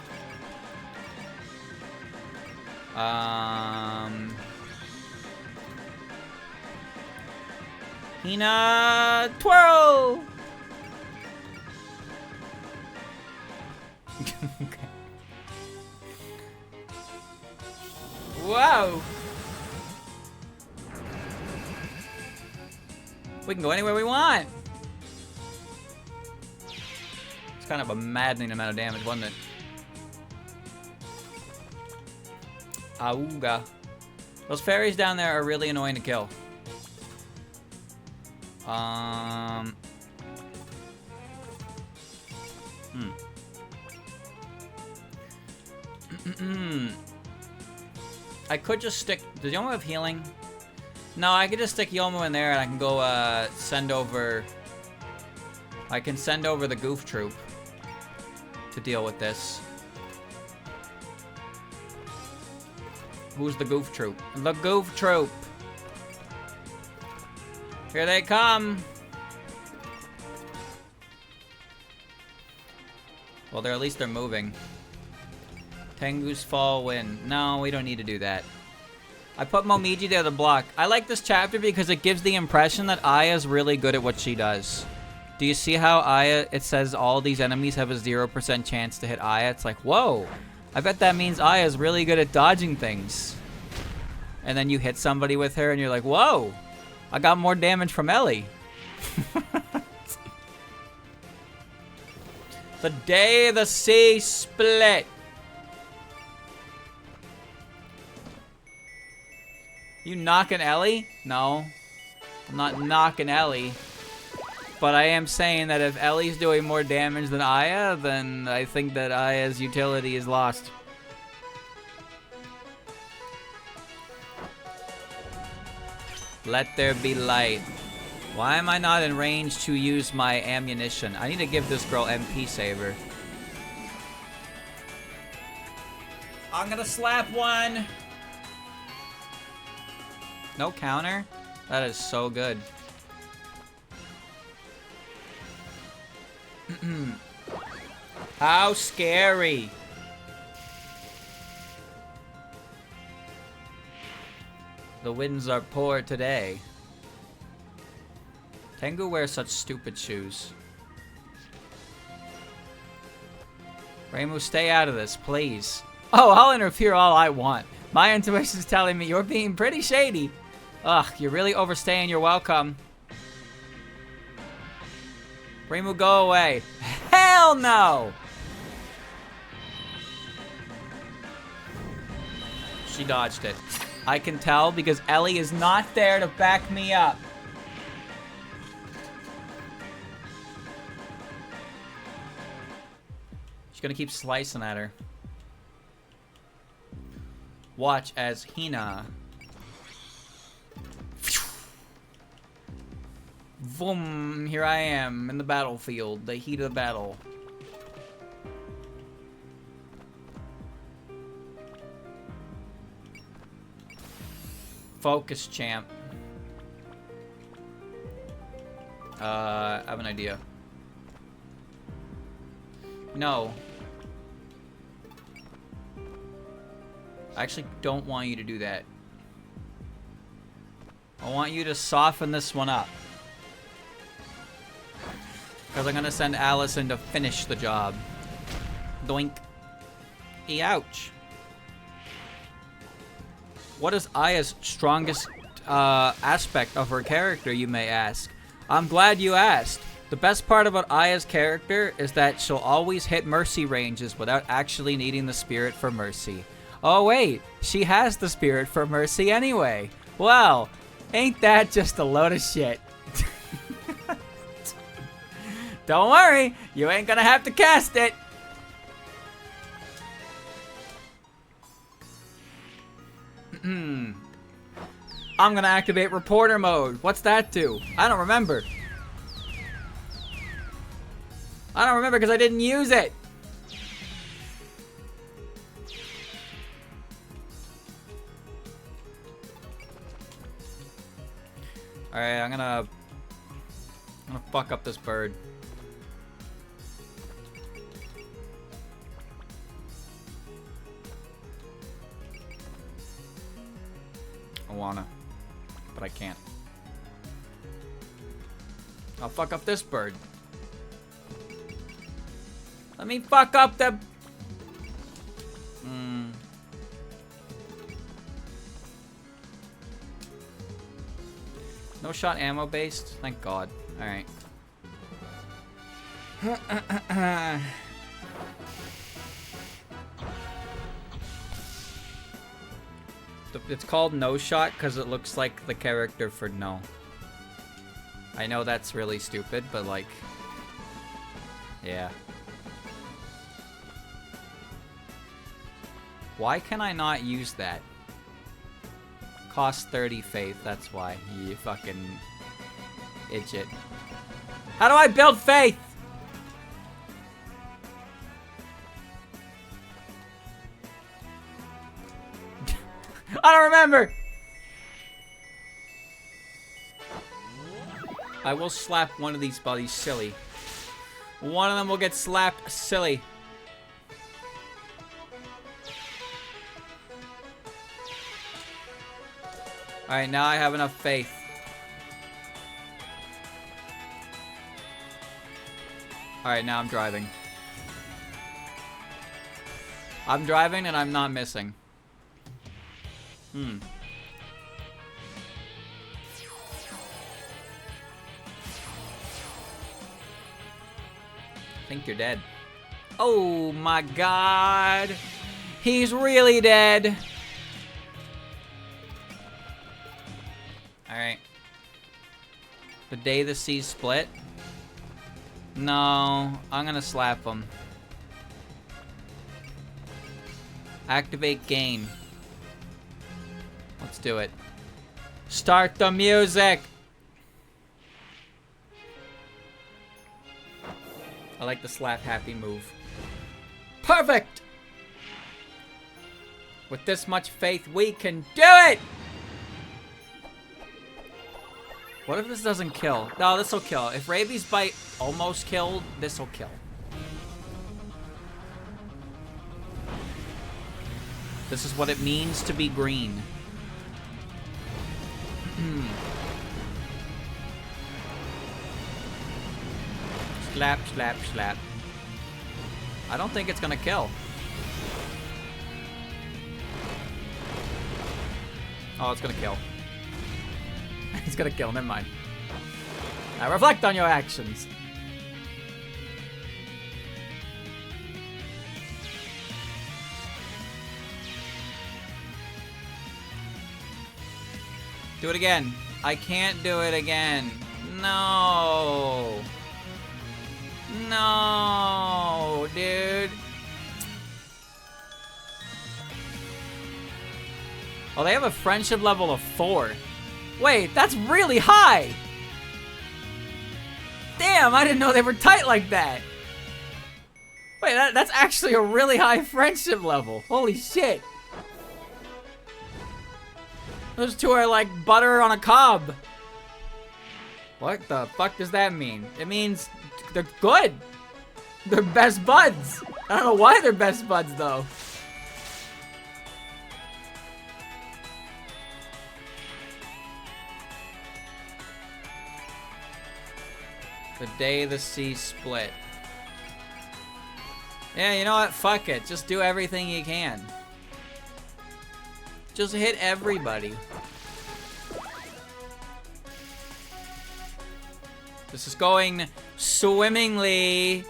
Hina, twirl! Okay. Whoa! We can go anywhere we want. It's kind of a maddening amount of damage, wasn't it? Auga. Those fairies down there are really annoying to kill. I could just stick... Does Yomo have healing? No, I could just stick Yomo in there and I can go send over... I can send over the Goof Troop to deal with this. Who's the Goof Troop? The Goof Troop! Here they come! Well, at least they're moving. Tengu's Fall win. No, we don't need to do that. I put Momiji there to block. I like this chapter because it gives the impression that Aya's really good at what she does. Do you see how Aya, it says all these enemies have a 0% chance to hit Aya? It's like, whoa. I bet that means Aya's really good at dodging things. And then you hit somebody with her and you're like, whoa. I got more damage from Ellie. The day the sea split. You knocking Ellie? No. I'm not knocking Ellie. But I am saying that if Ellie's doing more damage than Aya, then I think that Aya's utility is lost. Let there be light. Why am I not in range to use my ammunition? I need to give this girl MP Saver. I'm gonna slap one. No counter? That is so good. How scary. The winds are poor today. Tengu wears such stupid shoes. Reimu, stay out of this, please. Oh, I'll interfere all I want. My intuition's telling me you're being pretty shady. Ugh, you're really overstaying your welcome. Reimu, go away. Hell no! She dodged it. I can tell because Ellie is not there to back me up. She's gonna keep slicing at her. Watch as Hina. Vroom, here I am in the battlefield, the heat of the battle. Focus, champ. I have an idea. No. I actually don't want you to do that. I want you to soften this one up. Because I'm going to send Allison to finish the job. Doink. Ouch. What is Aya's strongest aspect of her character, you may ask? I'm glad you asked. The best part about Aya's character is that she'll always hit mercy ranges without actually needing the spirit for mercy. Oh wait, she has the spirit for mercy anyway. Well, ain't that just a load of shit? Don't worry, you ain't gonna have to cast it. I'm gonna activate reporter mode. What's that do? I don't remember. I don't remember because I didn't use it. Alright, I'm gonna fuck up this bird. I wanna, but I can't. I'll fuck up this bird. Let me fuck up the... No shot ammo based? Thank God. Alright. It's called no shot because it looks like the character for no. I know that's really stupid, but like... Yeah. Why can I not use that? Cost 30 faith, that's why. You fucking idiot. How do I build faith? I don't remember. I will slap one of these buddies silly. One of them will get slapped silly. Alright, now I have enough faith. Alright, now I'm driving. I'm driving and I'm not missing. I think you're dead. Oh my God. He's really dead. Alright. The day the seas split? No, I'm gonna slap him. Activate gain. Let's do it. Start the music! I like the slap happy move. Perfect! With this much faith, we can do it! What if this doesn't kill? No, this will kill. If rabies bite almost killed, this will kill. This is what it means to be green. Slap, slap, slap. I don't think it's gonna kill. Oh, it's gonna kill. It's gonna kill, never mind. Now reflect on your actions. Do it again. I can't do it again. No. No, dude. Oh, they have a friendship level of 4. Wait, that's really high! Damn, I didn't know they were tight like that! Wait, that's actually a really high friendship level. Holy shit. Those two are like butter on a cob. What the fuck does that mean? It means they're good. They're best buds. I don't know why they're best buds though. The day the sea split. Yeah, you know what? Fuck it. Just do everything you can. Just hit everybody. This is going swimmingly.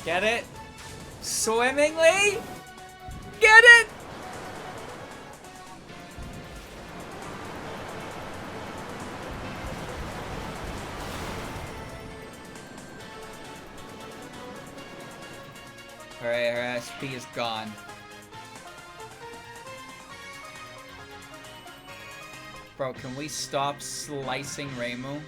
Get it? Swimmingly? Get it! Alright, her SP is gone. Bro, can we stop slicing Reimu?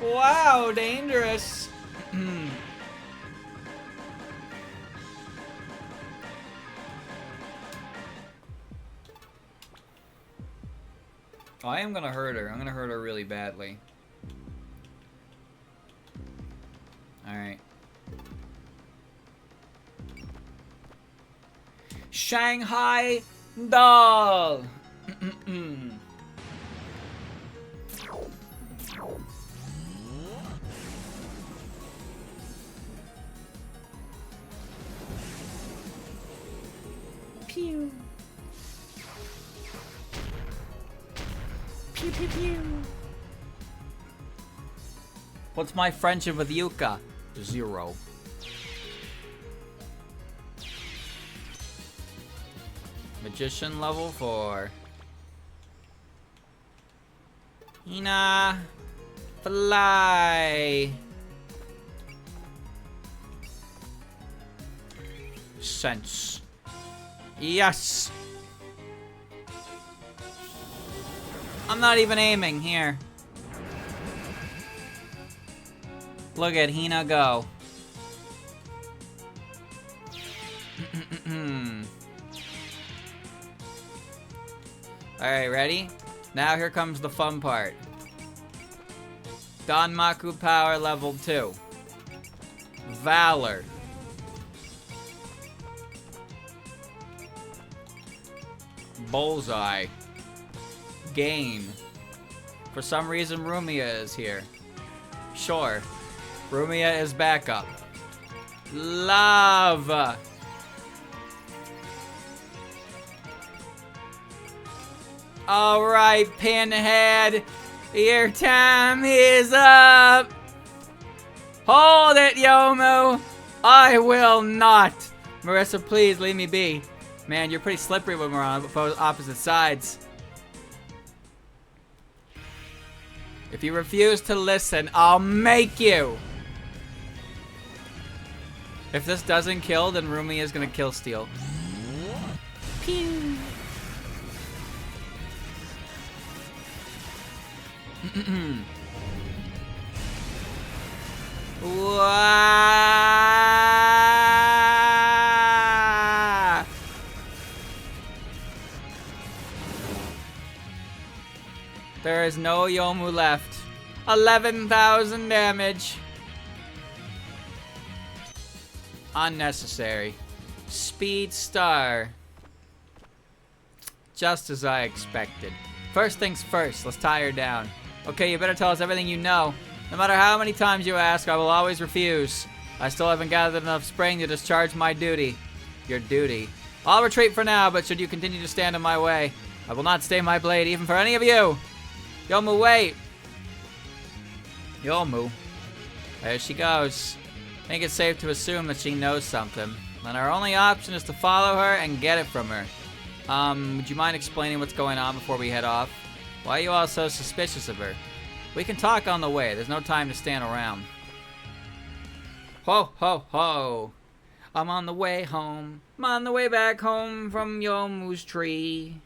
Wow, dangerous. I am gonna hurt her. I'm gonna hurt her really badly. Alright. Shanghai doll! Pew. Pew pew pew. What's my friendship with Yuka? 0. Magician level 4. Hina, fly. Sense. Yes. I'm not even aiming here. Look at Hina go. Alright, ready? Now here comes the fun part. Danmaku power level 2. Valor. Bullseye. Gain. For some reason, Rumia is here. Sure. Rumia is backup. Love. Alright, Pinhead. Your time is up. Hold it, Yomu. I will not. Marissa, please leave me be. Man, you're pretty slippery when we're on opposite sides. If you refuse to listen, I'll make you. If this doesn't kill, then Rumi is gonna kill Steel. Pew. There is no Yomu left. 11,000 damage. Unnecessary. Speed Star. Just as I expected. First things first, let's tie her down. Okay, you better tell us everything you know. No matter how many times you ask, I will always refuse. I still haven't gathered enough spring to discharge my duty. Your duty. I'll retreat for now, but should you continue to stand in my way, I will not stay my blade even for any of you. Yomu, wait. Yomu. There she goes. I think it's safe to assume that she knows something. And our only option is to follow her and get it from her. Would you mind explaining what's going on before we head off? Why are you all so suspicious of her? We can talk on the way. There's no time to stand around. Ho, ho, ho. I'm on the way home. I'm on the way back home from Yomu's tree.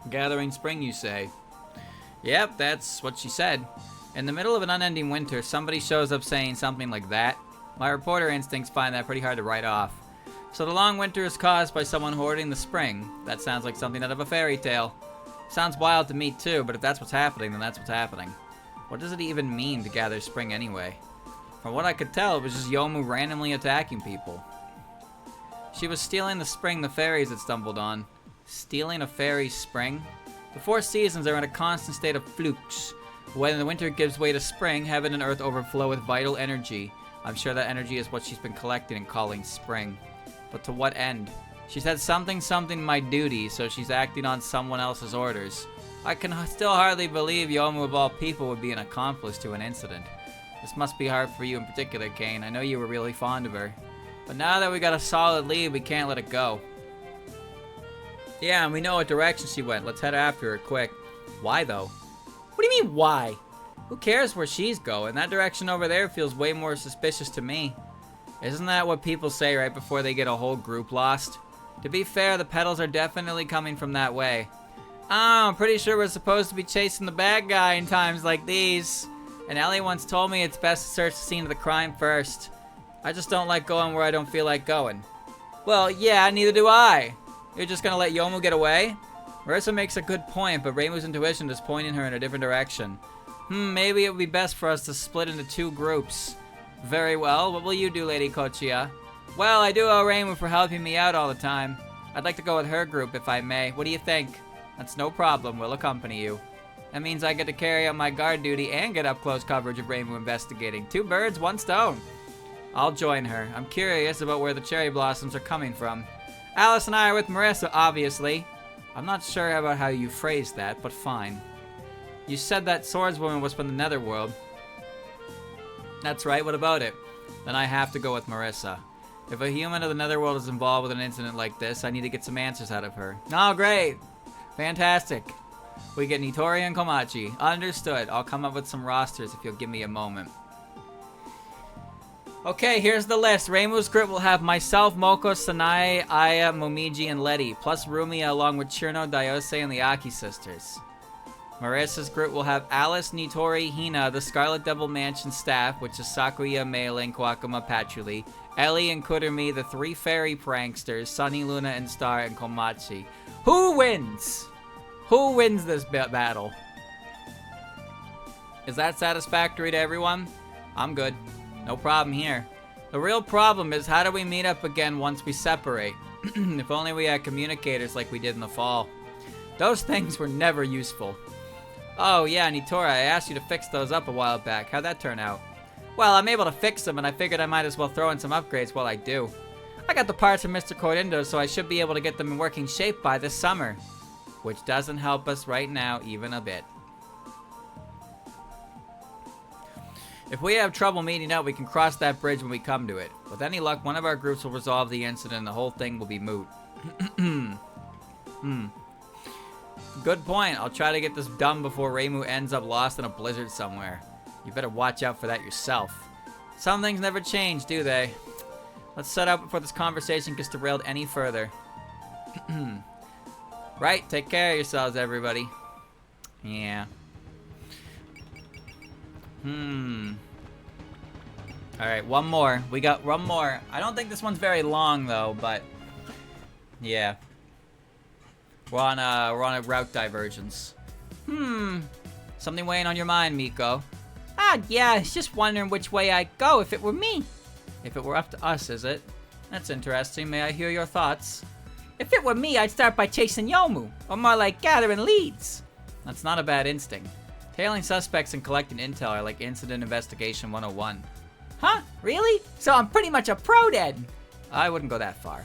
Gathering spring, you say? Yep, that's what she said. In the middle of an unending winter, somebody shows up saying something like that. My reporter instincts find that pretty hard to write off. So the long winter is caused by someone hoarding the spring. That sounds like something out of a fairy tale. Sounds wild to me too, but if that's what's happening, then that's what's happening. What does it even mean to gather spring anyway? From what I could tell, it was just Yomu randomly attacking people. She was stealing the spring the fairies had stumbled on. Stealing a fairy's spring? The 4 seasons are in a constant state of flux. When the winter gives way to spring, heaven and earth overflow with vital energy. I'm sure that energy is what she's been collecting and calling spring. But to what end? She said something my duty, so she's acting on someone else's orders. I can still hardly believe Yomu of all people would be an accomplice to an incident. This must be hard for you in particular, Kane. I know you were really fond of her. But now that we got a solid lead, we can't let it go. Yeah, and we know what direction she went. Let's head after her quick. Why, though? What do you mean, why? Who cares where she's going? That direction over there feels way more suspicious to me. Isn't that what people say right before they get a whole group lost? To be fair, the pedals are definitely coming from that way. Oh, I'm pretty sure we're supposed to be chasing the bad guy in times like these. And Ellie once told me it's best to search the scene of the crime first. I just don't like going where I don't feel like going. Well, yeah, neither do I. You're just gonna let Yomu get away? Marissa makes a good point, but Reimu's intuition is pointing her in a different direction. Maybe it would be best for us to split into 2 groups. Very well. What will you do, Lady Kochia? Well, I do owe Reimu for helping me out all the time. I'd like to go with her group, if I may. What do you think? That's no problem. We'll accompany you. That means I get to carry out my guard duty and get up close coverage of Reimu investigating. 2 birds, 1 stone. I'll join her. I'm curious about where the cherry blossoms are coming from. Alice and I are with Marissa, obviously. I'm not sure about how you phrased that, but fine. You said that swordswoman was from the Netherworld. That's right, what about it? Then I have to go with Marissa. If a human of the Netherworld is involved with an incident like this, I need to get some answers out of her. Oh, great! Fantastic. We get Nitori and Komachi. Understood. I'll come up with some rosters if you'll give me a moment. Okay, here's the list. Reimu's group will have myself, Moko, Sanae, Aya, Momiji, and Letty, plus Rumia along with Chirno, Dayose, and the Aki sisters. Marissa's group will have Alice, Nitori, Hina, the Scarlet Devil Mansion staff, which is Sakuya, Meiling, Kwakuma, Patchouli, Ellie and Kurumi, the 3 fairy pranksters, Sunny, Luna, and Star, and Komachi. Who wins? Who wins this battle? Is that satisfactory to everyone? I'm good. No problem here. The real problem is how do we meet up again once we separate? If only we had communicators like we did in the fall. Those things were never useful. Oh yeah, Nitora, I asked you to fix those up a while back. How'd that turn out? Well, I'm able to fix them, and I figured I might as well throw in some upgrades while I do. I got the parts from Mr. Cordindo, so I should be able to get them in working shape by this summer. Which doesn't help us right now even a bit. If we have trouble meeting up, we can cross that bridge when we come to it. With any luck, one of our groups will resolve the incident and the whole thing will be moot. Good point. I'll try to get this done before Reimu ends up lost in a blizzard somewhere. You better watch out for that yourself. Some things never change, do they? Let's set up before this conversation gets derailed any further. Right, take care of yourselves, everybody. Yeah. Alright, one more. We got one more. I don't think this one's very long, though, but... yeah. We're on a route divergence. Something weighing on your mind, Miko. Yeah, I was just wondering which way I'd go if it were me. If it were up to us, is it? That's interesting. May I hear your thoughts? If it were me, I'd start by chasing Yomu, or more like gathering leads. That's not a bad instinct. Tailing suspects and collecting intel are like Incident Investigation 101. Huh? Really? So I'm pretty much a pro then? I wouldn't go that far.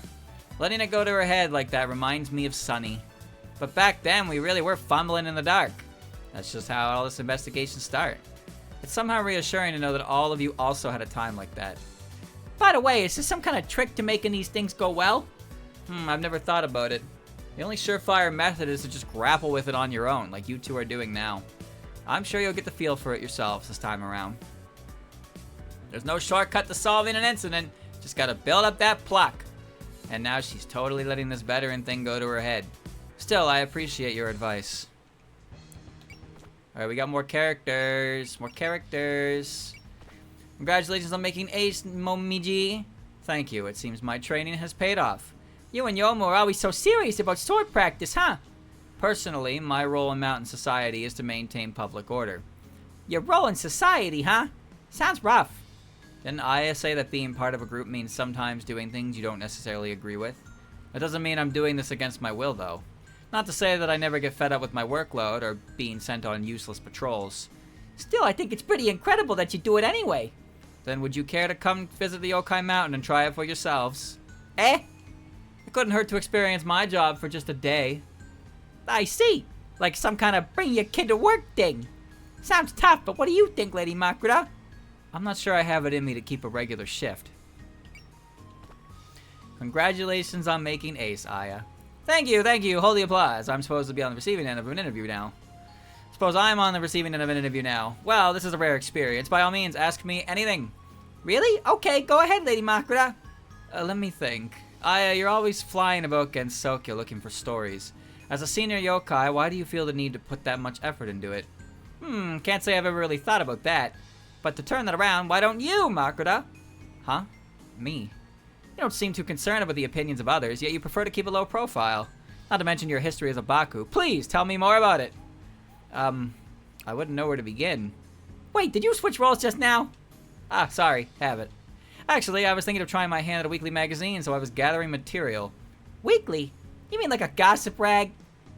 Letting it go to her head like that reminds me of Sunny. But back then, we really were fumbling in the dark. That's just how all this investigation started. It's somehow reassuring to know that all of you also had a time like that. By the way, is this some kind of trick to making these things go well? I've never thought about it. The only surefire method is to just grapple with it on your own, like you two are doing now. I'm sure you'll get the feel for it yourselves this time around. There's no shortcut to solving an incident, just gotta build up that pluck. And now she's totally letting this veteran thing go to her head. Still, I appreciate your advice. Alright, we got more characters. More characters. Congratulations on making ace, Momiji. Thank you. It seems my training has paid off. You and Yomo are always so serious about sword practice, huh? Personally, my role in Mountain Society is to maintain public order. Your role in society, huh? Sounds rough. Didn't Aya say that being part of a group means sometimes doing things you don't necessarily agree with? That doesn't mean I'm doing this against my will, though. Not to say that I never get fed up with my workload or being sent on useless patrols. Still, I think it's pretty incredible that you do it anyway. Then would you care to come visit the Yokai Mountain and try it for yourselves? Eh? It couldn't hurt to experience my job for just a day. I see. Like some kind of bring your kid to work thing. Sounds tough, but what do you think, Lady Makuta? I'm not sure I have it in me to keep a regular shift. Congratulations on making ace, Aya. Thank you, thank you. Hold the applause. I'm supposed to be on the receiving end of an interview now. Suppose I'm on the receiving end of an interview now. Well, this is a rare experience. By all means, ask me anything. Really? Okay, go ahead, Lady Makuta. Let me think. Aya, you're always flying about Gensokyo looking for stories. As a senior yokai, why do you feel the need to put that much effort into it? Can't say I've ever really thought about that. But to turn that around, why don't you, Makuta? Huh? Me? You don't seem too concerned about the opinions of others, yet you prefer to keep a low profile. Not to mention your history as a Baku. Please, tell me more about it. I wouldn't know where to begin. Wait, did you switch roles just now? Ah, sorry, have it. Actually, I was thinking of trying my hand at a weekly magazine, so I was gathering material. Weekly? You mean like a gossip rag?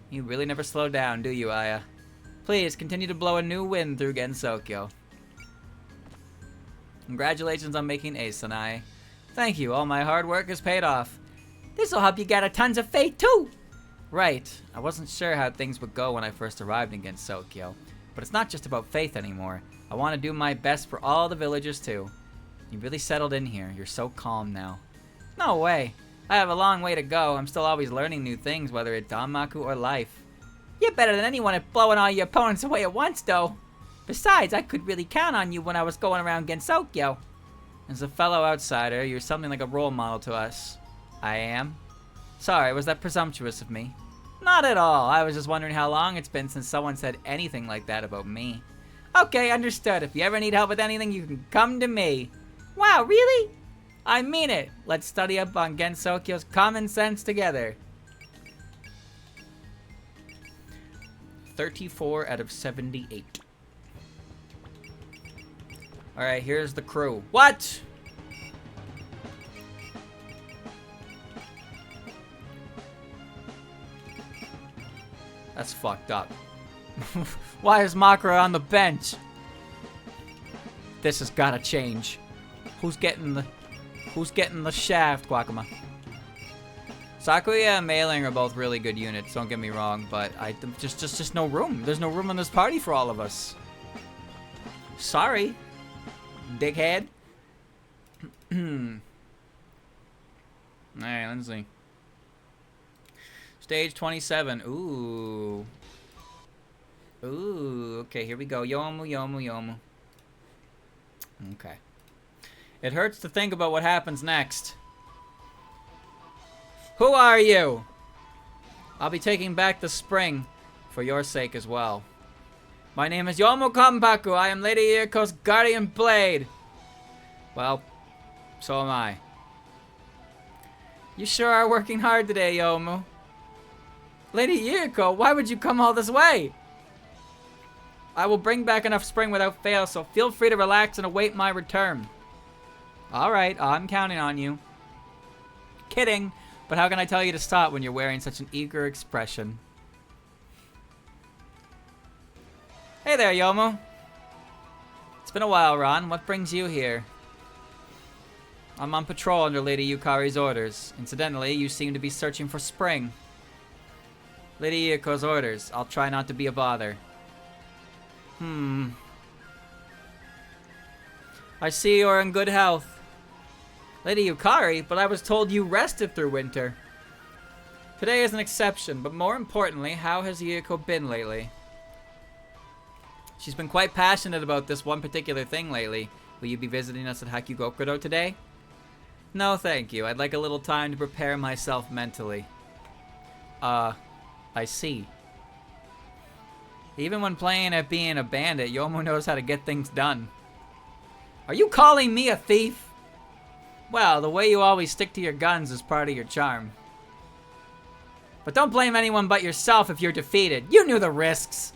You really never slow down, do you, Aya? Please, continue to blow a new wind through Gensokyo. Congratulations on making ace, Sanai. Thank you, all my hard work has paid off. This'll help you gather tons of faith, too! Right, I wasn't sure how things would go when I first arrived in Gensokyo, but it's not just about faith anymore. I want to do my best for all the villagers, too. You really settled in here. You're so calm now. No way. I have a long way to go. I'm still always learning new things, whether it's Danmaku or life. You're better than anyone at blowing all your opponents away at once, though. Besides, I could really count on you when I was going around Gensokyo. As a fellow outsider, you're something like a role model to us. I am? Sorry, was that presumptuous of me? Not at all. I was just wondering how long it's been since someone said anything like that about me. Okay, understood. If you ever need help with anything, you can come to me. Wow, really? I mean it. Let's study up on Gensokyo's common sense together. 34 out of 78. Alright, here's the crew. What? That's fucked up. Why is Makura on the bench? This has gotta change. Who's getting the shaft, Guacama? Sakuya and Mailing are both really good units, don't get me wrong, but just no room. There's no room in this party for all of us. Sorry, dickhead. Alright, let's see. Stage 27. Ooh. Ooh, okay, here we go. Yomu, Yomu, Yomu. Okay. It hurts to think about what happens next. Who are you? I'll be taking back the spring for your sake as well. My name is Yomu Kanpaku. I am Lady Ieko's guardian blade. Well, so am I. You sure are working hard today, Yomu. Lady Ieko, why would you come all this way? I will bring back enough spring without fail, so feel free to relax and await my return. Alright, I'm counting on you. Kidding, but how can I tell you to stop when you're wearing such an eager expression? Hey there, Yomu. It's been a while, Ron. What brings you here? I'm on patrol under Lady Yukari's orders. Incidentally, you seem to be searching for spring. Lady Ieko's orders. I'll try not to be a bother. I see you're in good health. Lady Yukari, but I was told you rested through winter. Today is an exception, but more importantly, how has Ieko been lately? She's been quite passionate about this one particular thing lately. Will you be visiting us at Hakugokudo today? No, thank you. I'd like a little time to prepare myself mentally. I see. Even when playing at being a bandit, Yomu knows how to get things done. Are you calling me a thief? Well, the way you always stick to your guns is part of your charm. But don't blame anyone but yourself if you're defeated. You knew the risks.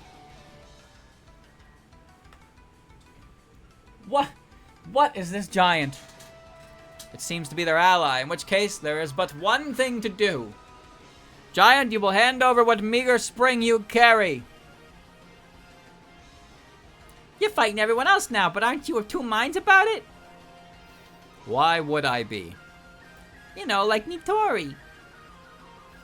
What is this giant? It seems to be their ally, in which case there is but one thing to do. Giant, you will hand over what meager spring you carry. You're fighting everyone else now, but aren't you of two minds about it? Why would I be? You know, like Nitori.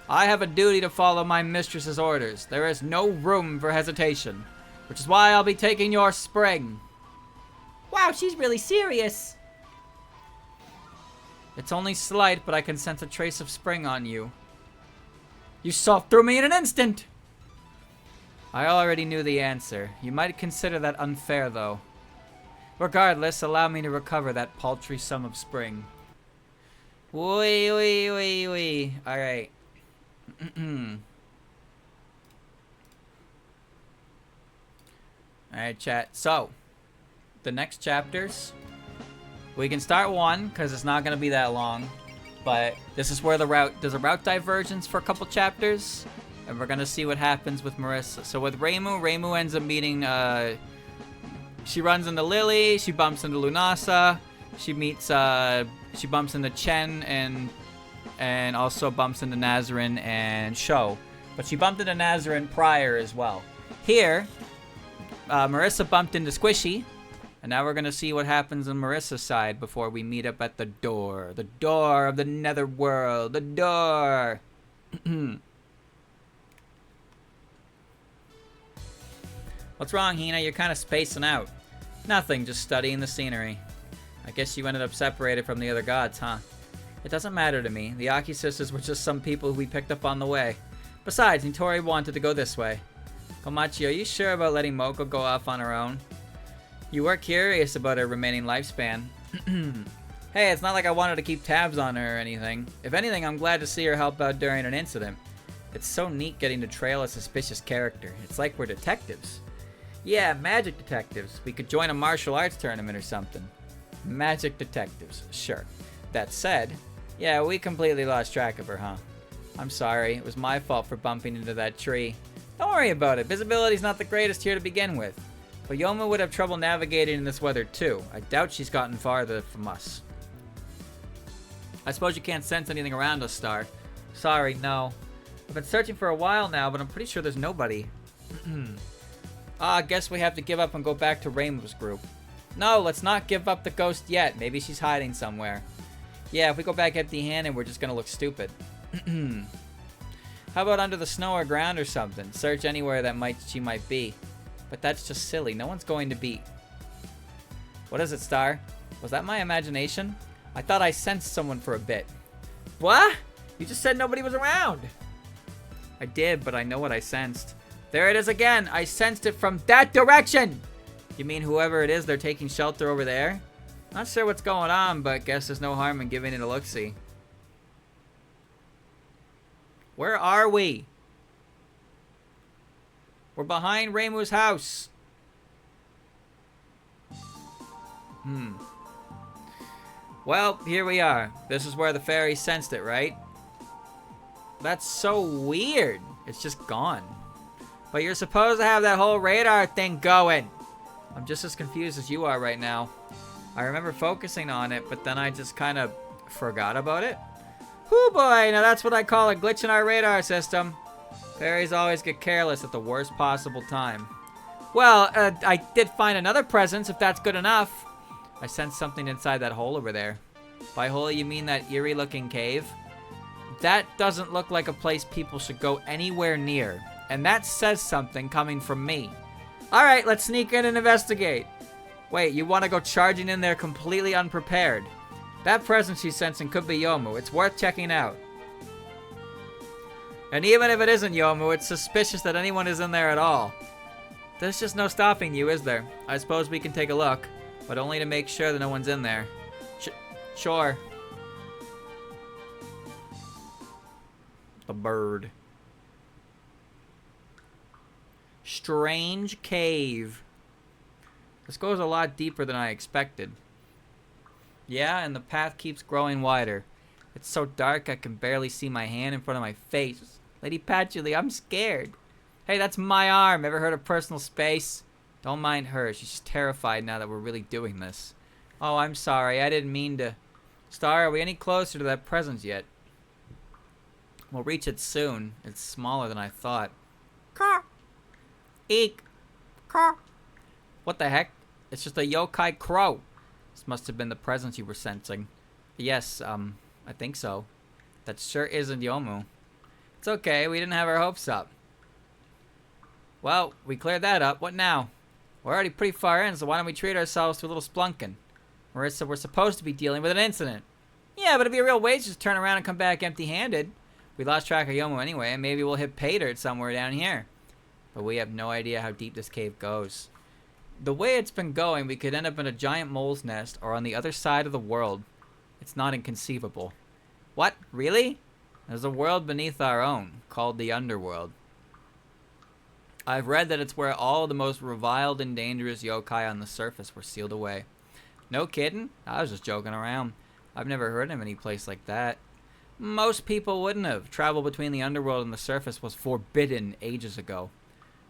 I have a duty to follow my mistress's orders. There is no room for hesitation, which is why I'll be taking your spring. Wow, she's really serious. It's only slight, but I can sense a trace of spring on you. You saw through me in an instant! I already knew the answer. You might consider that unfair, though. Regardless, allow me to recover that paltry sum of spring. Wee. Alright. Alright, chat. So, the next chapters, we can start one, because it's not going to be that long. But this is where there's a route divergence for a couple chapters. And we're going to see what happens with Marissa. So with Reimu ends up meeting, she runs into Lily, she bumps into Lunasa, she bumps into Chen, and also bumps into Nazarin and Sho. But she bumped into Nazarin prior as well. Here, Marissa bumped into Squishy. And now we're going to see what happens on Marissa's side before we meet up at the door. The door of the netherworld. The door. What's wrong, Hina? You're kind of spacing out. Nothing, just studying the scenery. I guess you ended up separated from the other gods, huh? It doesn't matter to me. The Aki sisters were just some people who we picked up on the way. Besides, Nitori wanted to go this way. Komachi, are you sure about letting Moko go off on her own? You were curious about her remaining lifespan. Hey, it's not like I wanted to keep tabs on her or anything. If anything, I'm glad to see her help out during an incident. It's so neat getting to trail a suspicious character. It's like we're detectives. Yeah, magic detectives. We could join a martial arts tournament or something. Magic detectives, sure. That said, yeah, we completely lost track of her, huh? I'm sorry, it was my fault for bumping into that tree. Don't worry about it, visibility's not the greatest here to begin with. But Yoma would have trouble navigating in this weather too. I doubt she's gotten farther from us. I suppose you can't sense anything around us, Star. Sorry, no. I've been searching for a while now, but I'm pretty sure there's nobody. I guess we have to give up and go back to Reimu's group. No, let's not give up the ghost yet. Maybe she's hiding somewhere. Yeah, if we go back empty-handed, we're just gonna look stupid. How about under the snow or ground or something? Search anywhere that she might be. But that's just silly. No one's going to be... What is it, Star? Was that my imagination? I thought I sensed someone for a bit. What? You just said nobody was around. I did, but I know what I sensed. There it is again. I sensed it from that direction. You mean whoever it is, they're taking shelter over there? Not sure what's going on, but guess there's no harm in giving it a look-see. Where are we? We're behind Reimu's house. Well, here we are. This is where the fairy sensed it, right? That's so weird. It's just gone. But you're supposed to have that whole radar thing going. I'm just as confused as you are right now. I remember focusing on it, but then I just kind of forgot about it. Whoo boy, now that's what I call a glitch in our radar system. Fairies always get careless at the worst possible time. Well, I did find another presence, if that's good enough. I sensed something inside that hole over there. By hole, you mean that eerie-looking cave? That doesn't look like a place people should go anywhere near. And that says something coming from me. Alright, let's sneak in and investigate. Wait, you want to go charging in there completely unprepared? That presence she's sensing could be Yomu. It's worth checking out. And even if it isn't Yomu, it's suspicious that anyone is in there at all. There's just no stopping you, is there? I suppose we can take a look, but only to make sure that no one's in there. Sure. The bird. Strange cave. This goes a lot deeper than I expected. Yeah, and the path keeps growing wider. It's so dark I can barely see my hand in front of my face. Lady Patchouli, I'm scared. Hey, that's my arm. Ever heard of personal space? Don't mind her. She's just terrified now that we're really doing this. Oh, I'm sorry. I didn't mean to. Star, are we any closer to that presence yet? We'll reach it soon. It's smaller than I thought. Caw. Eek. Caw. What the heck? It's just a yokai crow. This must have been the presence you were sensing. Yes, I think so. That sure isn't Yomu. It's okay, we didn't have our hopes up. Well, we cleared that up. What now? We're already pretty far in, so why don't we treat ourselves to a little splunking? We're supposed to be dealing with an incident. Yeah, but it'd be a real waste to just turn around and come back empty-handed. We lost track of Yomo anyway, and maybe we'll hit pay dirt somewhere down here. But we have no idea how deep this cave goes. The way it's been going, we could end up in a giant mole's nest or on the other side of the world. It's not inconceivable. What? Really? There's a world beneath our own, called the Underworld. I've read that it's where all the most reviled and dangerous yokai on the surface were sealed away. No kidding? I was just joking around. I've never heard of any place like that. Most people wouldn't have. Travel between the underworld and the surface was forbidden ages ago.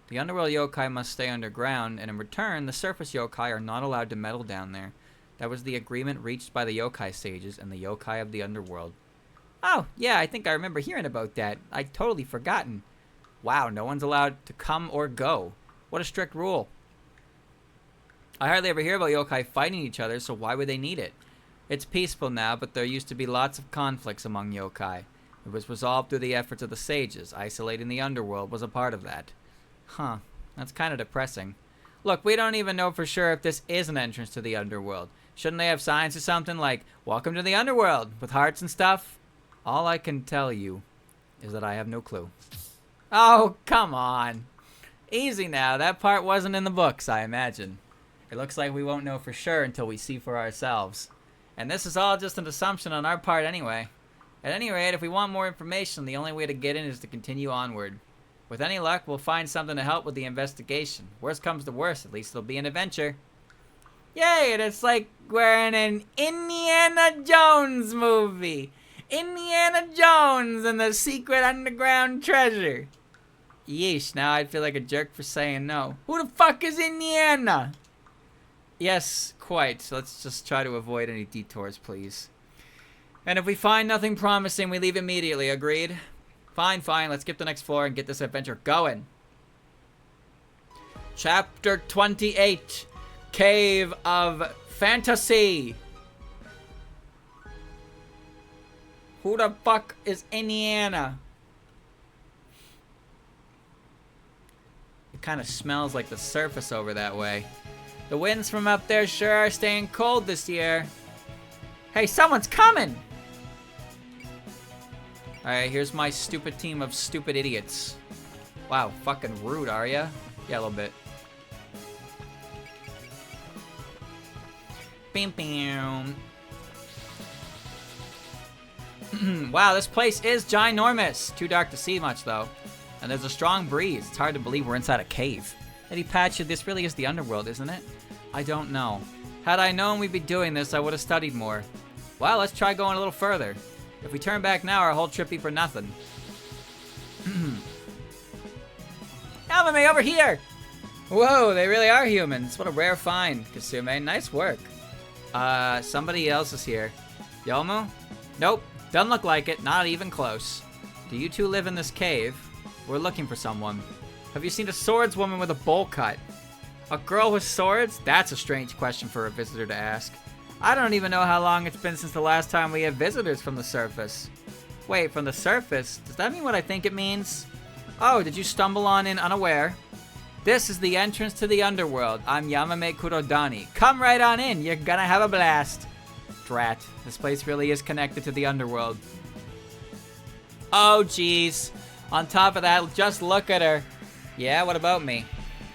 The underworld yokai must stay underground, and in return, the surface yokai are not allowed to meddle down there. That was the agreement reached by the yokai sages and the yokai of the underworld. Oh, yeah, I think I remember hearing about that. I'd totally forgotten. Wow, no one's allowed to come or go. What a strict rule. I hardly ever hear about yokai fighting each other, so why would they need it? It's peaceful now, but there used to be lots of conflicts among yokai. It was resolved through the efforts of the sages. Isolating the underworld was a part of that. Huh, that's kind of depressing. Look, we don't even know for sure if this is an entrance to the underworld. Shouldn't they have signs or something like, "Welcome to the underworld," with hearts and stuff? All I can tell you is that I have no clue. Oh, come on. Easy now, that part wasn't in the books, I imagine. It looks like we won't know for sure until we see for ourselves. And this is all just an assumption on our part anyway. At any rate, if we want more information, the only way to get in is to continue onward. With any luck, we'll find something to help with the investigation. Worst comes to worst, at least it'll be an adventure. Yay, and it's like we're in an Indiana Jones movie. Indiana Jones and the secret underground treasure. Yeesh, now I'd feel like a jerk for saying no. Who the fuck is Indiana? Yes, quite. Let's just try to avoid any detours, please. And if we find nothing promising, we leave immediately, agreed? Fine, fine, let's skip the next floor and get this adventure going. Chapter 28, Cave of Fantasy. Who the fuck is Indiana? It kind of smells like the surface over that way. The winds from up there sure are staying cold this year. Hey, someone's coming! Alright, here's my stupid team of stupid idiots. Wow, fucking rude, are ya? Yeah, a little bit. Bam, bam. Wow, this place is ginormous. Too dark to see much, though. And there's a strong breeze. It's hard to believe we're inside a cave. Eddie Patch, this really is the underworld, isn't it? I don't know. Had I known we'd be doing this, I would have studied more. Well, let's try going a little further. If we turn back now, our whole trip be for nothing. Yamame, over here! Whoa, they really are humans. What a rare find, Kasume. Nice work. Somebody else is here. Yomo? Nope. Doesn't look like it. Not even close. Do you two live in this cave? We're looking for someone. Have you seen a swordswoman with a bowl cut? A girl with swords? That's a strange question for a visitor to ask. I don't even know how long it's been since the last time we had visitors from the surface. Wait, from the surface? Does that mean what I think it means? Oh, did you stumble on in unaware? This is the entrance to the underworld. I'm Yamame Kurodani. Come right on in. You're gonna have a blast. Drat. This place really is connected to the underworld. Oh, jeez. On top of that, just look at her. Yeah, what about me?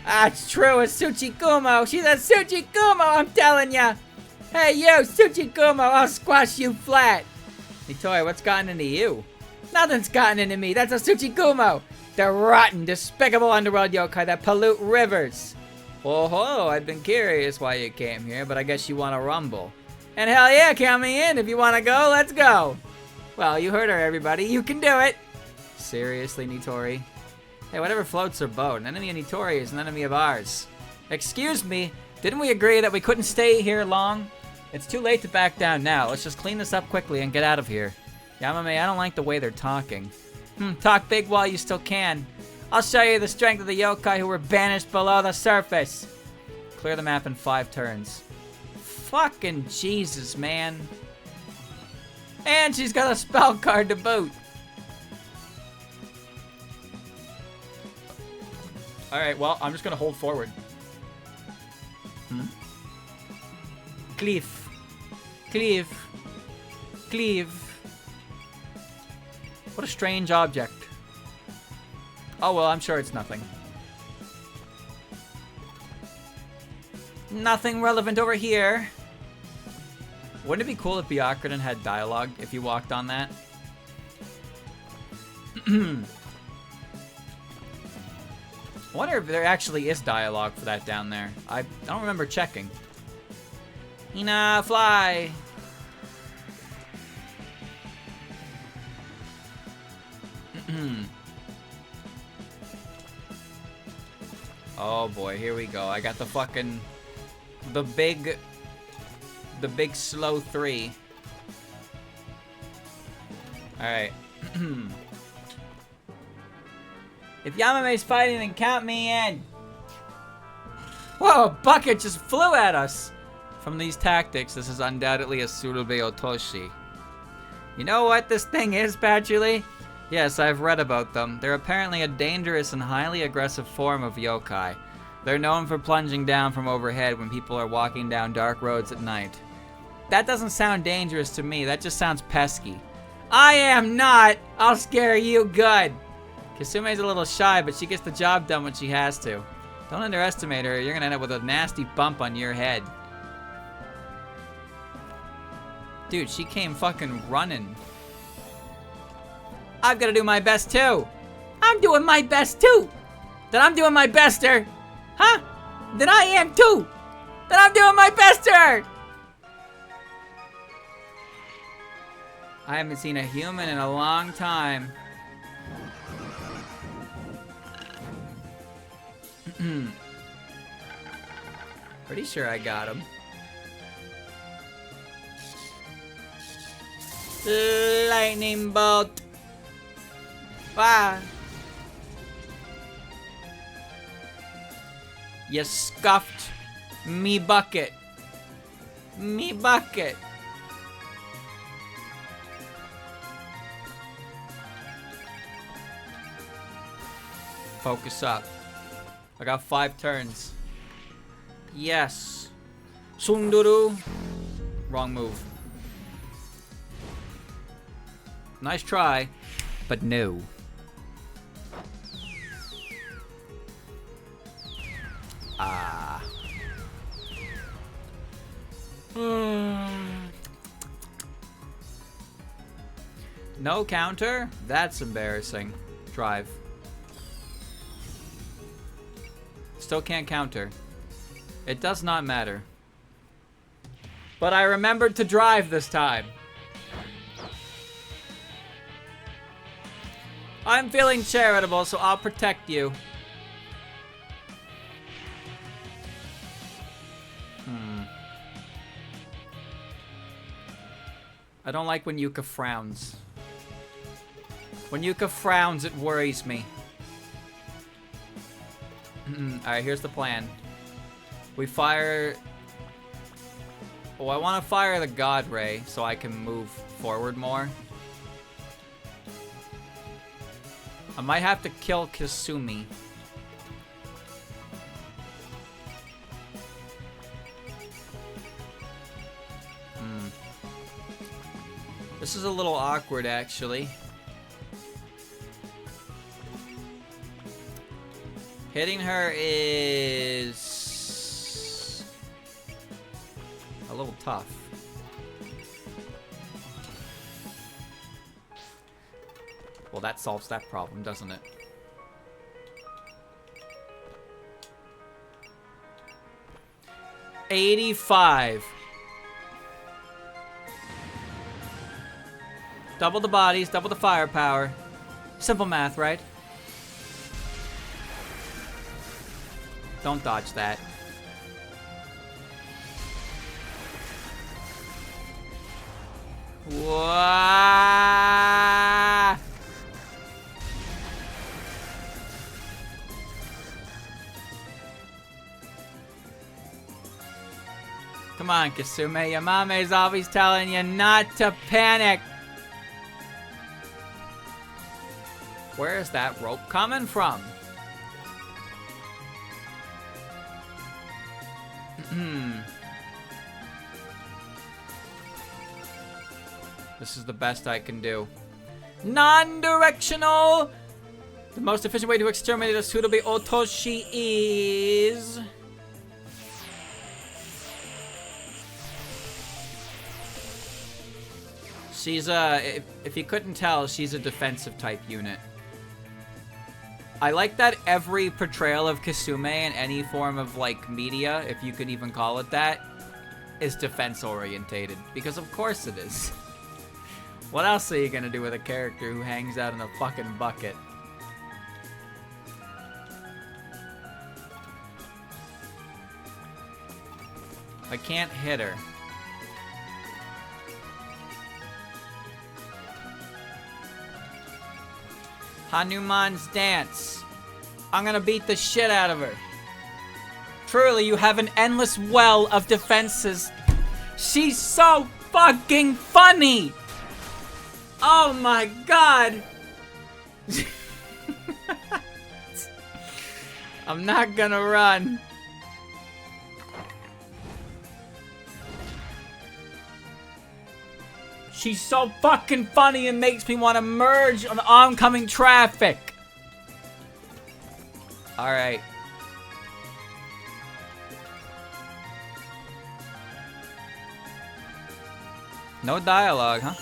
Ah, it's true. It's Tsuchigumo. She's a Tsuchigumo, I'm telling ya. Hey, you, Tsuchigumo. I'll squash you flat. Nitoya, what's gotten into you? Nothing's gotten into me. That's a Tsuchigumo. The rotten, despicable underworld yokai that pollute rivers. Oh ho, I've been curious why you came here, but I guess you want to rumble. And hell yeah, count me in. If you want to go, let's go. Well, you heard her, everybody. You can do it. Seriously, Nitori? Hey, whatever floats her boat. An enemy of Nitori is an enemy of ours. Excuse me, didn't we agree that we couldn't stay here long? It's too late to back down now. Let's just clean this up quickly and get out of here. Yamame, I don't like the way they're talking. Talk big while you still can. I'll show you the strength of the yokai who were banished below the surface. Clear the map in 5 turns. Fucking Jesus, man. And she's got a spell card to boot. Alright, well, I'm just gonna hold forward. Cleave. Cleave. Cleave. What a strange object. Oh, well, I'm sure it's nothing. Nothing relevant over here. Wouldn't it be cool if Byakuran had dialogue if you walked on that? I wonder if there actually is dialogue for that down there. I don't remember checking. Hina, fly! Oh boy, here we go. I got the fucking... The big slow 3. Alright. If Yamame's fighting, then count me in! Whoa, a bucket just flew at us! From these tactics, this is undoubtedly a Surube Otoshi. You know what this thing is, Patchouli? Yes, I've read about them. They're apparently a dangerous and highly aggressive form of yokai. They're known for plunging down from overhead when people are walking down dark roads at night. That doesn't sound dangerous to me, that just sounds pesky. I am not! I'll scare you good! Kasume's a little shy, but she gets the job done when she has to. Don't underestimate her, you're gonna end up with a nasty bump on your head. Dude, she came fucking running. I've gotta do my best too! I'm doing my best too! Then I'm doing my bester! Huh? Then I am too! Then I'm doing my bester! I haven't seen a human in a long time. Pretty sure I got him. Lightning bolt. Ah. You scuffed me bucket. Me bucket. Focus up. I got 5 turns. Yes. Sunduru. Wrong move. Nice try, but no. Ah. No counter? That's embarrassing. Drive. Still can't counter. It does not matter. But I remembered to drive this time. I'm feeling charitable, so I'll protect you. I don't like when Yuka frowns. When Yuka frowns, it worries me. Alright, here's the plan. We fire... Oh, I want to fire the God Ray so I can move forward more. I might have to kill Kasumi. This is a little awkward, actually. Hitting her is a little tough. Well, that solves that problem, doesn't it? $85. Double the bodies, double the firepower. Simple math, right? Don't dodge that. Wah! Come on, Kasume. Your Yamame's always telling you not to panic. Where is that rope coming from? This is the best I can do. Non-directional! The most efficient way to exterminate a suitably Otoshi is... She's if you couldn't tell, she's a defensive type unit. I like that every portrayal of Kasume in any form of, like, media, if you could even call it that, is defense-orientated. Because of course it is. What else are you gonna do with a character who hangs out in a fucking bucket? I can't hit her. Hanuman's dance. I'm gonna beat the shit out of her. Truly, you have an endless well of defenses. She's so fucking funny! Oh my god! I'm not gonna run. She's so fucking funny and makes me want to merge on oncoming traffic. Alright. No dialogue, huh?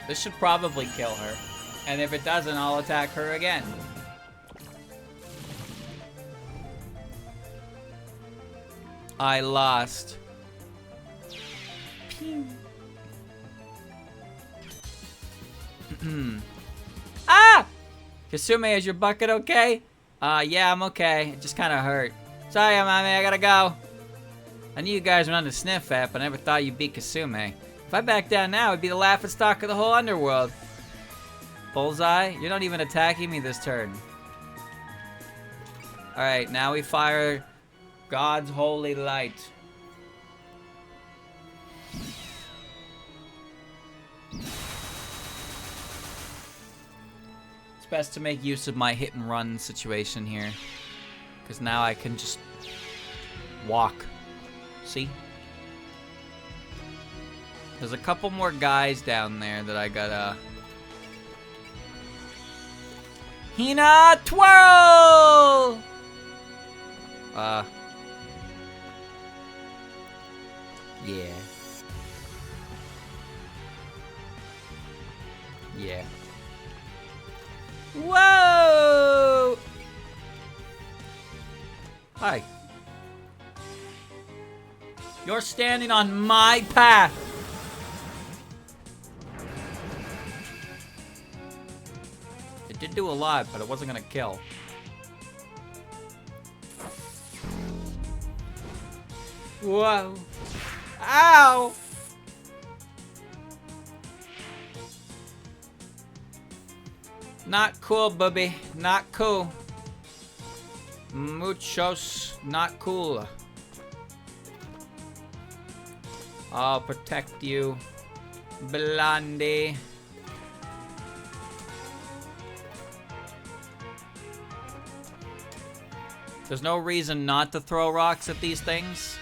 This should probably kill her. And if it doesn't, I'll attack her again. I lost. Ah! Kasume, is your bucket okay? Yeah, I'm okay. It just kind of hurt. Sorry, Amami, I gotta go. I knew you guys were on the sniff at, but I never thought you'd beat Kasume. If I back down now, it'd be the laughingstock of the whole underworld. Bullseye, you're not even attacking me this turn. Alright, now we fire God's holy light. It's best to make use of my hit and run situation here. Because now I can just walk. See? There's a couple more guys down there that I gotta... Hina twirl! Yeah. Yeah. Whoa! Hi. You're standing on my path. It did do a lot, but it wasn't gonna kill. Whoa. Ow! Not cool, bubby. Not cool. Muchos not cool. I'll protect you, Blondie. There's no reason not to throw rocks at these things.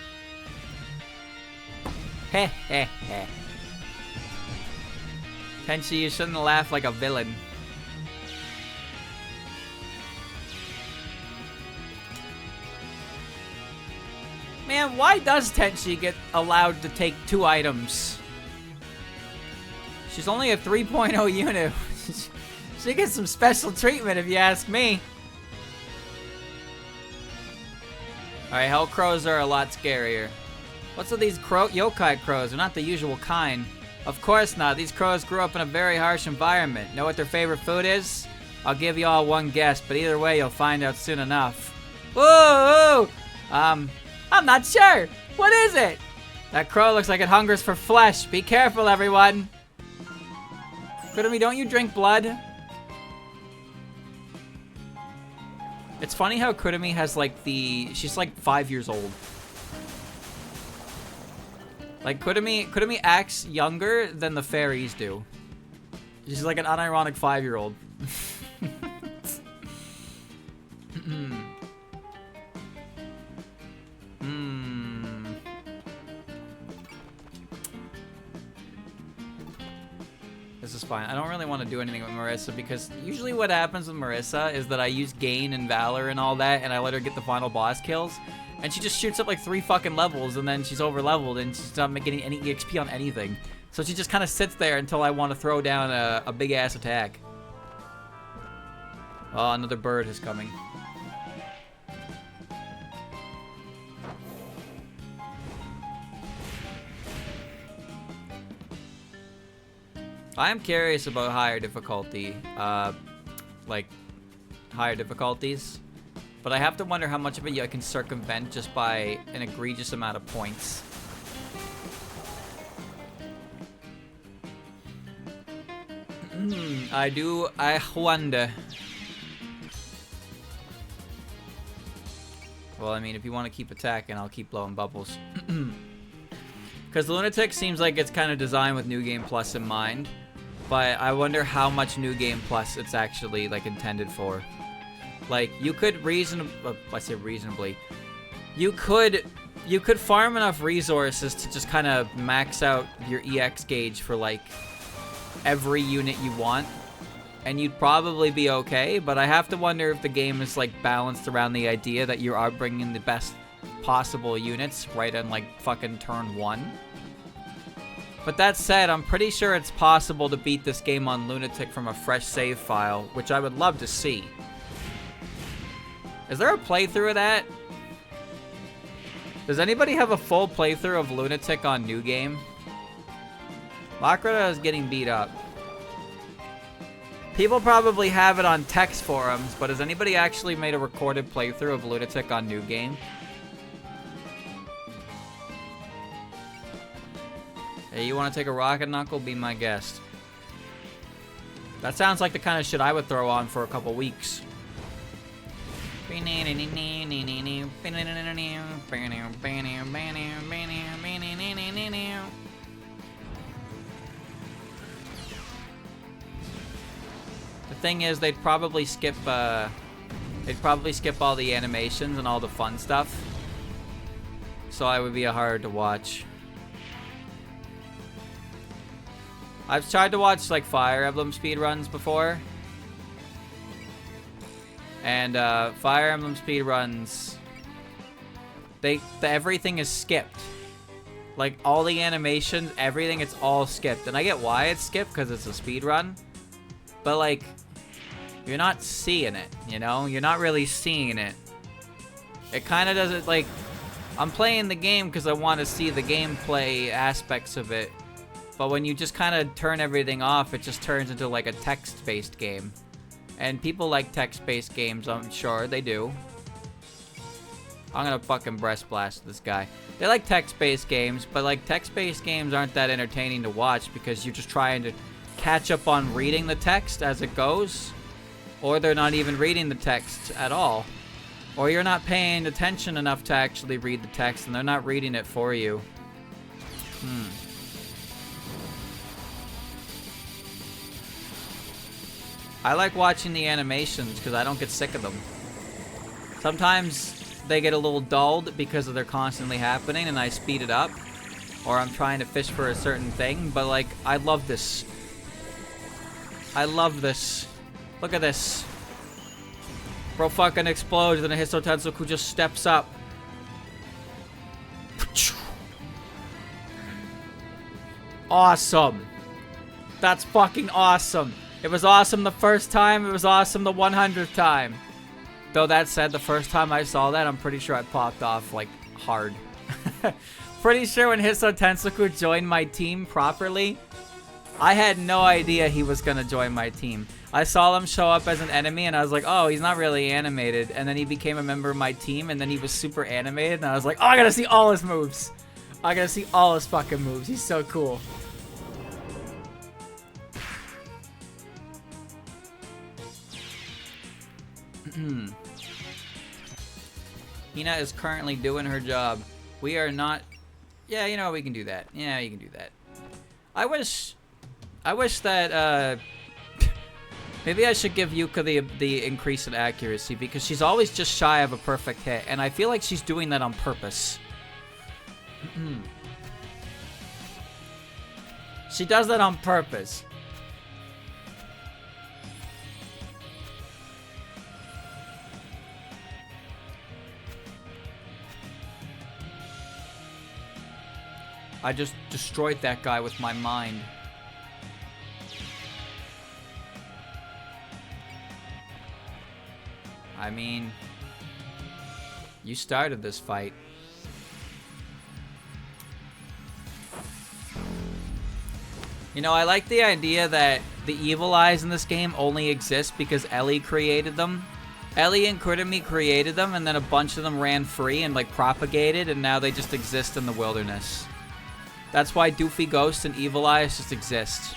Heh heh heh. Tenchi, you shouldn't laugh like a villain. Man, why does Tenchi get allowed to take 2 items? She's only a 3.0 unit. She gets some special treatment if you ask me. Alright, hell crows are a lot scarier. What's with these yokai crows? They're not the usual kind. Of course not. These crows grew up in a very harsh environment. Know what their favorite food is? I'll give you all one guess, but either way, you'll find out soon enough. Whoa! I'm not sure. What is it? That crow looks like it hungers for flesh. Be careful, everyone. Kurumi, don't you drink blood? It's funny how Kurumi has like she's like 5 years old. Like Kurumi acts younger than the fairies do. She's like an unironic 5-year-old. This is fine. I don't really want to do anything with Marissa because usually what happens with Marissa is that I use Gain and Valor and all that, and I let her get the final boss kills, and she just shoots up like 3 fucking levels, and then she's over leveled, and she's not getting any EXP on anything. So she just kind of sits there until I want to throw down a big ass attack. Oh, another bird is coming. I am curious about higher difficulty, like higher difficulties, but I have to wonder how much of it I can circumvent just by an egregious amount of points. I wonder. Well, I mean, if you want to keep attacking, I'll keep blowing bubbles. Because Lunatic seems like it's kind of designed with New Game Plus in mind. But I wonder how much New Game Plus it's actually, like, intended for. Like, you could I say reasonably. You could farm enough resources to just kind of max out your EX gauge for, like, every unit you want. And you'd probably be okay, but I have to wonder if the game is, like, balanced around the idea that you are bringing the best possible units right on, like, fucking turn 1. But that said, I'm pretty sure it's possible to beat this game on Lunatic from a fresh save file, which I would love to see. Is there a playthrough of that? Does anybody have a full playthrough of Lunatic on New Game? Lakrita is getting beat up. People probably have it on text forums, but has anybody actually made a recorded playthrough of Lunatic on New Game? Hey, you want to take a rocket knuckle? Be my guest. That sounds like the kind of shit I would throw on for a couple weeks. The thing is, they'd probably skip all the animations and all the fun stuff. So I would be hard to watch. I've tried to watch, like, Fire Emblem speedruns before. And, Fire Emblem speedruns, everything is skipped. Like, all the animations, everything, it's all skipped. And I get why it's skipped, because it's a speedrun. But, like, you're not seeing it, you know? You're not really seeing it. It kind of doesn't, like, I'm playing the game because I want to see the gameplay aspects of it. But when you just kind of turn everything off, it just turns into, like, a text-based game. And people like text-based games, I'm sure they do. I'm gonna fucking breast blast this guy. They like text-based games, but, like, text-based games aren't that entertaining to watch because you're just trying to catch up on reading the text as it goes. Or they're not even reading the text at all. Or you're not paying attention enough to actually read the text and they're not reading it for you. I like watching the animations because I don't get sick of them. Sometimes they get a little dulled because they're constantly happening and I speed it up. Or I'm trying to fish for a certain thing, but, like, I love this. I love this. Look at this. Bro fucking explodes and a Hiso Tensoku just steps up. Awesome. That's fucking awesome. It was awesome the first time, it was awesome the 100th time. Though that said, the first time I saw that, I'm pretty sure I popped off, like, hard. Pretty sure when Hiso Tensoku joined my team properly, I had no idea he was gonna join my team. I saw him show up as an enemy and I was like, oh, he's not really animated. And then he became a member of my team and then he was super animated and I was like, oh, I gotta see all his moves. I gotta see all his fucking moves. He's so cool. Hina is currently doing her job. We are not... Yeah, you know, we can do that. Yeah, you can do that. I wish that, maybe I should give Yuka the increase in accuracy because she's always just shy of a perfect hit, and I feel like she's doing that on purpose. She does that on purpose. I just destroyed that guy with my mind. I mean, you started this fight. You know, I like the idea that the evil eyes in this game only exist because Ellie created them. Ellie and Kurtami created them, and then a bunch of them ran free and, like, propagated, and now they just exist in the wilderness. That's why Doofy Ghost and Evil Eyes just exist.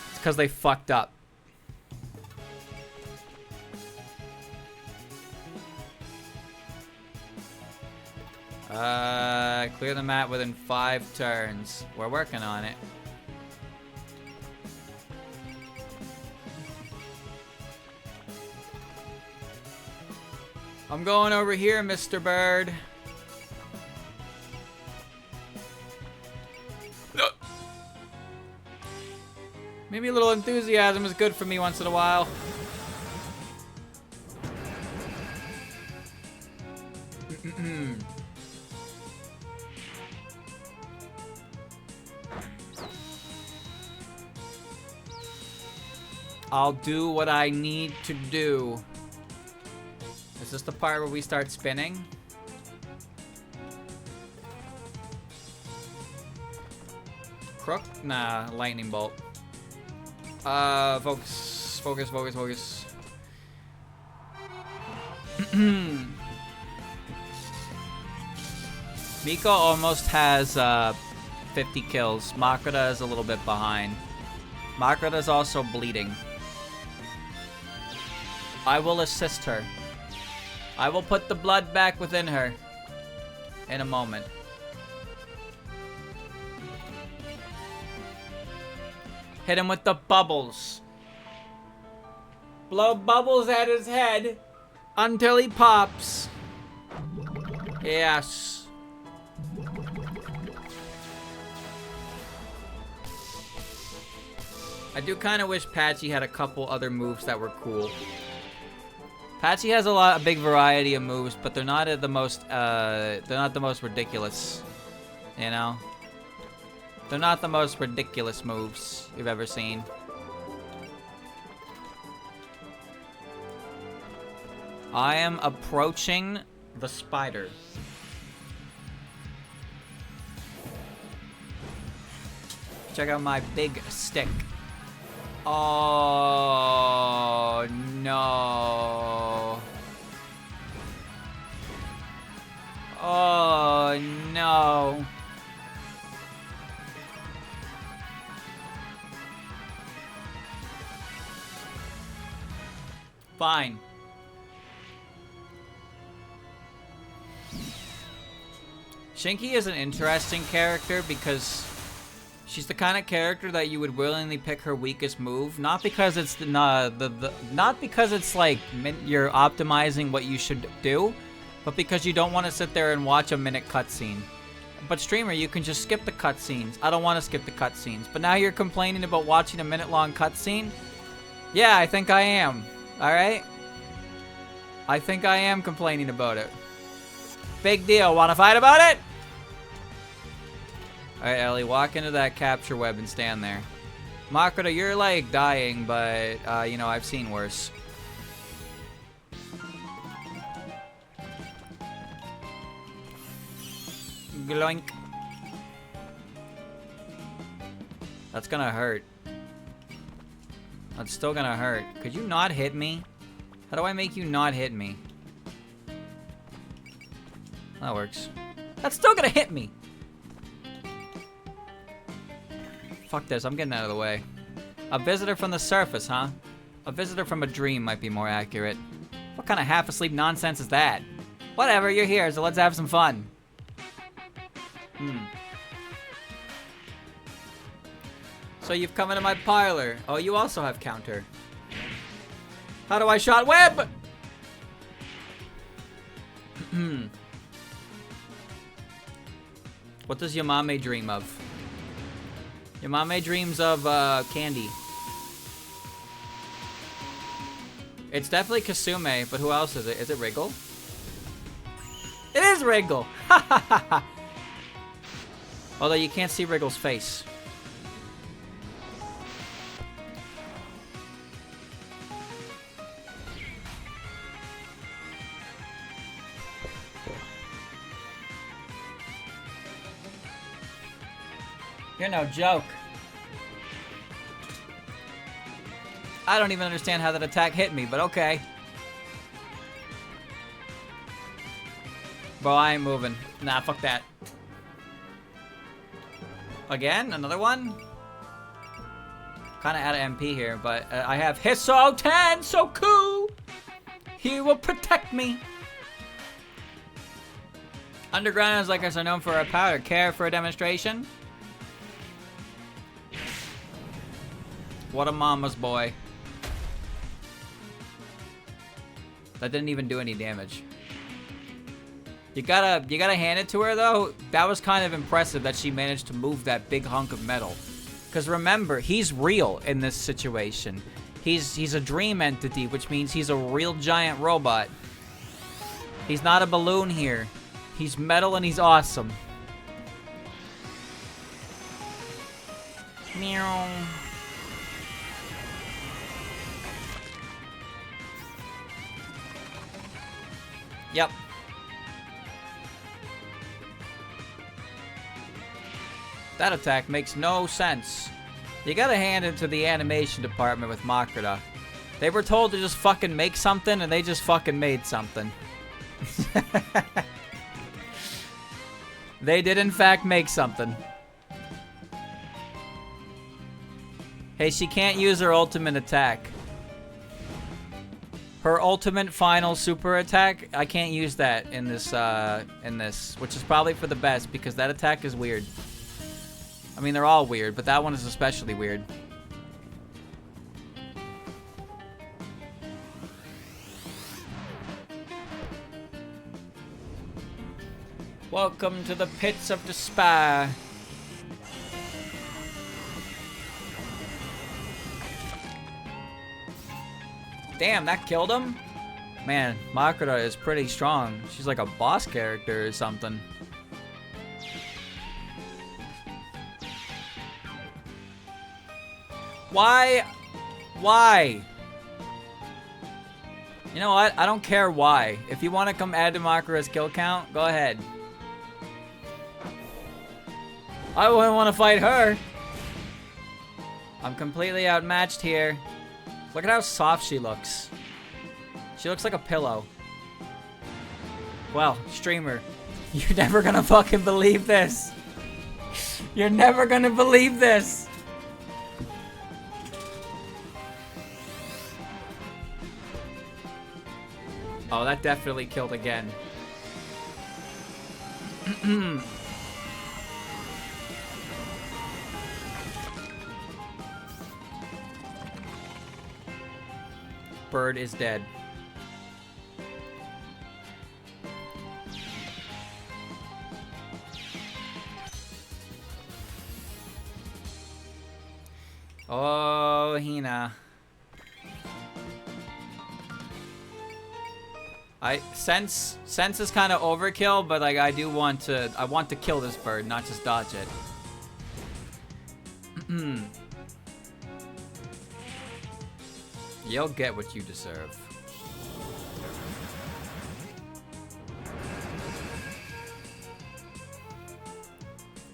It's because they fucked up. Clear the map within 5 turns. We're working on it. I'm going over here, Mr. Bird. Maybe a little enthusiasm is good for me once in a while. I'll do what I need to do. Is this the part where we start spinning? Crook? Nah, lightning bolt. Focus. Focus, focus, focus. Miko almost has 50 kills. Makoda is a little bit behind. Makoda is also bleeding. I will assist her. I will put the blood back within her in a moment. Hit him with the bubbles. Blow bubbles at his head until he pops. Yes. I do kind of wish Patchy had a couple other moves that were cool. Patchy has a big variety of moves, but they're not the most ridiculous, you know? They're not the most ridiculous moves you've ever seen. I am approaching the spider. Check out my big stick. Oh, no. Oh, no. Fine. Shinky is an interesting character because she's the kind of character that you would willingly pick her weakest move, not because it's not because it's like you're optimizing what you should do, but because you don't want to sit there and watch a minute cutscene. But streamer, you can just skip the cutscenes. I don't want to skip the cutscenes, but now you're complaining about watching a minute-long cutscene? Yeah, I think I am. All right? I think I am complaining about it. Big deal. Want to fight about it? Alright, Ellie, walk into that capture web and stand there. Makoto, you're like dying, but, you know, I've seen worse. Gloink. That's gonna hurt. That's still gonna hurt. Could you not hit me? How do I make you not hit me? That works. That's still gonna hit me! Fuck this, I'm getting out of the way. A visitor from the surface, huh? A visitor from a dream might be more accurate. What kind of half-asleep nonsense is that? Whatever, you're here, so let's have some fun. So you've come into my parlor. Oh, you also have counter. How do I shot web? What does Yamame dream of? Yamame dreams of candy. It's definitely Kasume, but who else is it? Is it Wriggle? It is is Wriggle. Although you can't see Wriggle's face. You're no joke. I don't even understand how that attack hit me, but okay. Bro, I ain't moving. Nah, fuck that. Again? Another one? Kinda out of MP here, but I have Hisso 10, so cool! He will protect me. Underground is like us are known for our power. Care for a demonstration? What a mama's boy. That didn't even do any damage. You gotta hand it to her though. That was kind of impressive that she managed to move that big hunk of metal. Cause remember, he's real in this situation. He's a dream entity, which means he's a real giant robot. He's not a balloon here. He's metal and he's awesome. Meow. Yep. That attack makes no sense. You gotta hand it to the animation department with Makrita. They were told to just fucking make something, and they just fucking made something. They did in fact make something. Hey, she can't use her ultimate attack. Her ultimate final super attack, I can't use that in this, which is probably for the best, because that attack is weird. I mean, they're all weird, but that one is especially weird. Welcome to the pits of despair. Damn, that killed him? Man, Makrita is pretty strong. She's like a boss character or something. Why? Why? You know what? I don't care why. If you want to come add to Makrita's kill count, go ahead. I wouldn't want to fight her. I'm completely outmatched here. Look at how soft she looks. She looks like a pillow. Well, streamer, you're never gonna fucking believe this. You're never gonna believe this. Oh, that definitely killed again. Bird is dead. Oh, Hina. Sense is kind of overkill, but like I want to kill this bird, not just dodge it. You'll get what you deserve.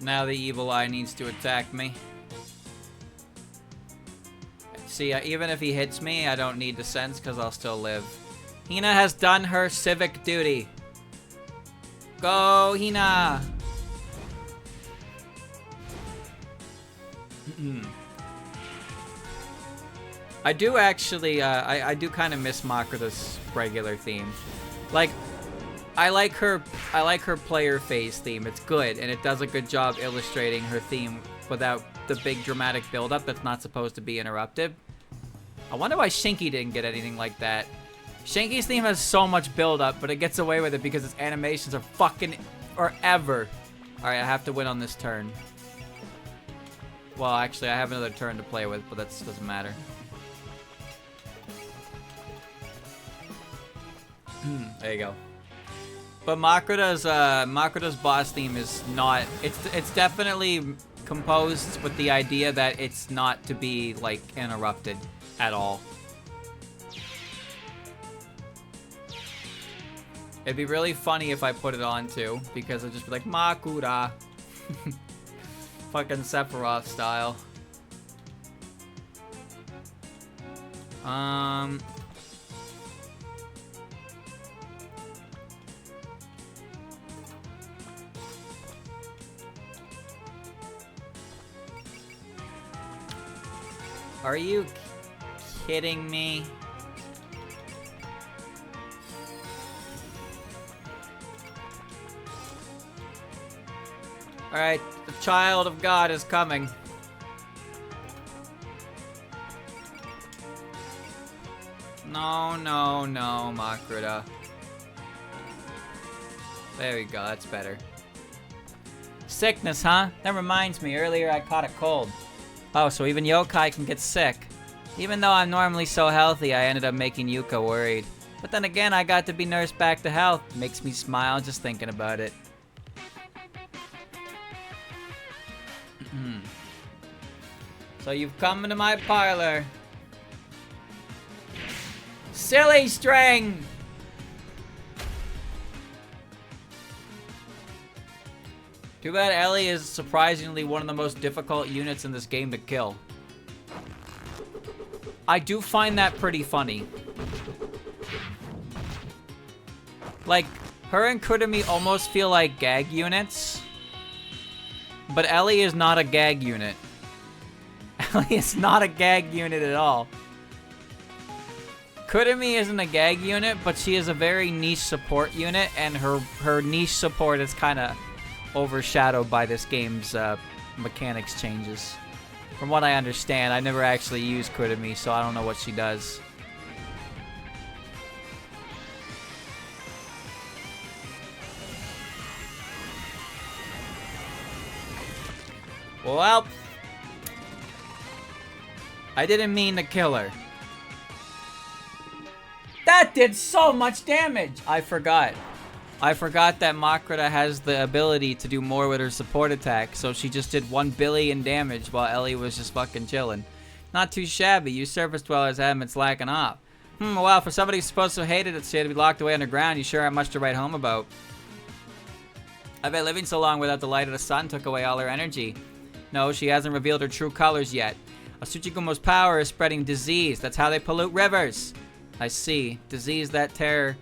Now the evil eye needs to attack me. See, even if he hits me, I don't need to sense because I'll still live. Hina has done her civic duty. Go, Hina! I do actually, I do kind of miss Makrita's regular theme. Like, I like her player phase theme. It's good, and it does a good job illustrating her theme without the big dramatic build-up that's not supposed to be interrupted. I wonder why Shinky didn't get anything like that. Shanky's theme has so much build-up, but it gets away with it because its animations are fucking forever. Alright, I have to win on this turn. Well, actually, I have another turn to play with, but that doesn't matter. There you go. But Makota's boss theme is not. It's definitely composed with the idea that it's not to be like interrupted at all. It'd be really funny if I put it on too, because it'd just be like Makura, fucking Sephiroth style. Are you kidding me? Alright, the child of God is coming. No, no, no, Makruda. There we go, that's better. Sickness, huh? That reminds me, earlier I caught a cold. Oh, so even yokai can get sick. Even though I'm normally so healthy, I ended up making Yuka worried. But then again, I got to be nursed back to health. Makes me smile just thinking about it. So you've come into my parlor. Silly string! Too bad Ellie is surprisingly one of the most difficult units in this game to kill. I do find that pretty funny. Like, her and Kurumi almost feel like gag units. But Ellie is not a gag unit. Ellie is not a gag unit at all. Kurumi isn't a gag unit, but she is a very niche support unit, and her niche support is kind of overshadowed by this game's mechanics changes. From what I understand, I never actually used Kurumi, so I don't know what she does. Well, I didn't mean to kill her. That did so much damage! I forgot. I forgot that Makruda has the ability to do more with her support attack, so she just did 1 billion damage while Ellie was just fucking chilling. Not too shabby. You surface dwellers haven't been slacking off. Well, for somebody who's supposed to hate it, it's to be locked away underground, you sure have much to write home about. I bet living so long without the light of the sun took away all her energy. No, she hasn't revealed her true colors yet. Tsuchigumo's power is spreading disease. That's how they pollute rivers. I see. Disease, that terror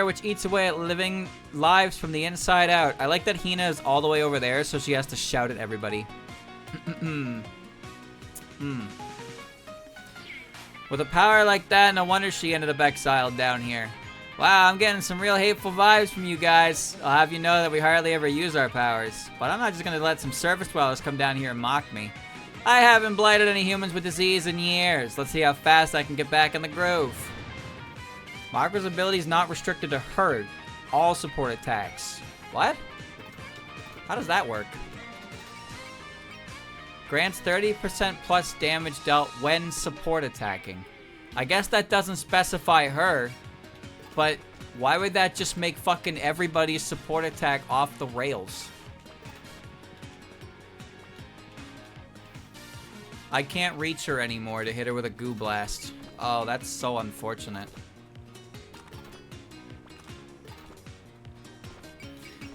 which eats away at living lives from the inside out. I like that Hina is all the way over there, so she has to shout at everybody. With a power like that, no wonder she ended up exiled down here. Wow, I'm getting some real hateful vibes from you guys. I'll have you know that we hardly ever use our powers. But I'm not just gonna let some surface dwellers come down here and mock me. I haven't blighted any humans with disease in years. Let's see how fast I can get back in the groove. Makruda's ability is not restricted to her. All support attacks. What? How does that work? Grants 30% plus damage dealt when support attacking. I guess that doesn't specify her. But why would that just make fucking everybody's support attack off the rails? I can't reach her anymore to hit her with a goo blast. Oh, that's so unfortunate.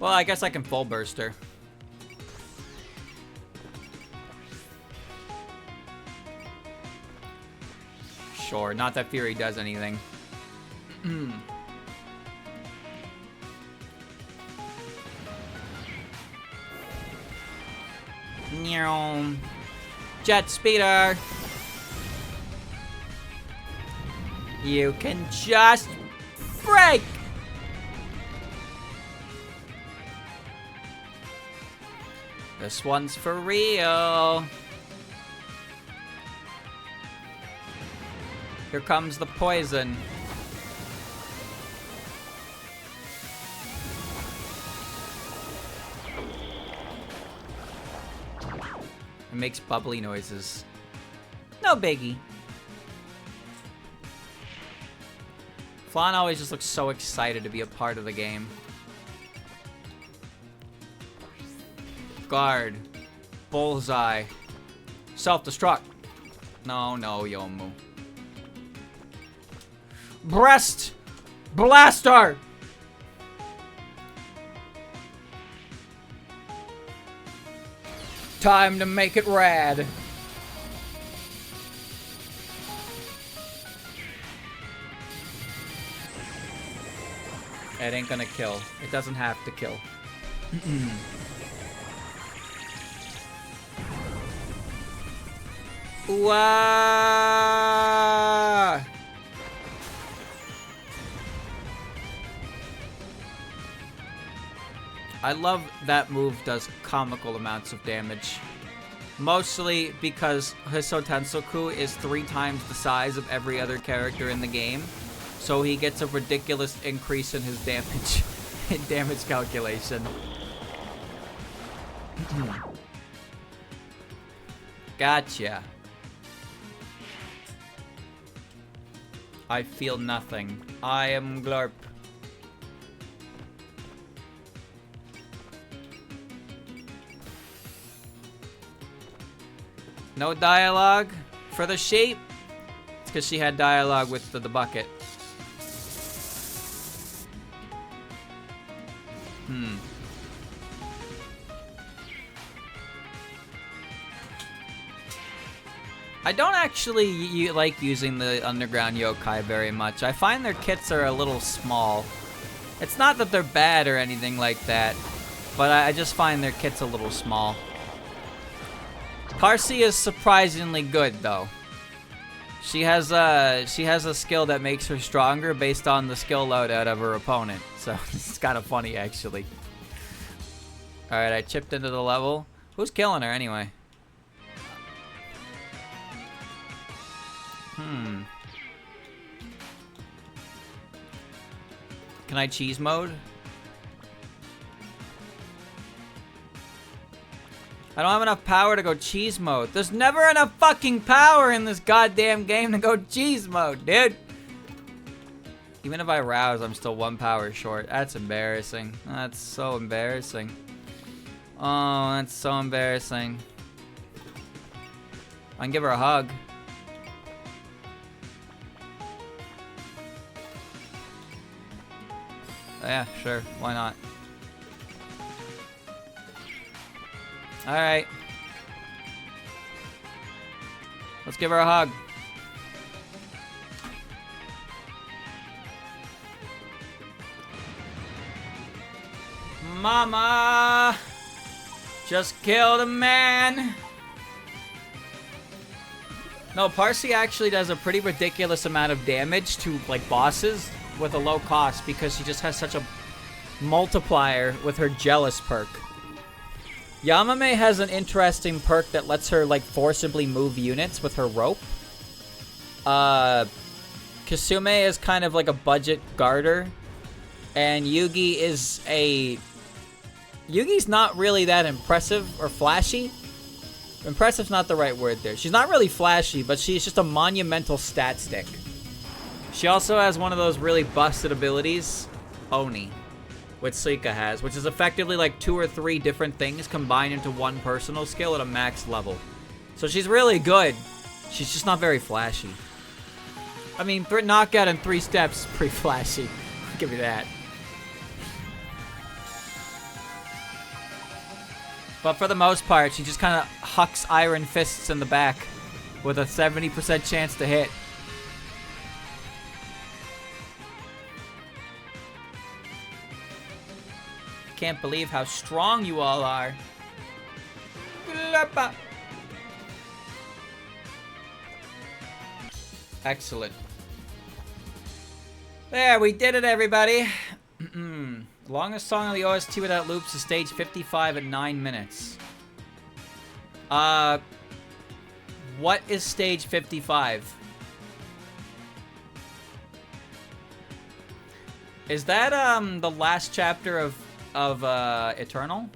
Well, I guess I can full burst her. Sure, not that Fury does anything. Jet speeder. You can just break. This one's for real. Here comes the poison. It makes bubbly noises. No biggie. Flan always just looks so excited to be a part of the game. Guard. Bullseye. Self-destruct. No, Yomu. Breast! Blaster! Time to make it rad. It ain't gonna kill. It doesn't have to kill. Wah! I love that move does comical amounts of damage. Mostly because Hisotensoku is 3 times the size of every other character in the game. So he gets a ridiculous increase in his damage damage calculation. Gotcha. I feel nothing. I am Glorp. No dialogue for the shape? It's because she had dialogue with the bucket. I don't actually like using the underground yokai very much. I find their kits are a little small. It's not that they're bad or anything like that, but I just find their kits a little small. Parsi is surprisingly good, though. She has a skill that makes her stronger based on the skill loadout of her opponent. So it's kind of funny, actually. All right, I chipped into the level. Who's killing her anyway? Can I cheese mode? I don't have enough power to go cheese mode. There's never enough fucking power in this goddamn game to go cheese mode, dude. Even if I rouse, I'm still 1 power short. That's embarrassing. That's so embarrassing. Oh, that's so embarrassing. I can give her a hug. Yeah, sure. Why not? Alright. Let's give her a hug. Mama! Just killed a man! No, Parsi actually does a pretty ridiculous amount of damage to, like, bosses with a low cost because she just has such a multiplier with her Jealous perk. Yamame has an interesting perk that lets her, like, forcibly move units with her rope. Kasume is kind of like a budget guarder. And Yugi is a... Yugi's not really that impressive or flashy. Impressive's not the right word there. She's not really flashy, but she's just a monumental stat stick. She also has one of those really busted abilities, Oni, which Suika has, which is effectively like 2 or 3 different things combined into one personal skill at a max level. So she's really good. She's just not very flashy. I mean, knockout in 3 steps is pretty flashy. I'll give you that. But for the most part, she just kind of hucks iron fists in the back with a 70% chance to hit. Can't believe how strong you all are. Excellent. There, we did it, everybody. Longest song on the OST without loops is stage 55 at 9 minutes. What is stage 55? Is that the last chapter of Eternal?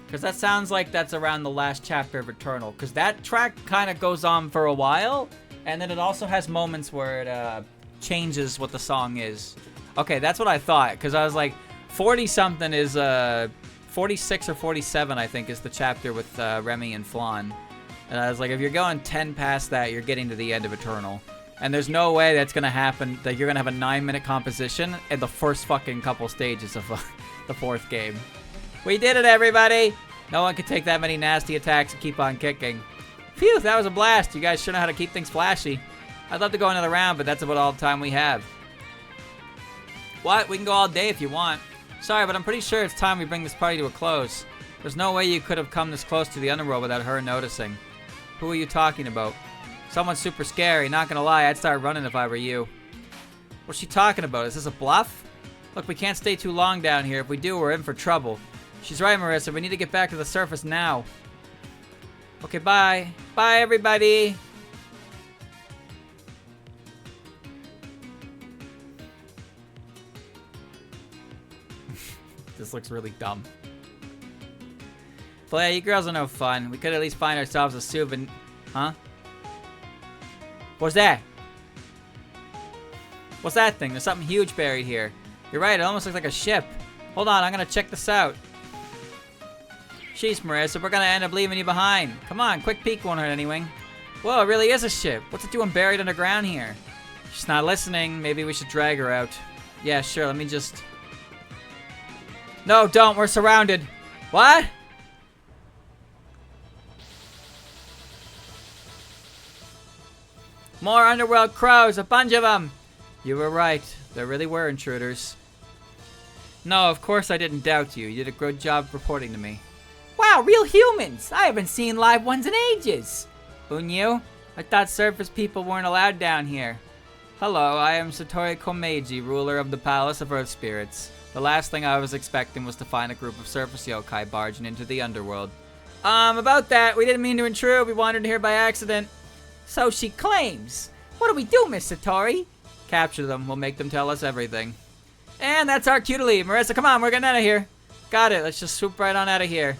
Because that sounds like that's around the last chapter of Eternal. Because that track kind of goes on for a while, and then it also has moments where it changes what the song is. Okay, that's what I thought, because I was like, 40-something is, 46 or 47, I think, is the chapter with Remy and Flan. And I was like, if you're going 10 past that, you're getting to the end of Eternal. And there's no way that's going to happen, that you're going to have a 9-minute composition in the first fucking couple stages of the 4th game. We did it, everybody! No one could take that many nasty attacks and keep on kicking. Phew, that was a blast. You guys sure know how to keep things flashy. I'd love to go another round, but that's about all the time we have. What? We can go all day if you want. Sorry, but I'm pretty sure it's time we bring this party to a close. There's no way you could have come this close to the underworld without her noticing. Who are you talking about? Someone super scary. Not gonna lie, I'd start running if I were you. What's she talking about? Is this a bluff? Look, we can't stay too long down here. If we do, we're in for trouble. She's right, Marissa. We need to get back to the surface now. Okay, bye. Bye, everybody. This looks really dumb. But yeah, you girls are no fun. We could at least find ourselves a souvenir. Huh? What's that? What's that thing? There's something huge buried here. You're right, it almost looks like a ship. Hold on, I'm gonna check this out. Jeez, Marissa, we're gonna end up leaving you behind. Come on, quick peek won't hurt anything. Whoa, it really is a ship. What's it doing buried underground here? She's not listening. Maybe we should drag her out. Yeah, sure, let me just... No, don't, we're surrounded. What? More underworld crows, a bunch of them. You were right. There really were intruders. No, of course I didn't doubt you. You did a good job reporting to me. Wow, real humans! I haven't seen live ones in ages! Who knew? I thought surface people weren't allowed down here. Hello, I am Satori Komeiji, ruler of the Palace of Earth Spirits. The last thing I was expecting was to find a group of surface yokai barging into the underworld. About that, we didn't mean to intrude. We wandered here by accident. So she claims. What do we do, Miss Satori? Capture them. We'll make them tell us everything. And that's our cue to leave. Marissa, come on, we're getting out of here. Got it. Let's just swoop right on out of here.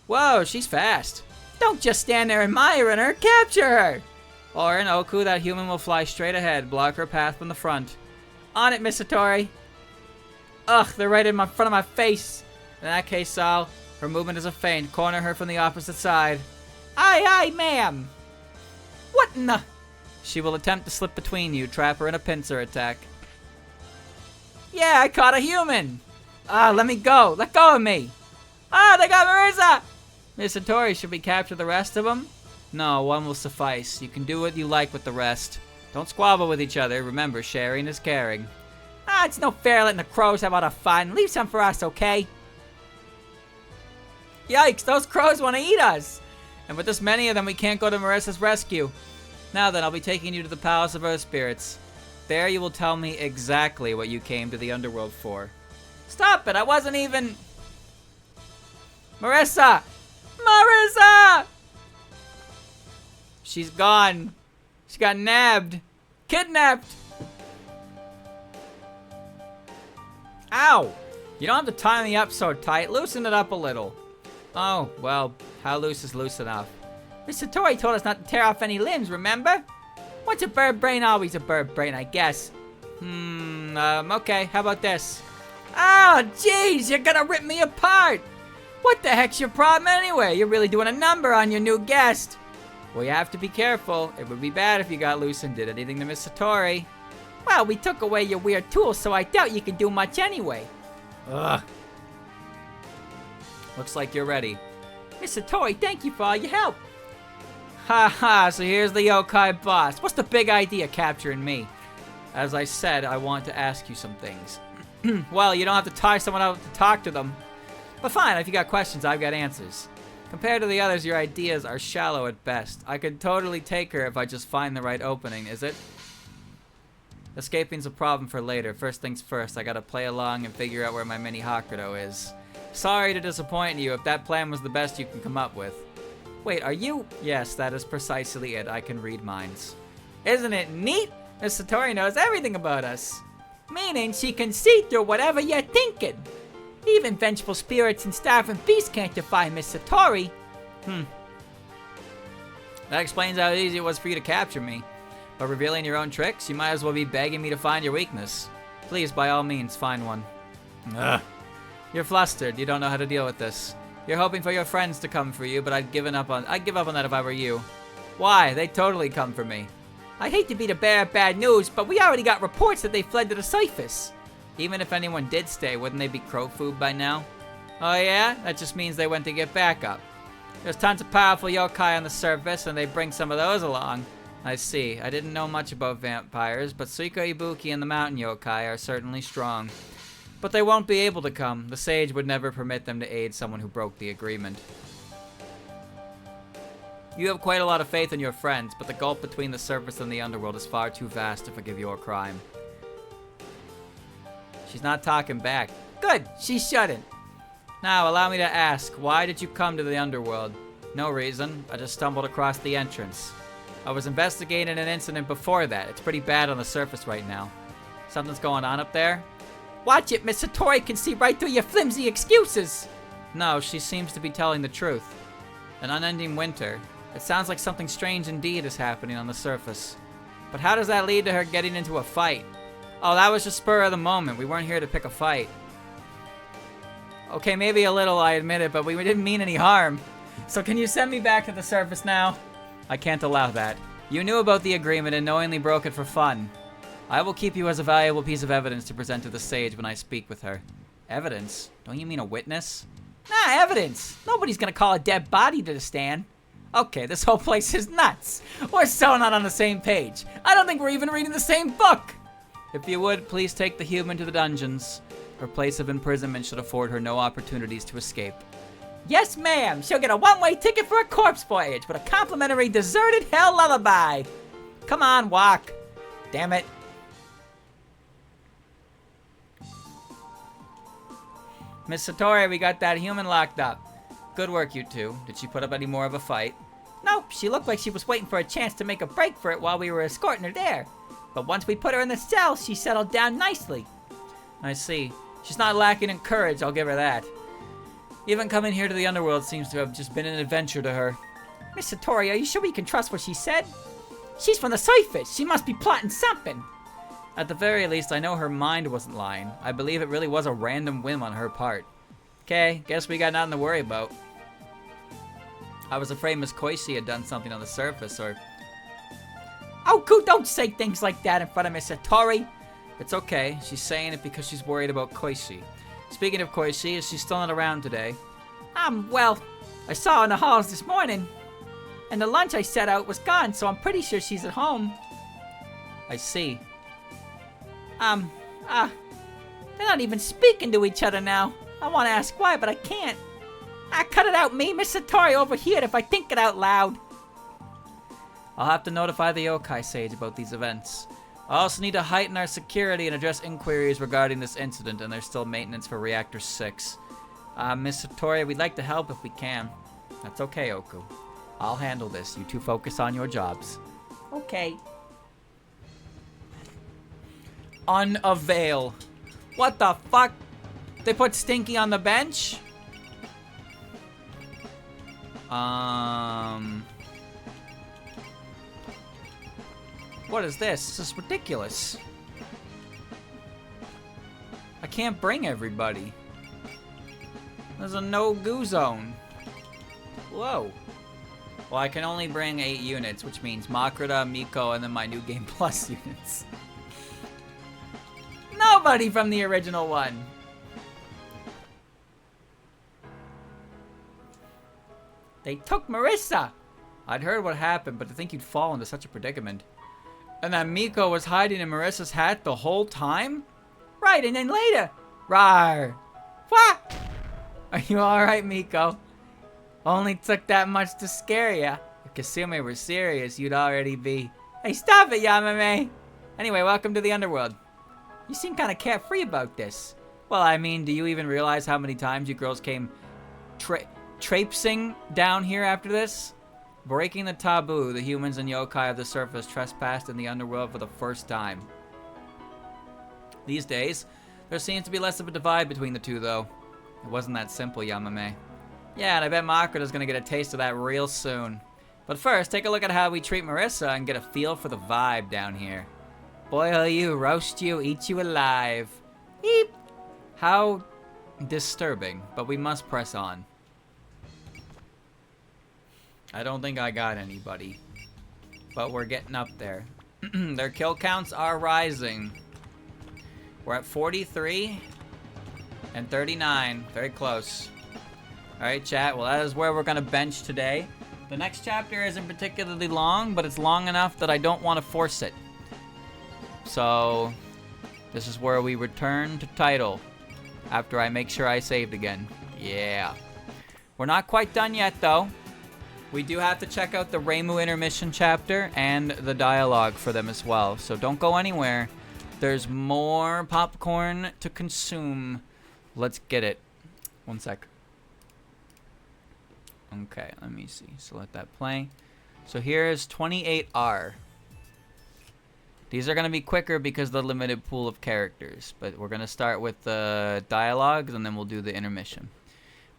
Whoa, she's fast. Don't just stand there admiring her. Capture her. Or in Oku, that human will fly straight ahead. Block her path from the front. On it, Miss Satori. Ugh, they're right in front of my face. In that case, Sal, her movement is a feint. Corner her from the opposite side. Aye, aye, ma'am. What in the... She will attempt to slip between you. Trap her in a pincer attack. Yeah, I caught a human. Let me go. Let go of me. They got Marissa. Miss Satori, should we capture the rest of them? No, one will suffice. You can do what you like with the rest. Don't squabble with each other. Remember, sharing is caring. It's no fair letting the crows have all the fun. Leave some for us, okay? Yikes, those crows want to eat us. And with this many of them, we can't go to Marissa's rescue. Now then, I'll be taking you to the Palace of Earth Spirits. There you will tell me exactly what you came to the underworld for. Stop it, I wasn't even... Marissa! Marissa! She's gone. She got nabbed. Kidnapped. Ow! You don't have to tie me up so tight. Loosen it up a little. Oh, well, how loose is loose enough? Miss Satori told us not to tear off any limbs, remember? What's a bird brain? Always a bird brain, I guess. Okay, how about this? Oh, jeez, you're gonna rip me apart! What the heck's your problem anyway? You're really doing a number on your new guest. Well, you have to be careful. It would be bad if you got loose and did anything to Miss Satori. Well, we took away your weird tools, so I doubt you can do much anyway. Ugh. Looks like you're ready. Miss Satori, thank you for all your help. Ha, so here's the yokai boss. What's the big idea capturing me? As I said, I want to ask you some things. Well, you don't have to tie someone out to talk to them. But fine, if you got questions, I've got answers. Compared to the others, your ideas are shallow at best. I could totally take her if I just find the right opening, is it? Escaping's a problem for later. First things first, I gotta play along and figure out where my mini Hakudo is. Sorry to disappoint you if that plan was the best you can come up with. Wait, are you? Yes, that is precisely it. I can read minds. Isn't it neat? Miss Satori knows everything about us. Meaning she can see through whatever you're thinking. Even vengeful spirits and starving beasts can't defy Miss Satori. That explains how easy it was for you to capture me. But revealing your own tricks, you might as well be begging me to find your weakness. Please, by all means, find one. Ugh. You're flustered. You don't know how to deal with this. You're hoping for your friends to come for you, but I'd give up on that if I were you. Why? They totally come for me. I hate to be the bearer of bad news, but we already got reports that they fled to the surface. Even if anyone did stay, wouldn't they be crow food by now? Oh yeah? That just means they went to get backup. There's tons of powerful yokai on the surface, and they bring some of those along. I see. I didn't know much about vampires, but Suiko Ibuki and the mountain yokai are certainly strong. But they won't be able to come. The sage would never permit them to aid someone who broke the agreement. You have quite a lot of faith in your friends, but the gulf between the surface and the underworld is far too vast to forgive your crime. She's not talking back. Good, she shouldn't. Now, allow me to ask, why did you come to the underworld? No reason. I just stumbled across the entrance. I was investigating an incident before that. It's pretty bad on the surface right now. Something's going on up there? Watch it, Miss Satori can see right through your flimsy excuses. No, she seems to be telling the truth. An unending winter. It sounds like something strange indeed is happening on the surface. But how does that lead to her getting into a fight? Oh, that was just spur of the moment. We weren't here to pick a fight. Okay, maybe a little, I admit it, but we didn't mean any harm. So can you send me back to the surface now? I can't allow that. You knew about the agreement and knowingly broke it for fun. I will keep you as a valuable piece of evidence to present to the sage when I speak with her. Evidence? Don't you mean a witness? Nah, evidence. Nobody's gonna call a dead body to the stand. Okay, this whole place is nuts. We're so not on the same page. I don't think we're even reading the same book. If you would, please take the human to the dungeons. Her place of imprisonment should afford her no opportunities to escape. Yes, ma'am. She'll get a one-way ticket for a corpse voyage with a complimentary deserted hell lullaby. Come on, walk. Damn it. Miss Satori, we got that human locked up. Good work, you two. Did she put up any more of a fight? Nope, she looked like she was waiting for a chance to make a break for it while we were escorting her there. But once we put her in the cell, she settled down nicely. I see. She's not lacking in courage, I'll give her that. Even coming here to the underworld seems to have just been an adventure to her. Miss Satori, are you sure we can trust what she said? She's from the surface. She must be plotting something. At the very least, I know her mind wasn't lying. I believe it really was a random whim on her part. Okay, guess we got nothing to worry about. I was afraid Miss Koishi had done something on the surface, or... Oh, Ku, don't say things like that in front of Miss Satori. It's okay. She's saying it because she's worried about Koishi. Speaking of Koishi, is she still not around today? Well, I saw her in the halls this morning. And the lunch I set out was gone, so I'm pretty sure she's at home. I see. They're not even speaking to each other now. I want to ask why, but I can't. Cut it out, me. Miss Satori overheard if I think it out loud. I'll have to notify the yokai sage about these events. I also need to heighten our security and address inquiries regarding this incident, and there's still maintenance for Reactor 6. Miss Satori, we'd like to help if we can. That's okay, Oku. I'll handle this. You two focus on your jobs. Okay. Unavail. What the fuck? They put Stinky on the bench? What is this? This is ridiculous. I can't bring everybody. There's a no-goo zone. Whoa. Well, I can only bring 8 units, which means Makrita, Miko, and then my New Game Plus units. Nobody from the original one. They took Marissa. I'd heard what happened, but to think you'd fall into such a predicament. And that Miko was hiding in Marissa's hat the whole time? Right, and then later. Rawr. What? Are you alright, Miko? Only took that much to scare ya. If Kasumi were serious, you'd already be... Hey, stop it, Yamame. Anyway, welcome to the underworld. You seem kind of carefree about this. Well, I mean, do you even realize how many times you girls came traipsing down here after this? Breaking the taboo, the humans and yokai of the surface trespassed in the underworld for the first time. These days, there seems to be less of a divide between the two, though. It wasn't that simple, Yamame. Yeah, and I bet Makrita's gonna get a taste of that real soon. But first, take a look at how we treat Marissa and get a feel for the vibe down here. Boil you, roast you, eat you alive. Eep! How disturbing, but we must press on. I don't think I got anybody, but we're getting up there. Their kill counts are rising. We're at 43 and 39, very close. All right, chat, well, that is where we're gonna bench today. The next chapter isn't particularly long, but it's long enough that I don't want to force it. So, this is where we return to title after I make sure I saved again. Yeah. We're not quite done yet, though. We do have to check out the Reimu intermission chapter and the dialogue for them as well. So don't go anywhere. There's more popcorn to consume. Let's get it. One sec. Okay, let me see. So let that play. So here's 28R. These are going to be quicker because of the limited pool of characters. But we're going to start with the dialogues and then we'll do the intermission.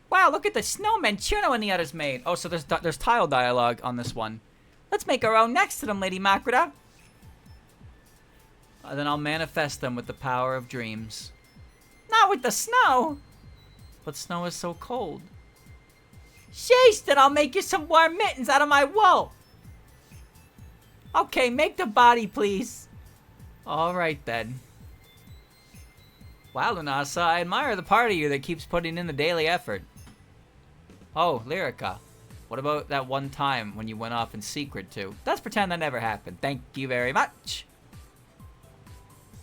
Wow, look at the snowman Chuno and the others made. Oh, so there's tile dialogue on this one. Let's make our own next to them, Lady Makrita. Then I'll manifest them with the power of dreams. Not with the snow. But snow is so cold. Sheesh, then I'll make you some warm mittens out of my wool. Okay, make the body, please. All right, then. Wow, Lunasa, I admire the part of you that keeps putting in the daily effort. Oh, Lyrica. What about that one time when you went off in secret, too? Let's pretend that never happened. Thank you very much.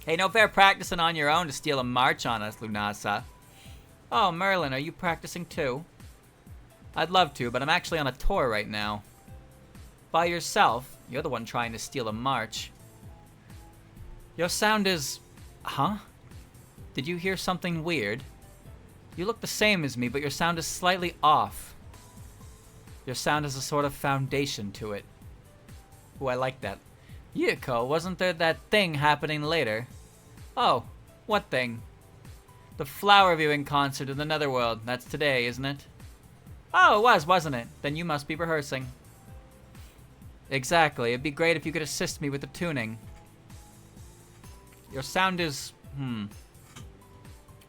Hey, no fair practicing on your own to steal a march on us, Lunasa. Oh, Merlin, are you practicing, too? I'd love to, but I'm actually on a tour right now. By yourself? You're the one trying to steal a march. Your sound is... Huh? Did you hear something weird? You look the same as me, but your sound is slightly off. Your sound has a sort of foundation to it. Ooh, I like that. Yuko, wasn't there that thing happening later? Oh, what thing? The flower viewing concert in the Netherworld. That's today, isn't it? Oh, it was, wasn't it? Then you must be rehearsing. Exactly. It'd be great if you could assist me with the tuning. Your sound is...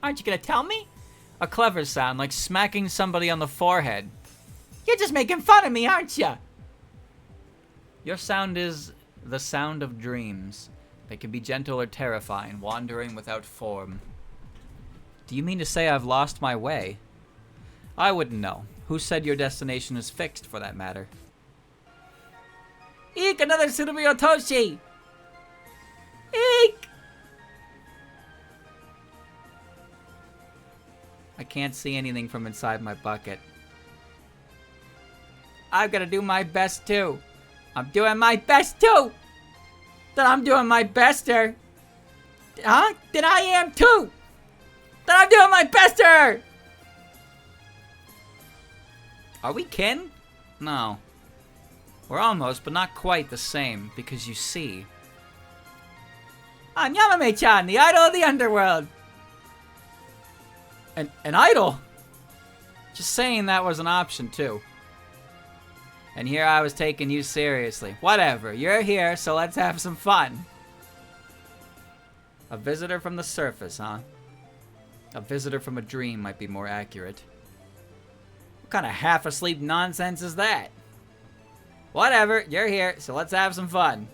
Aren't you gonna tell me? A clever sound, like smacking somebody on the forehead. You're just making fun of me, aren't you? Your sound is the sound of dreams. They can be gentle or terrifying, wandering without form. Do you mean to say I've lost my way? I wouldn't know. Who said your destination is fixed, for that matter? Eek, another Tsurubi Otoshi! Eek! I can't see anything from inside my bucket. I've got to do my best, too. I'm doing my best, too! Then I'm doing my bester! Huh? Then I am, too! Then I'm doing my bester! Are we kin? No. We're almost, but not quite the same, because you see... I'm Yamame-chan, the idol of the underworld! An idol? Just saying that was an option, too. And here I was taking you seriously. Whatever, you're here, so let's have some fun. A visitor from the surface, huh? A visitor from a dream might be more accurate. What kind of half-asleep nonsense is that? Whatever, you're here, so let's have some fun.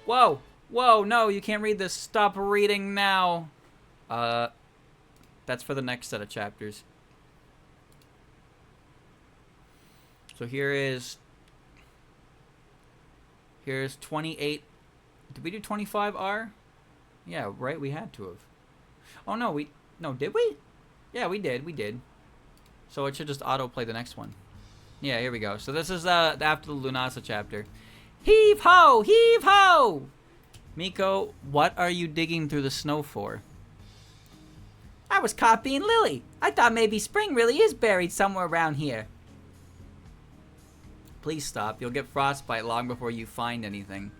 Whoa, whoa, no, you can't read this. Stop reading now. That's for the next set of chapters. So here's 28. Did we do 25R? Yeah, right, we had to have. Oh no, did we? Yeah, we did. So it should just autoplay the next one. Yeah, here we go. So this is after the Lunasa chapter. Heave ho! Heave ho! Miko, what are you digging through the snow for? I was copying Lily. I thought maybe spring really is buried somewhere around here. Please stop. You'll get frostbite long before you find anything.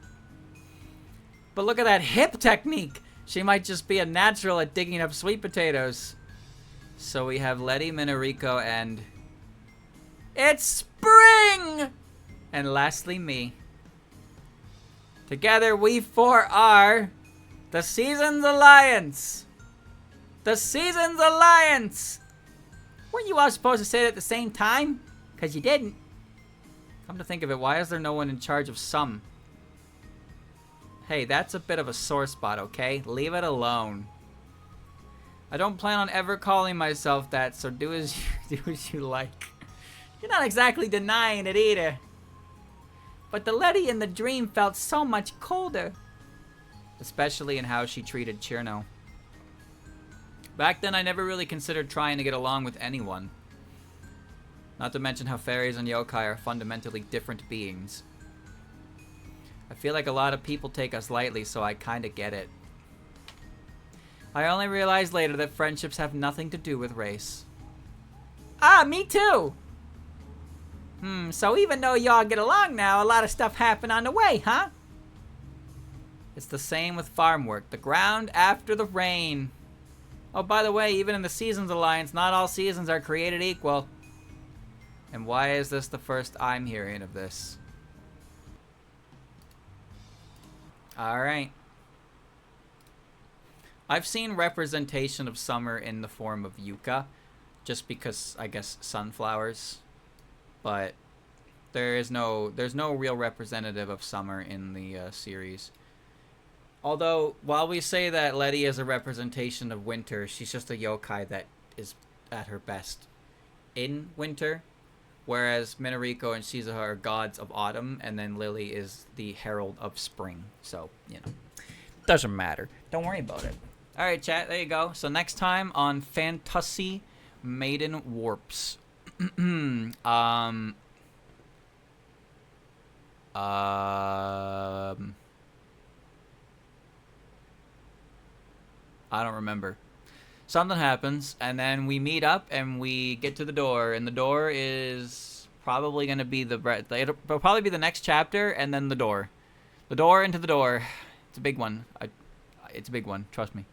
But look at that hip technique. She might just be a natural at digging up sweet potatoes. So we have Letty, Minariko, and... It's spring! spring! And lastly, me. Together, we four are the Seasons Alliance. The Seasons Alliance! Weren't you all supposed to say it at the same time? Because you didn't. Come to think of it, why is there no one in charge of some? Hey, that's a bit of a sore spot, okay? Leave it alone. I don't plan on ever calling myself that, so do as you like. You're not exactly denying it either. But the Letty in the dream felt so much colder. Especially in how she treated Cherno. Back then, I never really considered trying to get along with anyone. Not to mention how fairies and yokai are fundamentally different beings. I feel like a lot of people take us lightly, so I kinda get it. I only realized later that friendships have nothing to do with race. Ah, me too! So even though y'all get along now, a lot of stuff happened on the way, huh? It's the same with farm work. The ground after the rain. Oh, by the way, even in the Seasons Alliance, not all seasons are created equal. And why is this the first I'm hearing of this? Alright. I've seen representation of summer in the form of yucca, just because, I guess, sunflowers. But there's no real representative of summer in the series. Although, while we say that Letty is a representation of winter, she's just a yokai that is at her best in winter. Whereas Minariko and Shizuha are gods of autumn, and then Lily is the herald of spring. So, you know, doesn't matter. Don't worry about it. All right, chat, there you go. So next time on Fantasy Maiden Warps. I don't remember. Something happens, and then we meet up, and we get to the door, and the door is probably going to be it'll probably be the next chapter, and then the door. The door into the door. It's a big one. It's a big one, trust me.